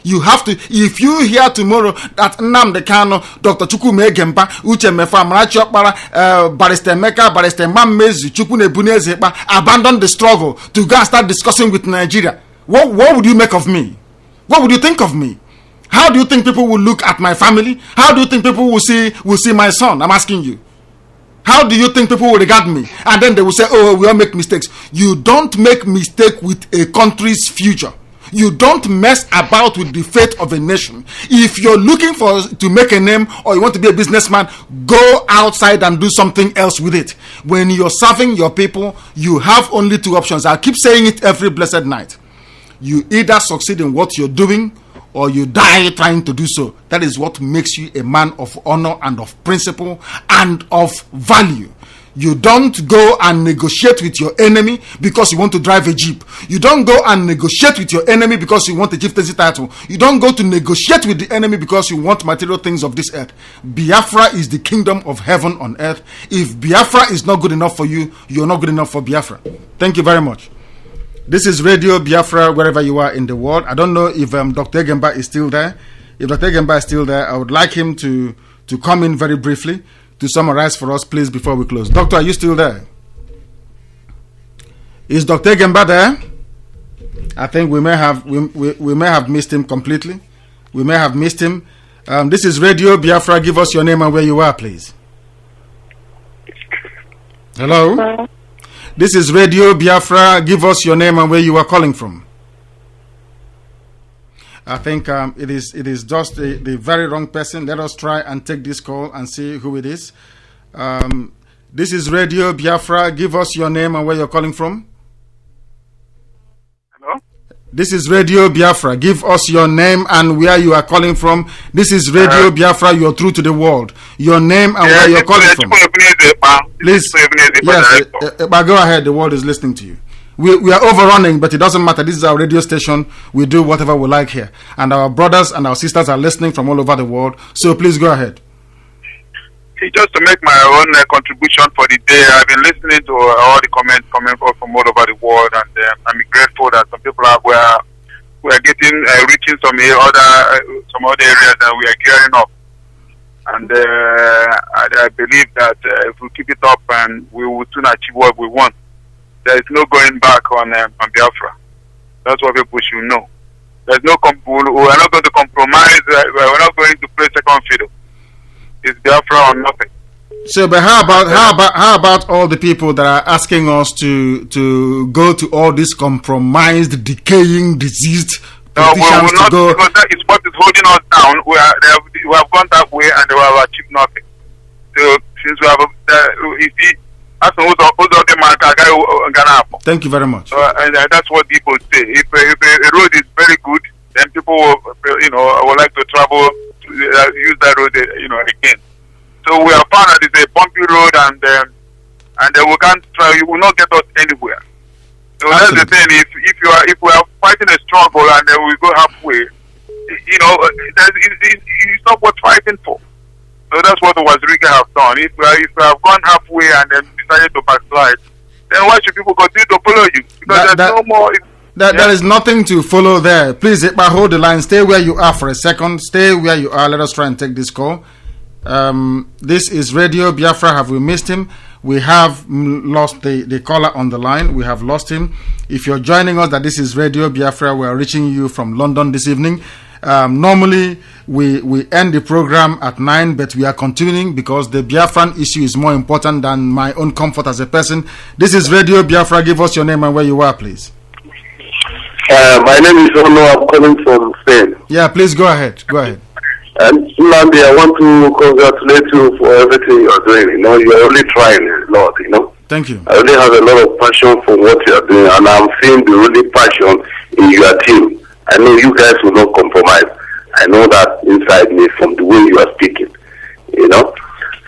You have to, if you hear tomorrow that Nnamdi Kanu, Dr. Chukwume Gemba, Uche Mefa, Marachi Okpara, Barrister Meka, Barrister Mamezi, Chukwune Bunezeba abandon the struggle to go and start discussing with Nigeria, what would you make of me? What would you think of me? How do you think people will look at my family? How do you think people will see my son? I'm asking you. How do you think people will regard me? And then they will say, oh, we all make mistakes. You don't make mistake with a country's future. You don't mess about with the fate of a nation. If you're looking to make a name or you want to be a businessman, go outside and do something else with it. When you're serving your people, you have only two options. I keep saying it every blessed night. You either succeed in what you're doing or you die trying to do so. That is what makes you a man of honor and of principle and of value. You don't go and negotiate with your enemy because you want to drive a jeep. You don't go and negotiate with your enemy because you want a chieftaincy title. You don't go to negotiate with the enemy because you want material things of this earth. Biafra is the kingdom of heaven on earth. If Biafra is not good enough for you, you're not good enough for Biafra. Thank you very much. This is Radio Biafra wherever you are in the world. I don't know if Dr. Egemba is still there. If Dr. Egemba is still there, I would like him to come in very briefly to summarize for us, please, before we close. Doctor, are you still there? Is Dr. Egemba there? I think we may have missed him completely. We may have missed him. This is Radio Biafra. Give us your name and where you are, please. Hello? This is Radio Biafra. Give us your name and where you are calling from. I think it is just the very wrong person. Let us try and take this call and see who it is. This is Radio Biafra. Give us your name and where you're calling from. Hello? This is Radio Biafra. Give us your name and where you are calling from. This is Radio Biafra. You're through to the world. Your name and where you're calling from. Please. Yes, but go ahead. The world is listening to you. We are overrunning, but it doesn't matter. This is our radio station. We do whatever we like here. And our brothers and our sisters are listening from all over the world. So please go ahead. Just to make my own contribution for the day, I've been listening to all the comments coming from all over the world, and I'm grateful that some people we are getting reaching some other areas that we are gearing up. And I believe that if we keep it up, and we will soon achieve what we want. There is no going back on Biafra. That's what people should know. There's no we are not going to compromise. We're not going to play second fiddle. It's Biafra or nothing. So, but how about all the people that are asking us to go to all these compromised, decaying, diseased politicians to go? Because that is what is holding us down. We have gone that way and they have achieved nothing. So since we have, thank you very much. And that's what people say. If a road is very good, then people will like to travel to use that road, again. So we have found that it's a bumpy road, and we can't try. You will not get us anywhere. So Absolutely. That's the thing. If we are fighting a struggle and then we go halfway, it's not worth fighting for. So that's what the Wazirika have done. If we have gone halfway and then decided to backslide, then why should people continue to follow you? Because there's no more. There is nothing to follow there. Please, hold the line. Stay where you are for a second. Stay where you are. Let us try and take this call. This is Radio Biafra. Have we missed him? We have lost the caller on the line. We have lost him. If you're joining us, that this is Radio Biafra. We are reaching you from London this evening. Normally, we end the program at 9, but we are continuing because the Biafran issue is more important than my own comfort as a person. This is Radio Biafra. Give us your name and where you are, please. My name is Ono. I'm calling from Spain. Yeah, please go ahead. Go ahead. And Nnamdi, I want to congratulate you for everything you're doing. You're really trying a lot, Thank you. I really have a lot of passion for what you're doing, and I'm seeing the really passion in your team. I know you guys will not compromise. I know that inside me from the way you are speaking,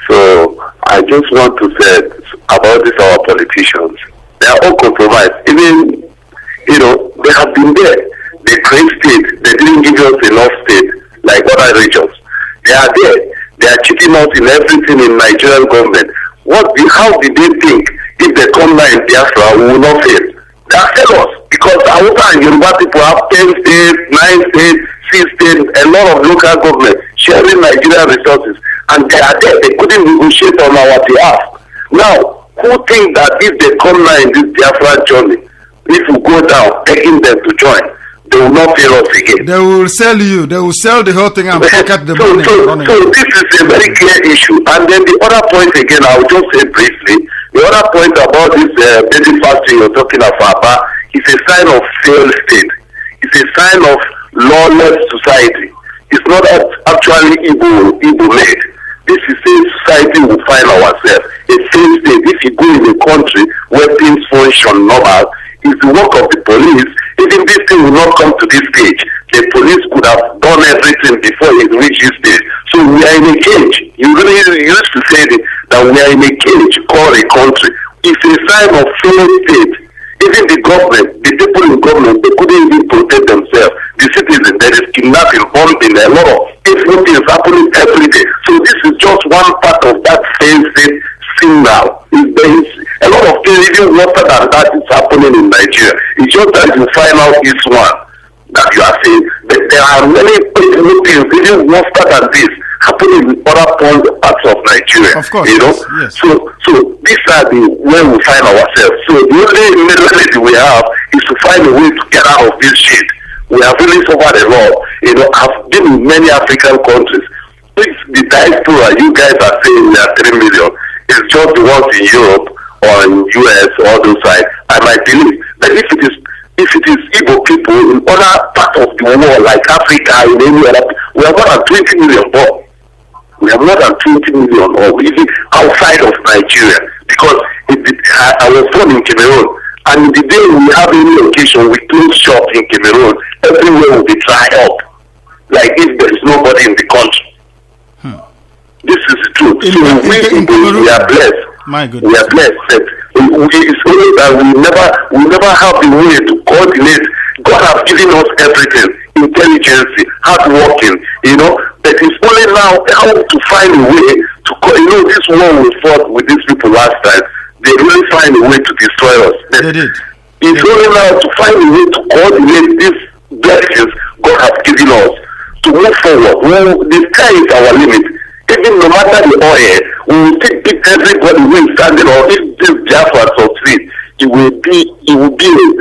So I just want to say about this, our politicians, they are all compromised. Even, they have been there. They create state. They didn't give us enough state like other regions. They are there. They are cheating us in everything in Nigerian government. How did they think if they come now in Biafra, we will not fail? They are failures because Hausa and Yoruba people have 10 states, 9 states, 6 states, a lot of local government sharing Nigerian resources, and they are there. They couldn't negotiate on our behalf. Now, who think that if they come now in this Biafra journey, if we go down, begging them to join, they will not fail us again. They will sell you. They will sell the whole thing and pocket the money. So this is a very clear issue. And then the other point again, I will just say briefly, the other point about this baby factory you're talking about is a sign of failed state. It's a sign of lawless society. It's not actually Igbo made. This is a society we find ourselves. A failed state. If you go in a country where things function normal, it's the work of the police. Even this thing will not come to this stage. The police could have done everything before it reaches this stage. So we are in a cage. You really used to say that we are in a cage called a country. It's a sign of failed state. Even the government, the people in government, they couldn't even protect themselves. The citizens, there is kidnapping, bombing, a lot of evil things happening every day. So this is just one part of that failed state signal. There is a lot of things, even worse than that, is happening in Nigeria. It's just that you find out this one that you are saying. But there are many things, even worse than this, happening in other parts of Nigeria. Of course, you know. Yes. So these are where we find ourselves. So the only remedy we have is to find a way to get out of this shit. We have really suffered a lot. You know, I've been in many African countries. If the diaspora you guys are saying we are 3 million, it's just the ones in Europe or in US or all those sides, I might believe. But if it is Igbo people in other parts of the world, like Africa, in any other, we have more than 20 million more. We have more than 20 million, or even outside of Nigeria. Because I was born in Cameroon, and the day we have any occasion, we close shop in Cameroon, everywhere will be dried up, like if there is nobody in the country. This is the truth. We are blessed. My goodness. We are blessed. It's only that we never have the way to coordinate. God has given us everything, intelligence, hard working, you know. But it's only now how to find a way to, you know, this war we fought with these people last time. They really find a way to destroy us. They did. It's only now to find a way to coordinate these blessings God has given us to move forward. Well, the sky is our limit. Even no matter the oil, we will still beat everybody who is standing on. If this Biafra succeeds, it will be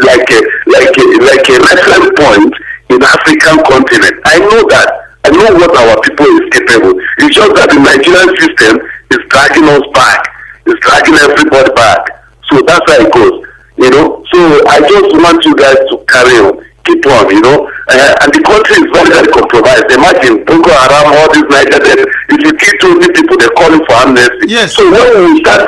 like a reference point in the African continent. I know that. I know what our people is capable. It's just that the Nigerian system is dragging us back. It's dragging everybody back. So that's how it goes. You know. So I just want you guys to carry on, keep on. You know. And the country is very, very compromised. Imagine Boko Haram, all these Nigerians. If you kill 20 people, they're calling for amnesty. Yes. So when we start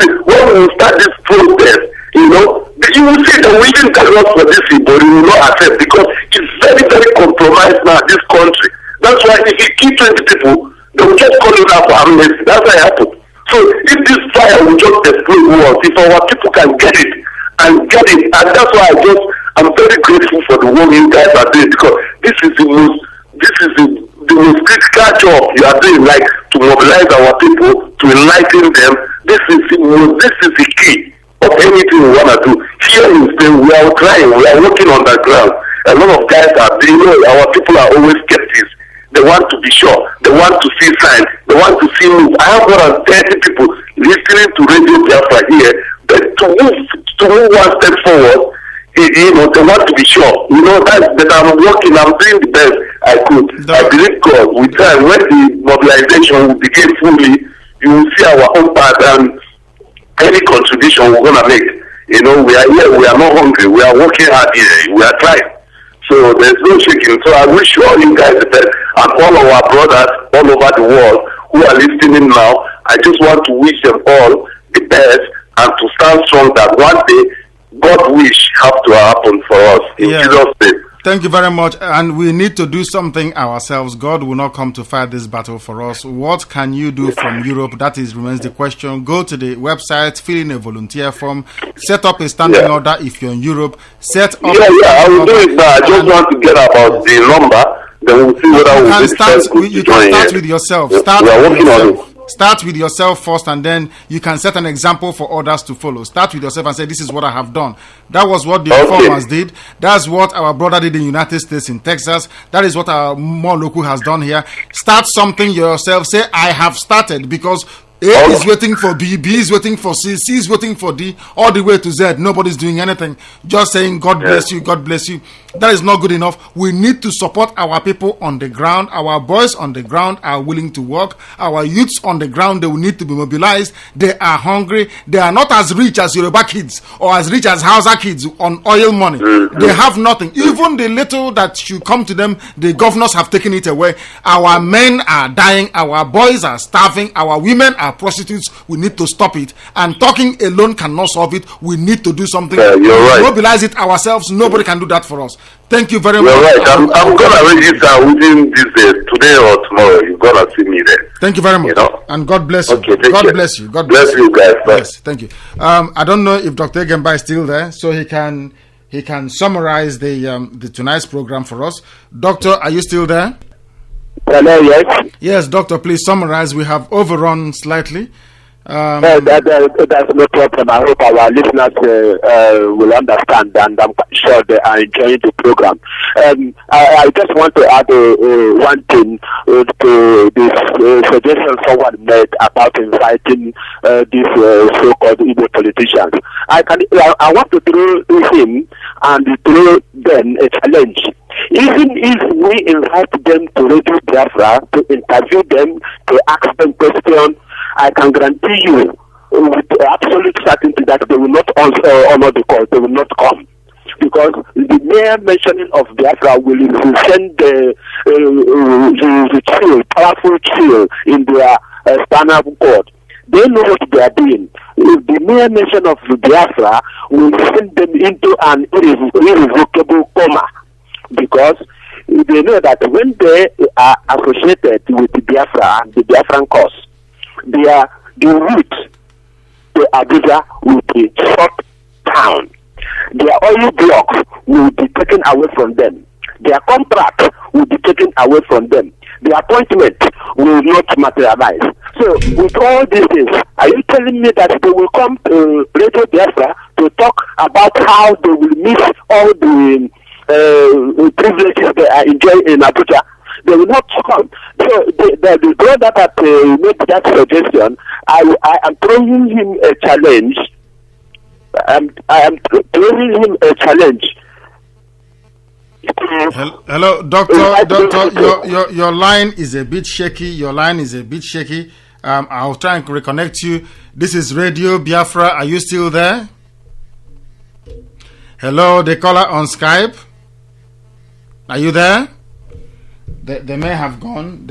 this protest, you know, you will see that we didn't tell us for this, but we will not accept because it's very, very compromised now. This country. That's why if you kill 20 people, they will just call you out for amnesty. That's what happened. So if this fire will just explode once, if our people can get it, and that's why I'm very grateful for the work you guys are doing because this is the most critical job you are doing, like to mobilize our people, to enlighten them. This is the key of anything we want to do. Here in Spain, we are trying, we are working on the ground. A lot of guys are doing, you know, our people are always skeptics. They want to be sure. They want to see signs. They want to see moves. I have more than 30 people listening to Radio Biafra here, but to move one step forward, you know, they want to be sure. You know, that I'm working, I'm doing the best I could. I believe God, with time, when the mobilization will begin fully, you will see our own part and any contribution we're going to make. You know, we are here, we are not hungry, we are working hard here, we are trying. So there's no shaking. So I wish all you guys the best, and all of our brothers all over the world who are listening now, I just want to wish them all the best and to stand strong that one day God wish have to happen for us in Jesus' name. Thank you very much. And we need to do something ourselves. God will not come to fight this battle for us. What can you do from Europe? That remains the question. Go to the website, fill in a volunteer form, set up a standing order if you're in Europe. Set up. I will do it now. I just want to get about the number. Then we'll see whether we can start with yourself. Start with yourself first, and then you can set an example for others to follow. Start with yourself and say, this is what I have done. That was what the informers did. That's what our brother did in the United States, in Texas. That is what our more local has done here. Start something yourself. Say, I have started, because A is waiting for B, B is waiting for C, C is waiting for D, all the way to Z. Nobody's doing anything. Just saying, God bless you, God bless you. That is not good enough. We need to support our people on the ground. Our boys on the ground are willing to work. Our youths on the ground, they will need to be mobilized. They are hungry. They are not as rich as Yoruba kids or as rich as Hausa kids on oil money. They have nothing. Even the little that should come to them, the governors have taken it away. Our men are dying. Our boys are starving. Our women are prostitutes. We need to stop it. And talking alone cannot solve it. We need to do something. You're right. Mobilize it ourselves. Nobody can do that for us. Thank you very much. You're right. I'm going to register within this day, today or tomorrow. You're going to see me there. Thank you very much. And God bless you. Okay, God care. bless you. God bless you guys. Yes, thank you. I don't know if Dr. Egemba is still there, so he can summarize the tonight's program for us. Doctor, are you still there? Hello, yes. Yes, Doctor, please summarize. We have overrun slightly. That's no problem. I hope our listeners will understand, and I'm sure they are enjoying the program. I just want to add one thing to this suggestion someone made about inviting these so-called Igbo politicians. I want to throw him and throw them a challenge. Even if we invite them to Radio Biafra to interview them, to ask them questions, I can guarantee you with absolute certainty that they will not honor the call. They will not come. Because the mere mentioning of Biafra will send the chill, powerful chill in their spinal cord. They know what they are doing. The mere mention of Biafra will send them into an irrevocable coma. Because they know that when they are associated with the Biafra and the Biafran cause, the route to Abuja will be shut down. Their oil blocks will be taken away from them. Their contract will be taken away from them. The appointment will not materialize. So, with all these things, are you telling me that they will come to Radio Biafra to talk about how they will miss all the privileges they are enjoying in Abuja? They will not come. So the girl that made that suggestion, I am throwing him a challenge. I am throwing him a challenge. Hello, Doctor. Your line is a bit shaky. I'll try and reconnect you. This is Radio Biafra. Are you still there? Hello, the caller on Skype. Are you there? They may have gone.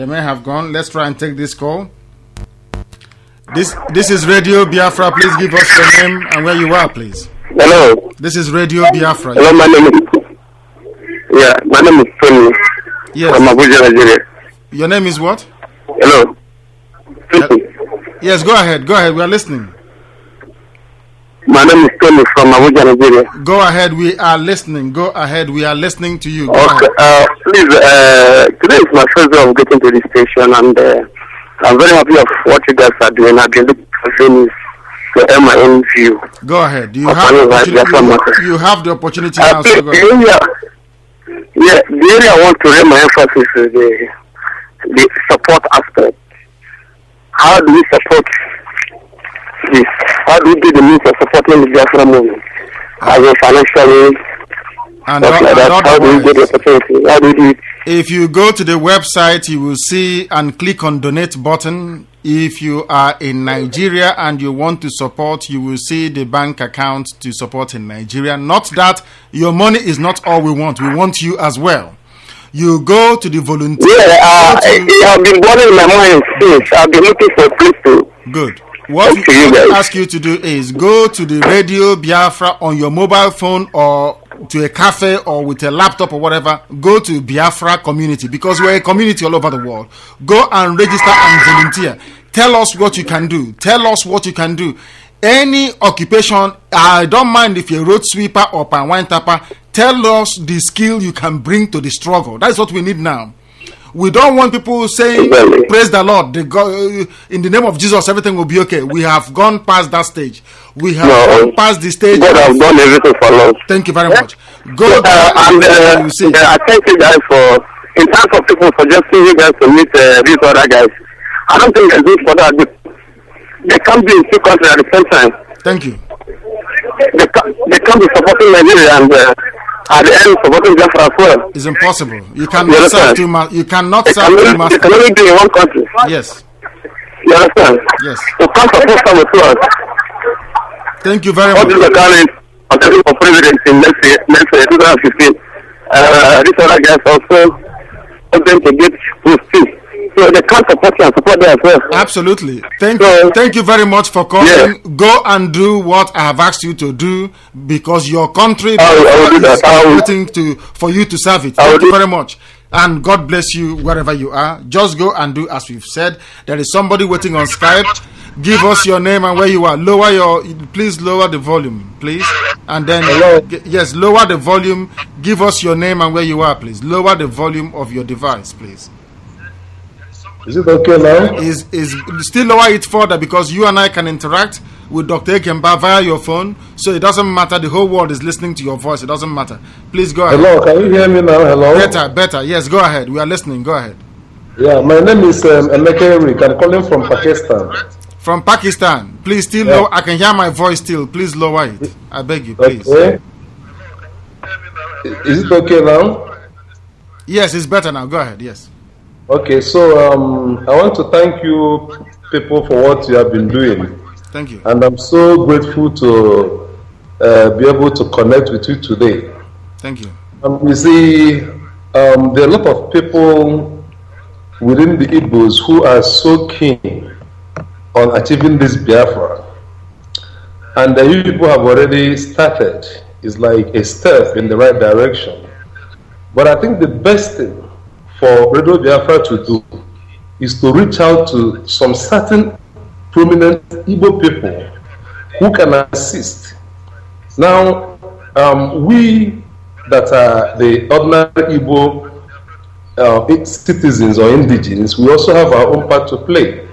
Let's try and take this call. This is Radio Biafra. Please give us your name and where you are, please. Hello. This is Radio Biafra. Hello, my name is Tony. Yes. From Abuja, Nigeria. Your name is what? Hello. Yes, go ahead. We are listening. My name is Tony from Abuja, Nigeria. Go ahead. We are listening. We are listening to you. Okay. Please, today is my first day of getting to this station, and I'm very happy of what you guys are doing. I've been looking for things to air my own view. Go ahead. You have the opportunity now. So go ahead. The area I want to raise my emphasis is the support aspect. How do we support this? How do we do the means of supporting the Biafra movement? As a financially, and how do we get the opportunity? How do we do it? If you go to the website, you will see and click on donate button. If you are in Nigeria and you want to support, you will see the bank account to support in Nigeria. Not that your money is not all we want. We want you as well. You go to the volunteer. I've been bothering my mind since. I've been looking for people. Good. What we ask you to do is go to the Radio Biafra on your mobile phone or to a cafe or with a laptop or whatever. Go to Biafra community, because we're a community all over the world. Go and register and volunteer. Tell us what you can do. Any occupation, I don't mind if you're a road sweeper or pan wine tapper. Tell us the skill you can bring to the struggle. That's what we need now. We don't want people saying, praise the Lord, in the name of Jesus, everything will be okay. We have gone past that stage. We have gone past the stage. God has done everything for us. Thank you very much. Go I thank you guys for, in terms of people suggesting you guys to meet these other guys. I don't think it's good for that. they can't be in two countries at the same time. Thank you. They can't be supporting Nigeria and at the end supporting Biafra as well. It's impossible. You cannot serve two masters. You cannot serve two masters. You can only be in one country. Yes. You understand? Yes. You can't support them as well. Thank you very much. All these are current for president in next year 2015. These other guys also want them to get post. So they can't support you and support them as well. Absolutely. Thank you very much for calling. Yeah. Go and do what I have asked you to do because your country is waiting for you to serve it. Thank you very much. And God bless you wherever you are. Just go and do as we've said. There is somebody waiting on Skype. Give us your name and where you are. Please lower the volume, please. And then, yes, lower the volume. Give us your name and where you are, please. Lower the volume of your device, please. Is it okay now? Is still lower it further because you and I can interact with Dr. Ekemba via your phone, so it doesn't matter. The whole world is listening to your voice. It doesn't matter. Please go ahead. Hello, can you hear me now? Hello. Better. Yes, go ahead. We are listening. Go ahead. Yeah, my name is Emeka Eric. I'm calling from Pakistan. From Pakistan. Please still lower. I can hear my voice still. Please lower it. I beg you, please. Okay. Is it okay now? Yes, it's better now. Go ahead. Yes. Okay, so I want to thank you people for what you have been doing. Thank you. And I'm so grateful to be able to connect with you today. Thank you. You see, there are a lot of people within the Igbos who are so keen on achieving this Biafra. And you people have already started. It's like a step in the right direction. But I think the best thing for Radio Biafra to do is to reach out to some certain prominent Igbo people who can assist. Now, we that are the ordinary Igbo citizens or indigenous, we also have our own part to play.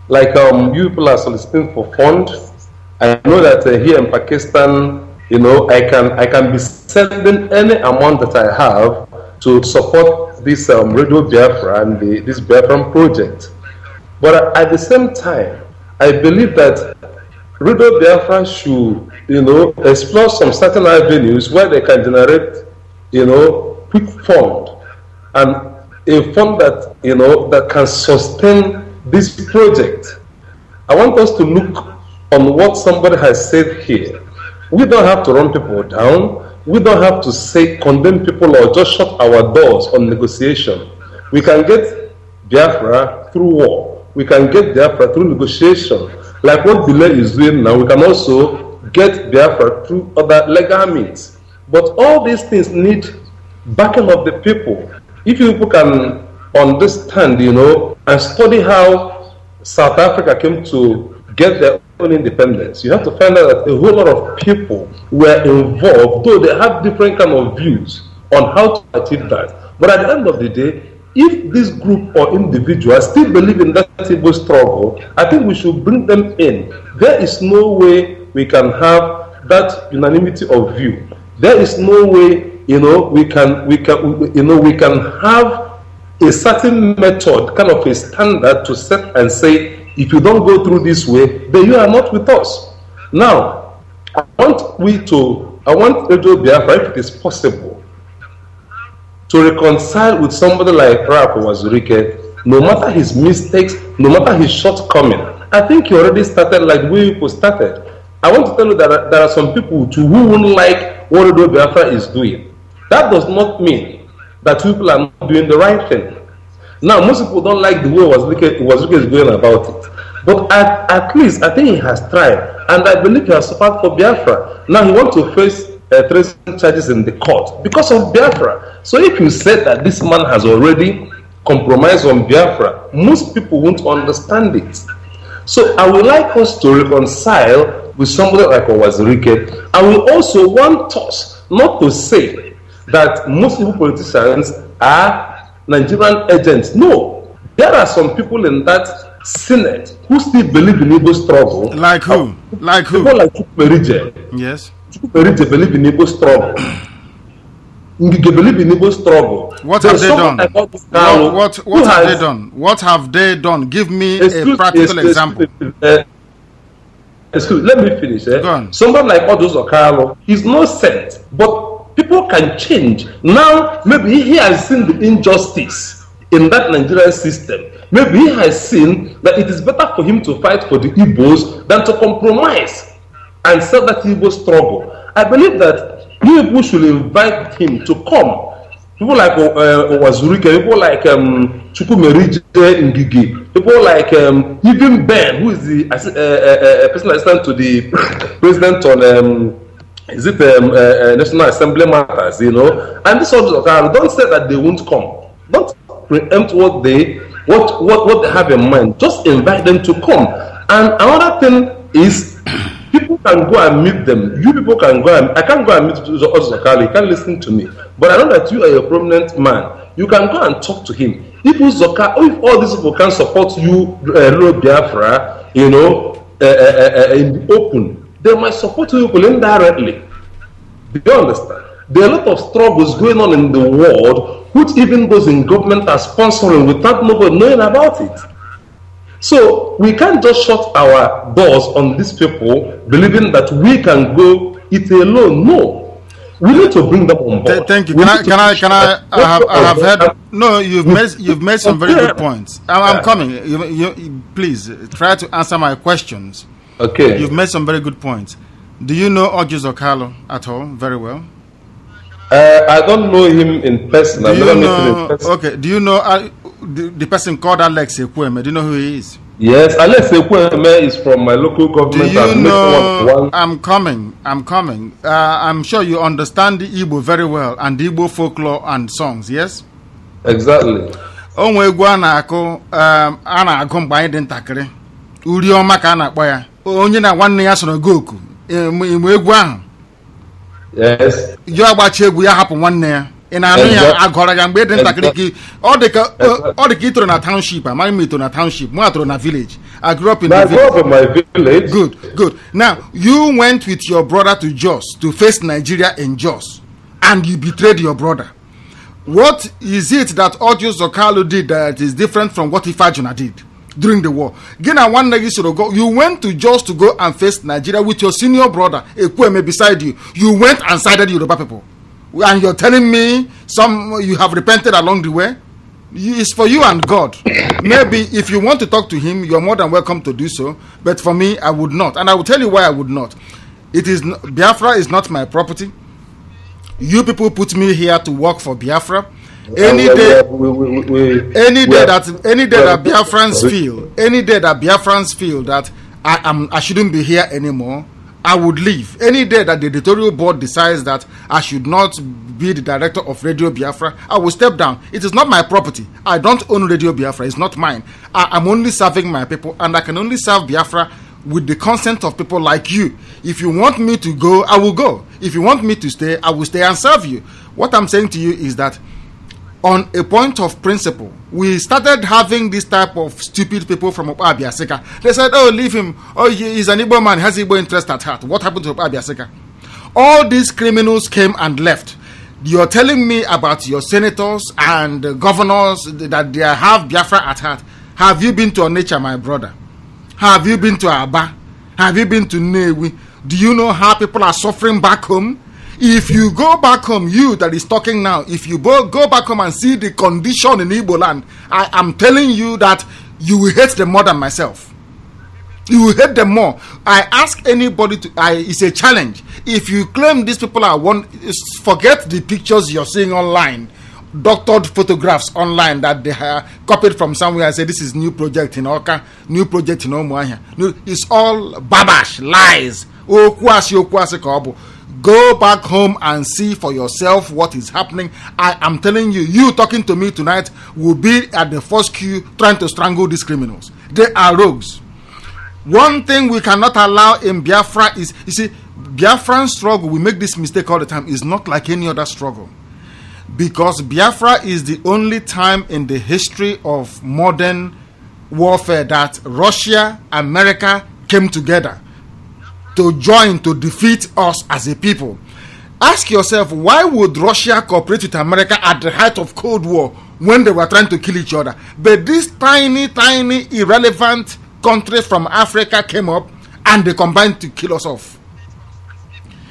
Like you people are soliciting for funds. I know that here in Pakistan, you know, I can be sending any amount that I have to support this Radio Biafra and this Biafran project. But at the same time, I believe that Radio Biafra should, you know, explore some certain avenues where they can generate, you know, quick fund and a fund that, you know, that can sustain this project. I want us to look on what somebody has said here. We don't have to run people down. We don't have to say condemn people or just shut our doors on negotiation. We can get Biafra through war. We can get Biafra through negotiation. Like what Bile is doing now, we can also get Biafra through other legal means. But all these things need backing of the people. If you people can understand, you know, and study how South Africa came to get their own independence, you have to find out that a whole lot of people were involved, though they have different kind of views on how to achieve that. But at the end of the day, if this group or individuals still believe in that Igbo struggle, I think we should bring them in. There is no way we can have that unanimity of view. There is no way, you know, we can have a certain method, kind of a standard to set and say, if you don't go through this way, then you are not with us. Now, I want Radio Biafra, if it is possible, to reconcile with somebody like Rap Wazurike, no matter his mistakes, no matter his shortcoming. I think he already started like we people started. I want to tell you that there are some people who won't like what Radio Biafra is doing. That does not mean that people are not doing the right thing. Now, most people don't like the way Wazurike is going about it. But at least, I think he has tried. And I believe he has suffered for Biafra. Now, he wants to face treason charges in the court because of Biafra. So if you said that this man has already compromised on Biafra, most people won't understand it. So I would like us to reconcile with somebody like Wazurike. I will also want us not to say that most Igbo politicians are Nigerian agents. No, there are some people in that Senate who still believe in Igbo struggle. Like who? Like who? People like Chukwumerije. Yes. Chukwumerije believe in Igbo struggle. Ngige believe in Igbo struggle. What have they done? What have they done? What have they done? Give me a practical example. let me finish. Someone like Odus Okalo, he's no saint, but people can change. Now, maybe he has seen the injustice in that Nigerian system. Maybe he has seen that it is better for him to fight for the Igbos than to compromise and sell that Igbo struggle. I believe that people should invite him to come. People like Wazurike, people like Chukwumerije Ngigi, people like even Ben, who is the personal assistant to the president on National Assembly matters, you know. And this sort of don't say that they won't come. Don't preempt what they have in mind. Just invite them to come. And another thing is, people can go and meet them. You people can go and I can't go and meet Ozokali. You can't listen to me. But I know that you are a prominent man. You can go and talk to him. If all these people can support you, Biafra, you know, in the open, they might support you indirectly. Do you understand? There are a lot of struggles going on in the world, which even those in government are sponsoring without nobody knowing about it. So we can't just shut our doors on these people, believing that we can go it alone. No. We need to bring them on board. Thank you. I have heard. No, you've made some very good points. I'm coming. You please try to answer my questions. Okay. You've made some very good points. Do you know Ojus Okalo at all? Very well. I don't know him in person. Okay. Do you know the person called Alex Ekweme? Do you know who he is? Yes, Alex Ekweme is from my local government. Do you know? I'm coming. I'm sure you understand the Igbo very well and the Igbo folklore and songs. Yes. Exactly. Onwe egwu ana-akụ ana-agụ mgbe anyị dị ntakịrị. Uri ọma ka a na-akpọ ya. Onye na nwanne ya soro goku. Ime egwu ahụ. Yes. Yo agbachi egwu ya hapụ nwanne ya. Ị na-anụ ya agọrọ ya mgbe dị ntakịrị. Ọ dị ka itoro na township. Amaghị m itoro na township. Mụ atoro na village. I grew up in the village. I grew up in my village. Good. Now, you went with your brother to Jos to face Nigeria in Jos. And you betrayed your brother. What is it that Ojus Okalo did that is different from what Ifajuna did during the war? You went to Jos to go and face Nigeria with your senior brother, Ekweme, beside you. You went and sided Yoruba people. And you're telling me you have repented along the way? It's for you and God. Maybe if you want to talk to him, you're more than welcome to do so. But for me, I would not. And I will tell you why I would not. Biafra is not my property. You people put me here to work for Biafra. Any day that Biafrans feel that I shouldn't be here anymore, I would leave. Any day that the editorial board decides that I should not be the director of Radio Biafra, I will step down. It is not my property. I don't own Radio Biafra. It's not mine. I'm only serving my people, and I can only serve Biafra with the consent of people like you. If you want me to go, I will go. If you want me to stay, I will stay and serve you. What I'm saying to you is that on a point of principle, we started having this type of stupid people from Opa-Biaseka. They said, oh, leave him. Oh, he's an Igbo man, has Igbo interest at heart. What happened to Opa-Biaseka? All these criminals came and left. You're telling me about your senators and governors that they have Biafra at heart. Have you been to Onitsha, my brother? Have you been to Aba? Have you been to Newi? Do you know how people are suffering back home? If you go back home, you that is talking now, if you go back home and see the condition in Igbo land, I am telling you that you will hate them more than myself. You will hate them more. I ask anybody it's a challenge. If you claim these people are forget the pictures you're seeing online, doctored photographs online that they have copied from somewhere and say this is new project in Oka, new project in Omuahia. It's all babash, lies. Go back home and see for yourself what is happening. I am telling you, you talking to me tonight will be at the first queue trying to strangle these criminals. They are rogues. One thing we cannot allow in Biafra is, you see, Biafran struggle, we make this mistake all the time, is not like any other struggle. Because Biafra is the only time in the history of modern warfare that Russia, America came together to join to defeat us as a people. Ask yourself, why would Russia cooperate with America at the height of Cold War when they were trying to kill each other? But these tiny, irrelevant countries from Africa came up and they combine to kill us off.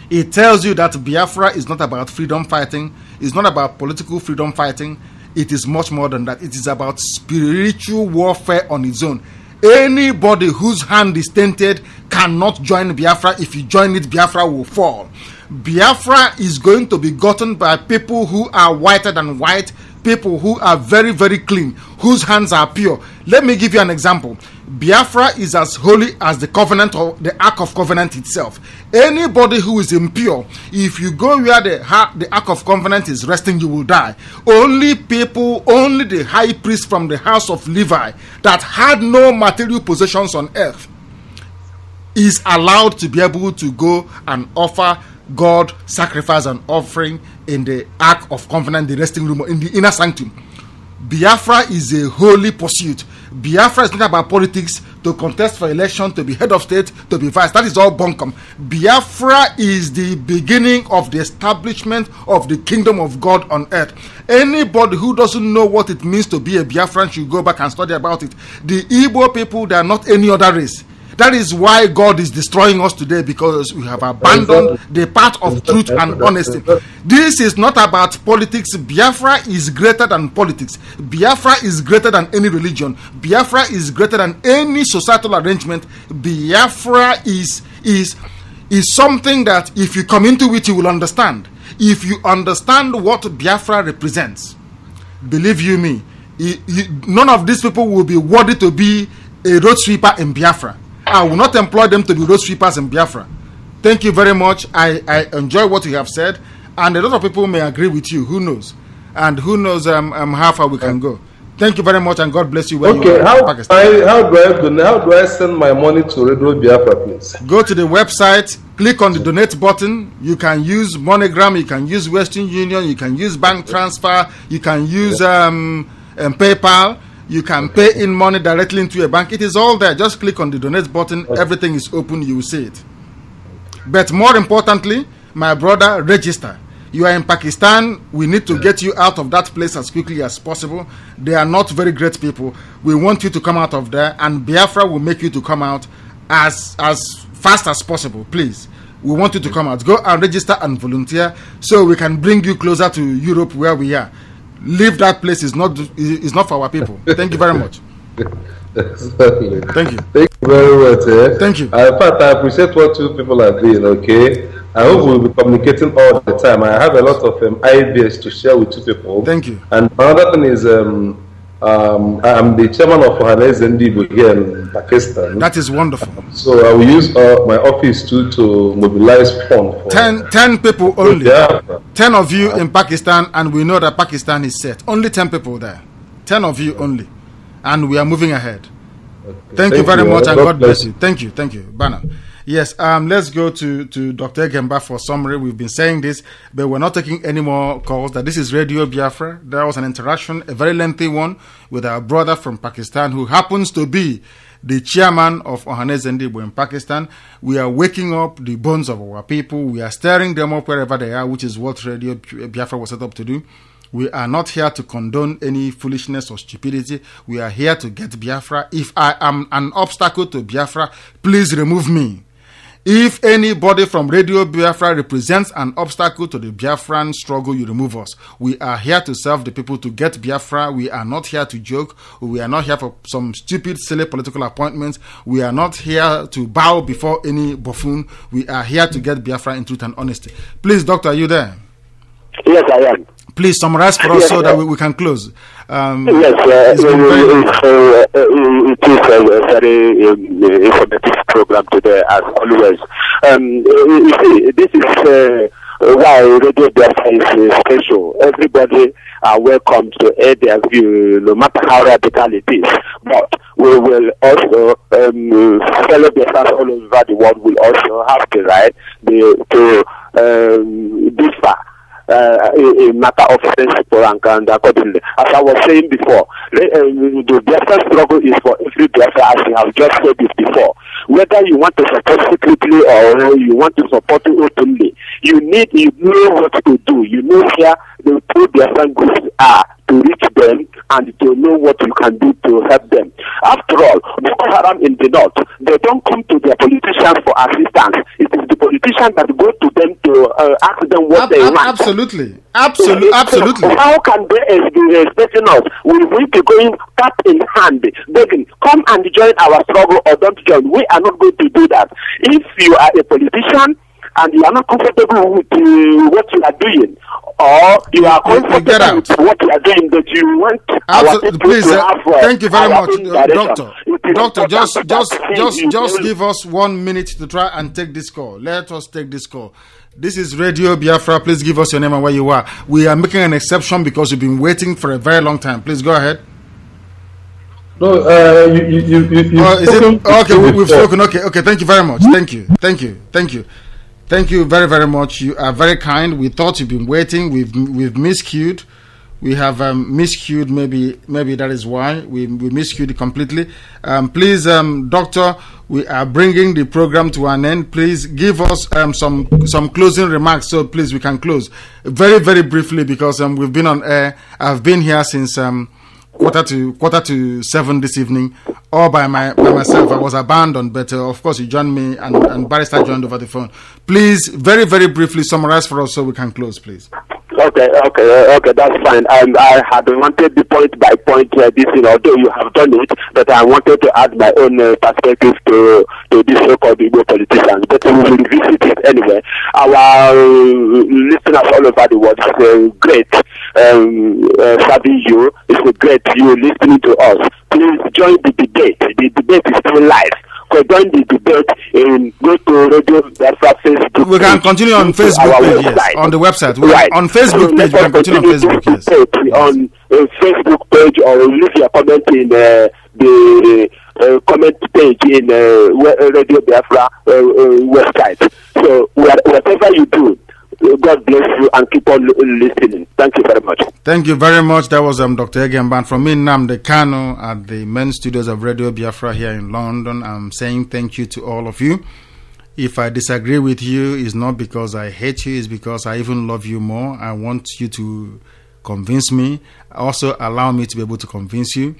It tells you that Biafra is not about freedom fighting, it's not about political freedom fighting, it is much more than that. It is about spiritual warfare on its own. Anybody whose hand is tainted cannot join Biafra. If you join it, Biafra will fall. Biafra is going to be gotten by people who are whiter than white, people who are very, very clean, whose hands are pure. Let me give you an example. Biafra is as holy as the covenant or the Ark of Covenant itself. Anybody who is impure, if you go where the Ark of Covenant is resting, you will die. Only the high priest from the house of Levi that had no material possessions on earth is allowed to be able to go and offer God sacrifice and offering in the Ark of Covenant, the resting room, in the inner sanctum. Biafra is a holy pursuit. Biafra is not about politics, to contest for election, to be head of state, to be vice. That is all bunkum. Biafra is the beginning of the establishment of the kingdom of God on earth. Anybody who doesn't know what it means to be a Biafran should go back and study about it. The Igbo people, they are not any other race. That is why God is destroying us today, because we have abandoned the path of truth and honesty. This is not about politics. Biafra is greater than politics. Biafra is greater than any religion. Biafra is greater than any societal arrangement. Biafra is something that if you come into it, you will understand. If you understand what Biafra represents, believe you me, none of these people will be worthy to be a road sweeper in Biafra. I will not employ them to be road sweepers in Biafra. Thank you very much. I enjoy what you have said, and a lot of people may agree with you. Who knows? And who knows how far we can go. Thank you very much, and God bless you. Okay, how do I send my money to Radio Biafra, please? Go to the website, click on the donate button. You can use MoneyGram, you can use Western Union, you can use bank transfer, you can use PayPal. You can pay in money directly into a bank. It is all there. Just click on the donate button. Everything is open. You will see it. But more importantly, my brother, register. You are in Pakistan. We need to get you out of that place as quickly as possible. They are not very great people. We want you to come out of there, and Biafra will make you to come out as fast as possible. Please. We want you to come out. Go and register and volunteer so we can bring you closer to Europe where we are. Leave that place is not for our people. Thank you very much. Exactly. Thank you. Thank you very much. Thank you. In fact, I appreciate what you people are doing. Okay, I hope we'll be communicating all the time. I have a lot of ideas to share with you people. Thank you. And another thing is, I'm the chairman of MAZI NNAMDI here in Pakistan. That is wonderful. So I will use my office to mobilize funds. 10 people only. 10 of you in Pakistan, and we know that Pakistan is set. Only 10 people there. 10 of you only. And we are moving ahead. Okay. Thank you very much, and God bless you. Thank you. Thank you. Banner. Yes, let's go to Dr. Gemba for summary. We've been saying this, but we're not taking any more calls. That this is Radio Biafra. There was an interaction, a very lengthy one, with our brother from Pakistan, who happens to be the chairman of MAZI NNAMDI in Pakistan. We are waking up the bones of our people. We are stirring them up wherever they are, which is what Radio Biafra was set up to do. We are not here to condone any foolishness or stupidity. We are here to get Biafra. If I am an obstacle to Biafra, please remove me. If anybody from Radio Biafra represents an obstacle to the Biafran struggle, you remove us. We are here to serve the people, to get Biafra. We are not here to joke. We are not here for some stupid, silly political appointments. We are not here to bow before any buffoon. We are here to get Biafra in truth and honesty. Please, Doctor, are you there? Yes, I am. Please summarize for us so that we can close. It is a very informative program today, as always. You see, this is why Radio Biafra is special. Everybody are welcome to air their view, no matter how radical it is. But we will also, fellow Biafrans all over the world will also have the right to differ. A matter of principle and accordingly. As I was saying before, the Biafra struggle is for every Biafra, as we have just said it before. Whether you want to support secretly or you want to support openly, you know what to do. You know where the two Biafran groups are, to reach them and to know what you can do to help them. After all, Boko Haram in the north, they don't come to their politicians for assistance. It is the politicians that go to them to ask them what they want. Absolutely. Absolutely. How can they be expecting us? We will be going cap in hand, begging, come and join our struggle or don't join. We are not going to do that. If you are a politician and you are not comfortable with what you are doing, or you are comfortable with what you are doing, that you want our people please, to have thank you very much, Doctor. Just give us 1 minute to try and take this call. Let us take this call. This is Radio Biafra. Please give us your name and where you are. We are making an exception because you've been waiting for a very long time. Please go ahead. No, we've spoken. Okay. Thank you very much. Thank you very, very much. You are very kind. We thought you've been waiting. We've miscued. We have miscued. Maybe that is why we miscued completely. Please, Doctor, we are bringing the program to an end. Please give us some closing remarks. So please, we can close very, very briefly because we've been on air. I've been here since quarter to 7 this evening, all by myself. I was abandoned, but of course you joined me and Barrister joined over the phone. Please, very, very briefly summarize for us so we can close, please. Okay, that's fine. I had wanted the point by point this, although you have done it, but I wanted to add my own perspective to this so-called Igbo politicians. But we will revisit it anyway. Our listeners all over the world is great. Serving you, it's a great you listening to us. Please join the debate. The debate is still live. Join the debate and go to Radio Biafra Facebook. We can continue on Facebook page, yes. On the website. Right. On Facebook page, we can continue on Facebook, yes. On Facebook page, or leave your comment in the comment page in Radio Biafra website. So whatever you do, God bless you and keep on listening. Thank you very much. Thank you very much. That was Dr. Egemban from Nnamdi Kanu at the main studios of Radio Biafra here in London. I'm saying thank you to all of you. If I disagree with you, it's not because I hate you, it's because I even love you more. I want you to convince me. Also allow me to be able to convince you.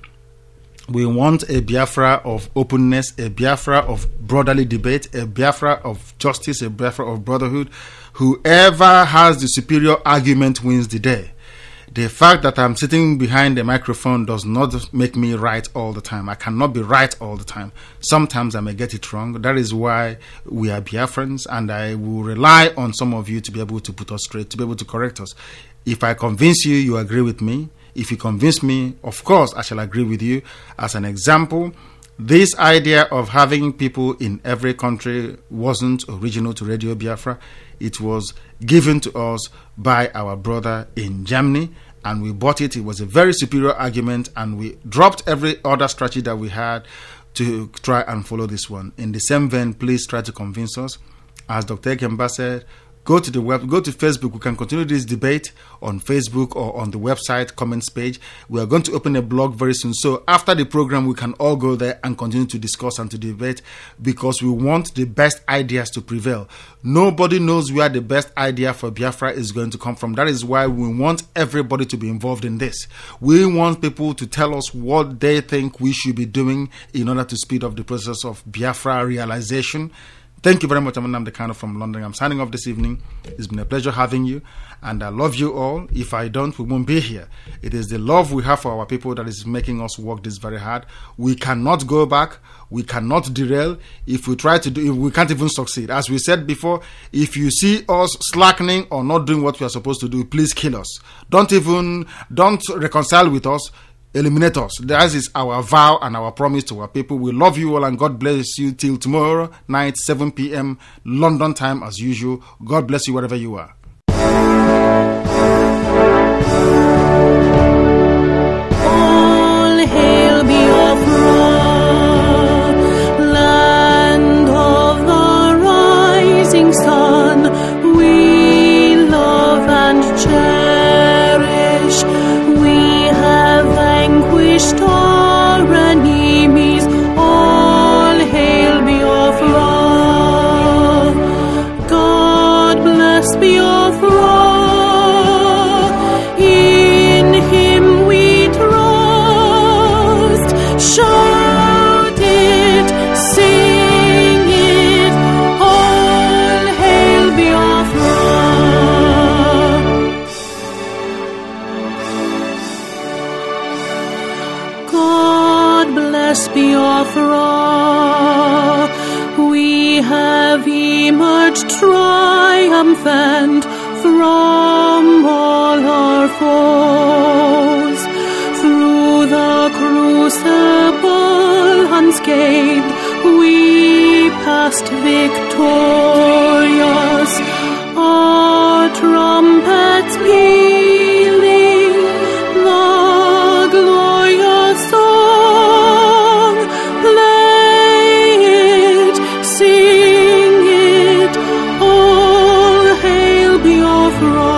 We want a Biafra of openness, a Biafra of brotherly debate, a Biafra of justice, a Biafra of brotherhood. Whoever has the superior argument wins the day. The fact that I'm sitting behind the microphone does not make me right all the time. I cannot be right all the time. Sometimes I may get it wrong. That is why we are Biafrans, and I will rely on some of you to be able to put us straight, to be able to correct us. If I convince you, you agree with me. If you convince me, of course, I shall agree with you. As an example, this idea of having people in every country wasn't original to Radio Biafra. It was given to us by our brother in Germany, and we bought it. It was a very superior argument, and we dropped every other strategy that we had to try and follow this one. In the same vein, please try to convince us. As Dr. Ekemba said, go to the web, go to Facebook. We can continue this debate on Facebook or on the website comments page. We are going to open a blog very soon. So after the program, we can all go there and continue to discuss and to debate, because we want the best ideas to prevail. Nobody knows where the best idea for Biafra is going to come from. That is why we want everybody to be involved in this. We want people to tell us what they think we should be doing in order to speed up the process of Biafra realization. Thank you very much. I'm Nnamdi Kanu from London. I'm signing off this evening. It's been a pleasure having you, and I love you all. If I don't, we won't be here. It is the love we have for our people that is making us work this very hard. We cannot go back. We cannot derail. If we try to do, we can't even succeed. As we said before, if you see us slackening or not doing what we are supposed to do, please kill us. Don't reconcile with us. Eliminate us. That is our vow and our promise to our people. We love you all, and God bless you till tomorrow night, 7 p.m. London time as usual. God bless you wherever you are. All hail Biafra, land of the rising sun. We love and cherish. We have vanquished our enemies. All hail Biafra. God bless Biafra. glorious Biafra, we have emerged triumphant from all our foes. Through the crucible unscathed, we passed victorious, our trumpets pealing the glorious song. Play it, sing it, all hail Biafra.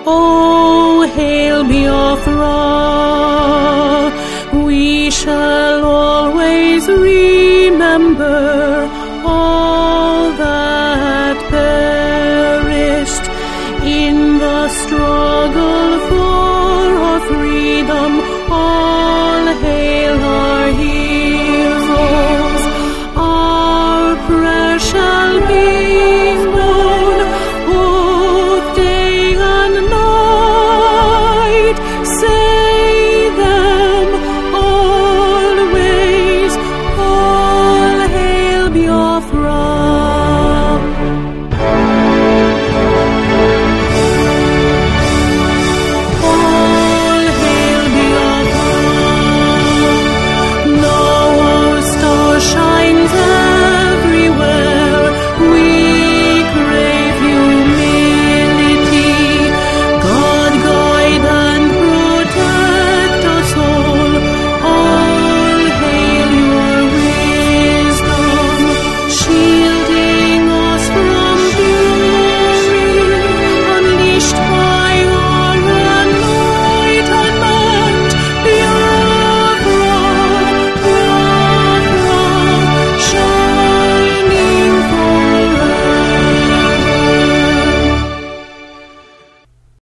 Oh, hail Biafra, we shall